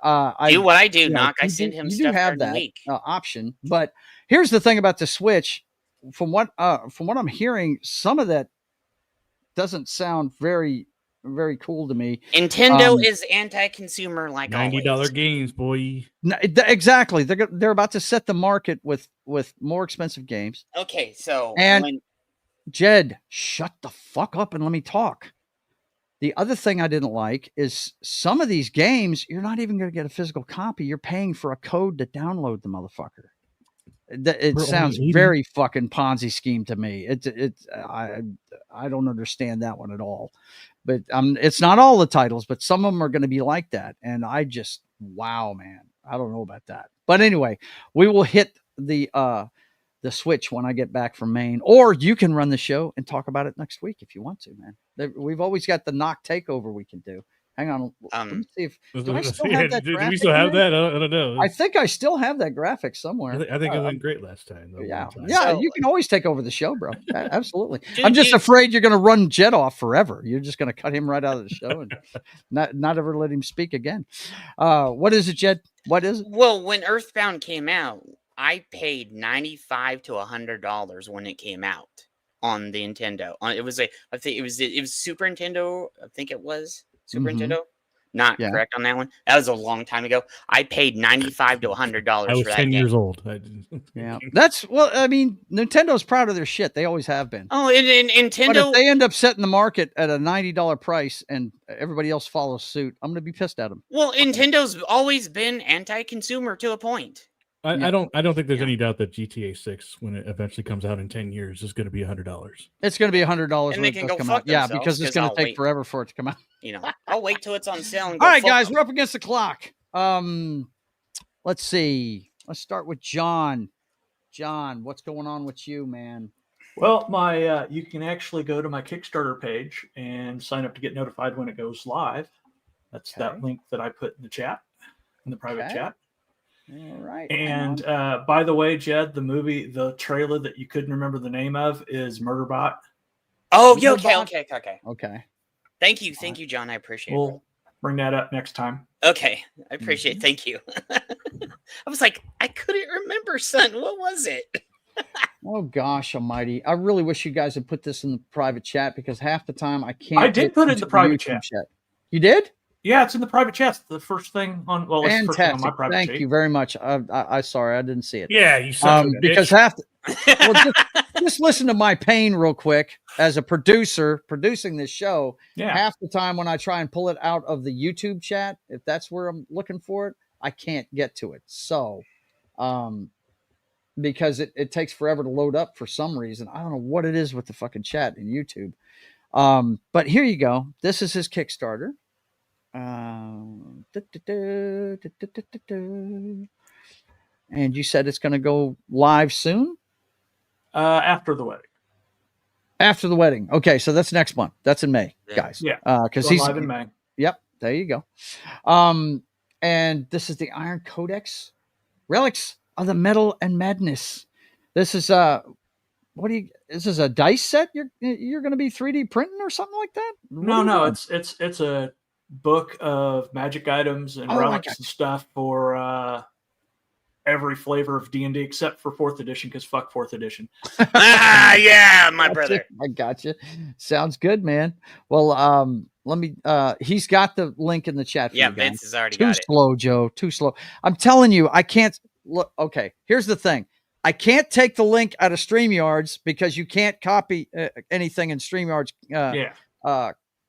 [SPEAKER 4] do what I do, Knock. I send him
[SPEAKER 1] you
[SPEAKER 4] stuff
[SPEAKER 1] do have
[SPEAKER 4] during the
[SPEAKER 1] that
[SPEAKER 4] week.
[SPEAKER 1] option, but here's the thing about the Switch. From what I'm hearing, some of that doesn't sound very, very cool to me.
[SPEAKER 4] Nintendo is anti-consumer, like
[SPEAKER 8] $90 games, boy.
[SPEAKER 1] Exactly. They're about to set the market with more expensive games.
[SPEAKER 4] Okay, so
[SPEAKER 1] and Jed, shut the fuck up and let me talk. The other thing I didn't like is some of these games, you're not even going to get a physical copy. You're paying for a code to download the motherfucker. It sounds very fucking Ponzi scheme to me. I don't understand that one at all. But it's not all the titles, but some of them are going to be like that. And wow, man, I don't know about that. But anyway, we will hit the Switch when I get back from Maine, or you can run the show and talk about it next week if you want to, man. We've always got the knock takeover we can do. Hang on. Let me see if do I still have that
[SPEAKER 8] do we
[SPEAKER 1] graphic
[SPEAKER 8] still have
[SPEAKER 1] there?
[SPEAKER 8] that? I don't know.
[SPEAKER 1] I think I still have that graphic somewhere.
[SPEAKER 8] I think it went great last time.
[SPEAKER 1] Yeah,
[SPEAKER 4] So-
[SPEAKER 1] you can always take over the show, bro. Absolutely. I'm just afraid you're going to run Jet off forever. You're just going to cut him right out of the show and not ever let him speak again. What is it, Jet? What is it?
[SPEAKER 4] Well, when Earthbound came out, I paid $95 to $100 when it came out on the Nintendo. I think it was Super Nintendo. I think it was Super Nintendo. Not correct on that one. That was a long time ago. I paid $95 to $100
[SPEAKER 8] I was
[SPEAKER 4] for that
[SPEAKER 8] 10
[SPEAKER 4] game.
[SPEAKER 8] years old.
[SPEAKER 1] Yeah, I mean, Nintendo's proud of their shit. They always have been.
[SPEAKER 4] Oh, and Nintendo.
[SPEAKER 1] But if they end up setting the market at a $90 price and everybody else follows suit, I'm going to be pissed at them.
[SPEAKER 4] Well, Nintendo's always been anti-consumer to a point.
[SPEAKER 8] I don't think there's any doubt that GTA 6, when it eventually comes out in 10 years, is going to be $100.
[SPEAKER 1] It's going to be $100
[SPEAKER 4] And
[SPEAKER 1] when
[SPEAKER 4] they
[SPEAKER 1] it
[SPEAKER 4] can
[SPEAKER 1] does
[SPEAKER 4] go
[SPEAKER 1] come
[SPEAKER 4] fuck
[SPEAKER 1] out. Yeah,
[SPEAKER 4] themselves,
[SPEAKER 1] because it's
[SPEAKER 4] 'cause
[SPEAKER 1] going
[SPEAKER 4] I'll
[SPEAKER 1] to take
[SPEAKER 4] wait.
[SPEAKER 1] forever for it to come out.
[SPEAKER 4] I'll wait till it's on sale. And
[SPEAKER 1] All
[SPEAKER 4] go
[SPEAKER 1] right,
[SPEAKER 4] fuck
[SPEAKER 1] guys,
[SPEAKER 4] them.
[SPEAKER 1] we're up against the clock. Let's see. Let's start with John. John, what's going on with you, man?
[SPEAKER 6] Well, you can actually go to my Kickstarter page and sign up to get notified when it goes live. That's that link that I put in the chat, in the private chat.
[SPEAKER 1] All right.
[SPEAKER 6] And by the way, Jed, the trailer that you couldn't remember the name of is Murderbot.
[SPEAKER 4] Oh, yeah, okay. Thank you, John. I appreciate it.
[SPEAKER 6] We'll bring that up next time.
[SPEAKER 4] Okay, I appreciate it. Thank you. I was like, I couldn't remember, son. What was it?
[SPEAKER 1] Oh, gosh almighty. I really wish you guys had put this in the private chat because half the time I can't.
[SPEAKER 6] I did put it in the private chat.
[SPEAKER 1] You did?
[SPEAKER 6] Yeah, it's in the private chat. It's the first thing on. Well, it's the first thing on my
[SPEAKER 1] Fantastic.
[SPEAKER 6] private
[SPEAKER 1] Thank
[SPEAKER 6] chat.
[SPEAKER 1] you very much. I sorry I didn't see it.
[SPEAKER 8] Yeah, you suck.
[SPEAKER 1] Because just listen to my pain real quick. As a producer producing this show, half the time when I try and pull it out of the YouTube chat, if that's where I'm looking for it, I can't get to it. So, because it takes forever to load up for some reason. I don't know what it is with the fucking chat in YouTube. But here you go. This is his Kickstarter. And you said it's going to go live soon?
[SPEAKER 6] After the wedding.
[SPEAKER 1] After the wedding. Okay, so that's next month. That's in May, guys.
[SPEAKER 6] Yeah.
[SPEAKER 1] Because
[SPEAKER 6] Go
[SPEAKER 1] he's
[SPEAKER 6] live in May.
[SPEAKER 1] Yep, there you go. And this is the Iron Codex Relics of the Metal and Madness. This is this is a dice set you're going to be 3D printing or something like that?
[SPEAKER 6] No, it's a book of magic items and relics and stuff for every flavor of D&D except for 4th edition, because fuck 4th edition.
[SPEAKER 4] Yeah, my brother.
[SPEAKER 1] I got you. Sounds good, man. Well, let me he's got the link in the chat for you guys.
[SPEAKER 4] Vince has already
[SPEAKER 1] Too
[SPEAKER 4] got it.
[SPEAKER 1] slow, Joe. Too slow. I'm telling you, I can't look. Okay, here's the thing. I can't take the link out of StreamYards because you can't copy anything in StreamYards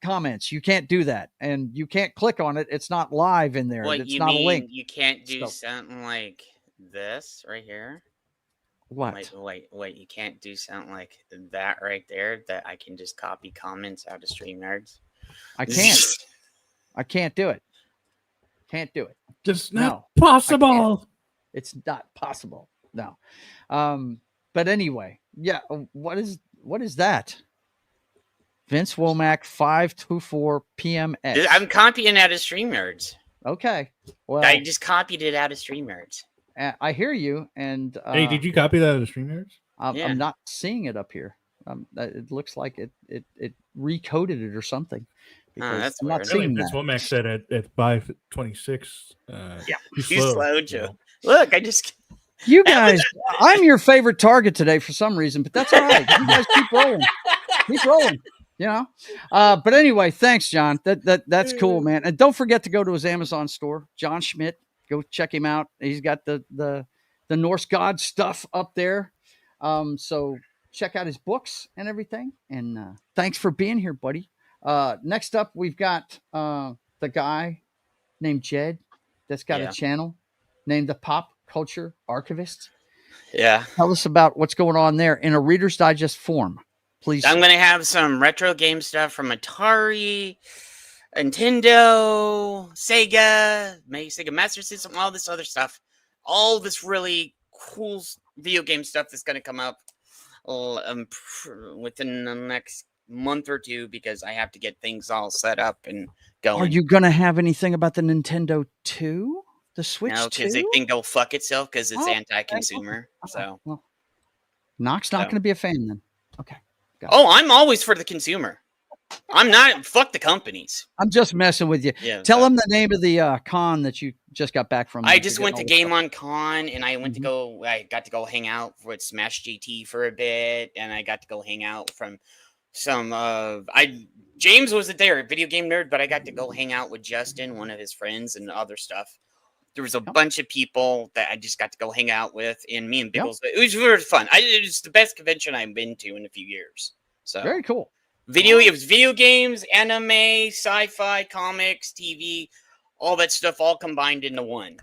[SPEAKER 1] comments. You can't do that. And you can't click on it. It's not live in there.
[SPEAKER 4] What,
[SPEAKER 1] it's
[SPEAKER 4] you
[SPEAKER 1] not
[SPEAKER 4] mean
[SPEAKER 1] a link.
[SPEAKER 4] you can't do something like this right here?
[SPEAKER 1] What?
[SPEAKER 4] Wait, you can't do something like that right there that I can just copy comments out of StreamYards?
[SPEAKER 1] I can't. I can't do it. Can't do it.
[SPEAKER 8] Just not possible.
[SPEAKER 1] It's not possible. No. But anyway, yeah. What is that? Vince Womack 524 PMX.
[SPEAKER 4] I'm copying out of StreamYards.
[SPEAKER 1] Okay. Well,
[SPEAKER 4] I just copied it out of StreamYards.
[SPEAKER 1] I hear you. And
[SPEAKER 8] hey, did you copy that out of StreamYards?
[SPEAKER 1] I'm not seeing it up here. It looks like it recoded it or something. Because
[SPEAKER 4] that's
[SPEAKER 1] I'm
[SPEAKER 4] weird.
[SPEAKER 1] not seeing
[SPEAKER 8] That's
[SPEAKER 1] that.
[SPEAKER 8] what Max said at 526.
[SPEAKER 4] Yeah,
[SPEAKER 8] he's
[SPEAKER 4] he's slow,
[SPEAKER 8] Joe.
[SPEAKER 4] Joe. Look, I just
[SPEAKER 1] You guys, I'm your favorite target today for some reason, but that's all right. You guys keep rolling. Keep rolling. You know? But anyway, thanks, John. That's cool, man. And don't forget to go to his Amazon store, John Schmidt. Go check him out. He's got the Norse god stuff up there. So check out his books and everything. And thanks for being here, buddy. Next up, we've got the guy named Jed that's got a channel named the Pop Culture Archivist.
[SPEAKER 4] Yeah.
[SPEAKER 1] Tell us about what's going on there in a Reader's Digest form, please.
[SPEAKER 4] I'm going to have some retro game stuff from Atari, Nintendo, Sega Master System, all this other stuff. All this really cool video game stuff that's going to come up within the next month or two because I have to get things all set up and going.
[SPEAKER 1] Are you going to have anything about the Nintendo 2? The Switch 2?
[SPEAKER 4] No, because it can go fuck itself because it's anti-consumer. So,
[SPEAKER 1] well, Knox not going to be a fan then. Okay.
[SPEAKER 4] Oh, I'm always for the consumer. I'm not. Fuck the companies.
[SPEAKER 1] I'm just messing with you.
[SPEAKER 4] Yeah,
[SPEAKER 1] Tell them the name of the con that you just got back from.
[SPEAKER 4] I just went to Game On Con, and I went to go. I got to go hang out with Smash GT for a bit, and I got to go hang out from some. James wasn't there, a video game nerd, but I got to go hang out with Justin, one of his friends, and other stuff. There was a bunch of people that I just got to go hang out with, and me and Biggles. It was really fun. It was the best convention I've been to in a few years. So
[SPEAKER 1] very cool.
[SPEAKER 4] It was video games, anime, sci-fi, comics, TV, all that stuff all combined into one.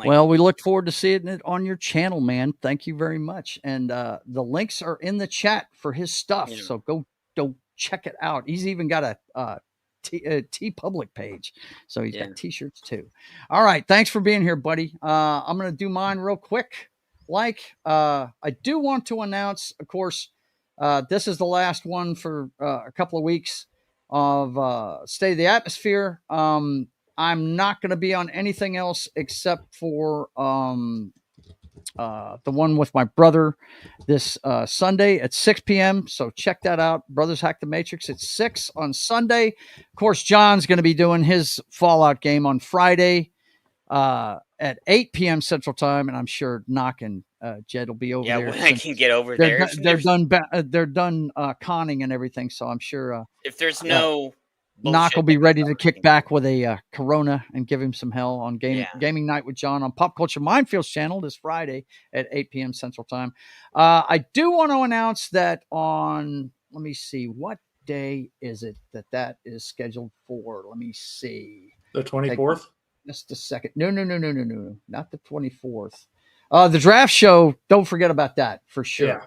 [SPEAKER 1] Well, we look forward to seeing it on your channel, man. Thank you very much. And the links are in the chat for his stuff, so go check it out. He's even got a T Public page, so he's got t-shirts too. All right, thanks for being here, buddy. I'm gonna do mine real quick. I do want to announce, of course, this is the last one for a couple of weeks of State of the Atmosphere. I'm not going to be on anything else except for the one with my brother this Sunday at 6 p.m. So check that out. Brothers Hack the Matrix at 6 on Sunday. Of course, John's going to be doing his Fallout game on Friday at 8 p.m. Central Time, and I'm sure Knock and Jed will be over there.
[SPEAKER 4] Yeah, when I can get over there.
[SPEAKER 1] They're done conning and everything, so I'm sure
[SPEAKER 4] if there's no
[SPEAKER 1] Knock will be ready to kick back with a Corona and give him some hell on Gaming Night with John on Pop Culture Minefield's channel this Friday at 8 p.m. Central Time. I do want to announce that on, let me see, what day is it that is scheduled for? Let me see.
[SPEAKER 6] The 24th?
[SPEAKER 1] Just a second. No, not the 24th. The draft show, don't forget about that for sure. Yeah.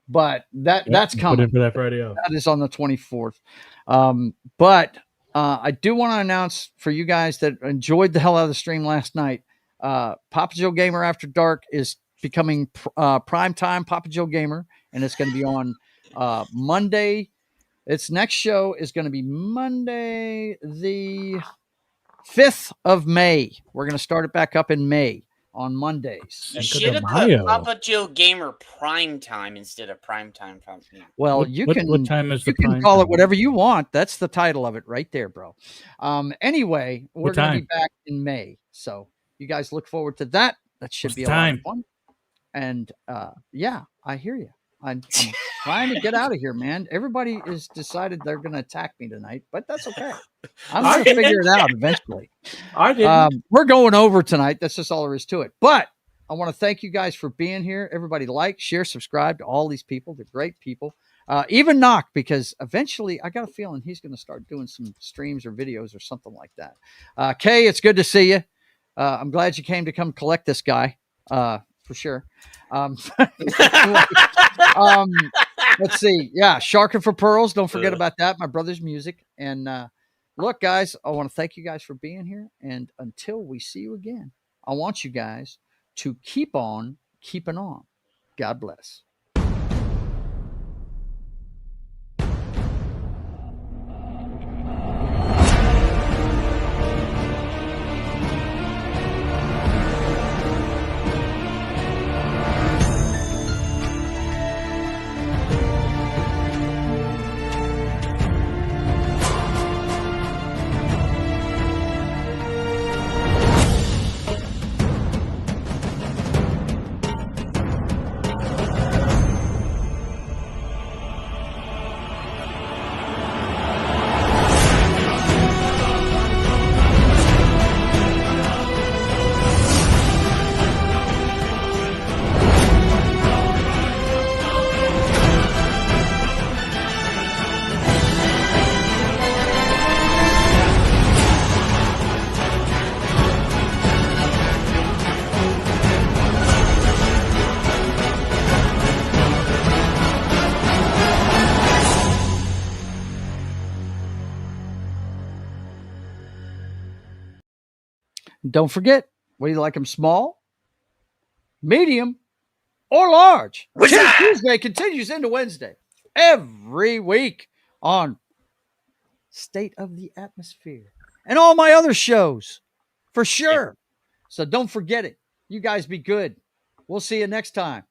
[SPEAKER 1] But that's coming.
[SPEAKER 8] Put in for that Friday off.
[SPEAKER 1] That is on the 24th. But I do want to announce for you guys that enjoyed the hell out of the stream last night. Papa Joe Gamer After Dark is becoming primetime Papa Joe Gamer, and it's going to be on Monday. Its next show is going to be Monday, the 5th of May. We're going to start it back up in May on Mondays.
[SPEAKER 4] You should have put Papa Joe Gamer Prime Time instead of Prime Time.
[SPEAKER 1] Well,
[SPEAKER 8] what time is
[SPEAKER 1] you can call it whatever you want. That's the title of it right there, bro. Anyway, we're going to be back in May. So you guys look forward to that. That should be a lot of fun. And yeah, I hear you. I'm trying to get out of here, man. Everybody has decided they're going to attack me tonight, but that's okay. I'm going to figure it out eventually.
[SPEAKER 6] I didn't.
[SPEAKER 1] We're going over tonight. That's just all there is to it. But I want to thank you guys for being here. Everybody like, share, subscribe to all these people. They're great people. Even Knock, because eventually I got a feeling he's going to start doing some streams or videos or something like that. Kay, it's good to see you. I'm glad you came to come collect this guy. For sure. Let's see. Yeah, Sharking for Pearls. Don't forget about that. My brother's music. And look, guys, I want to thank you guys for being here. And until we see you again, I want you guys to keep on keeping on. God bless. Don't forget, whether you like them small, medium, or large. Tuesday continues into Wednesday every week on State of the Atmosphere and all my other shows for sure. So don't forget it. You guys be good. We'll see you next time.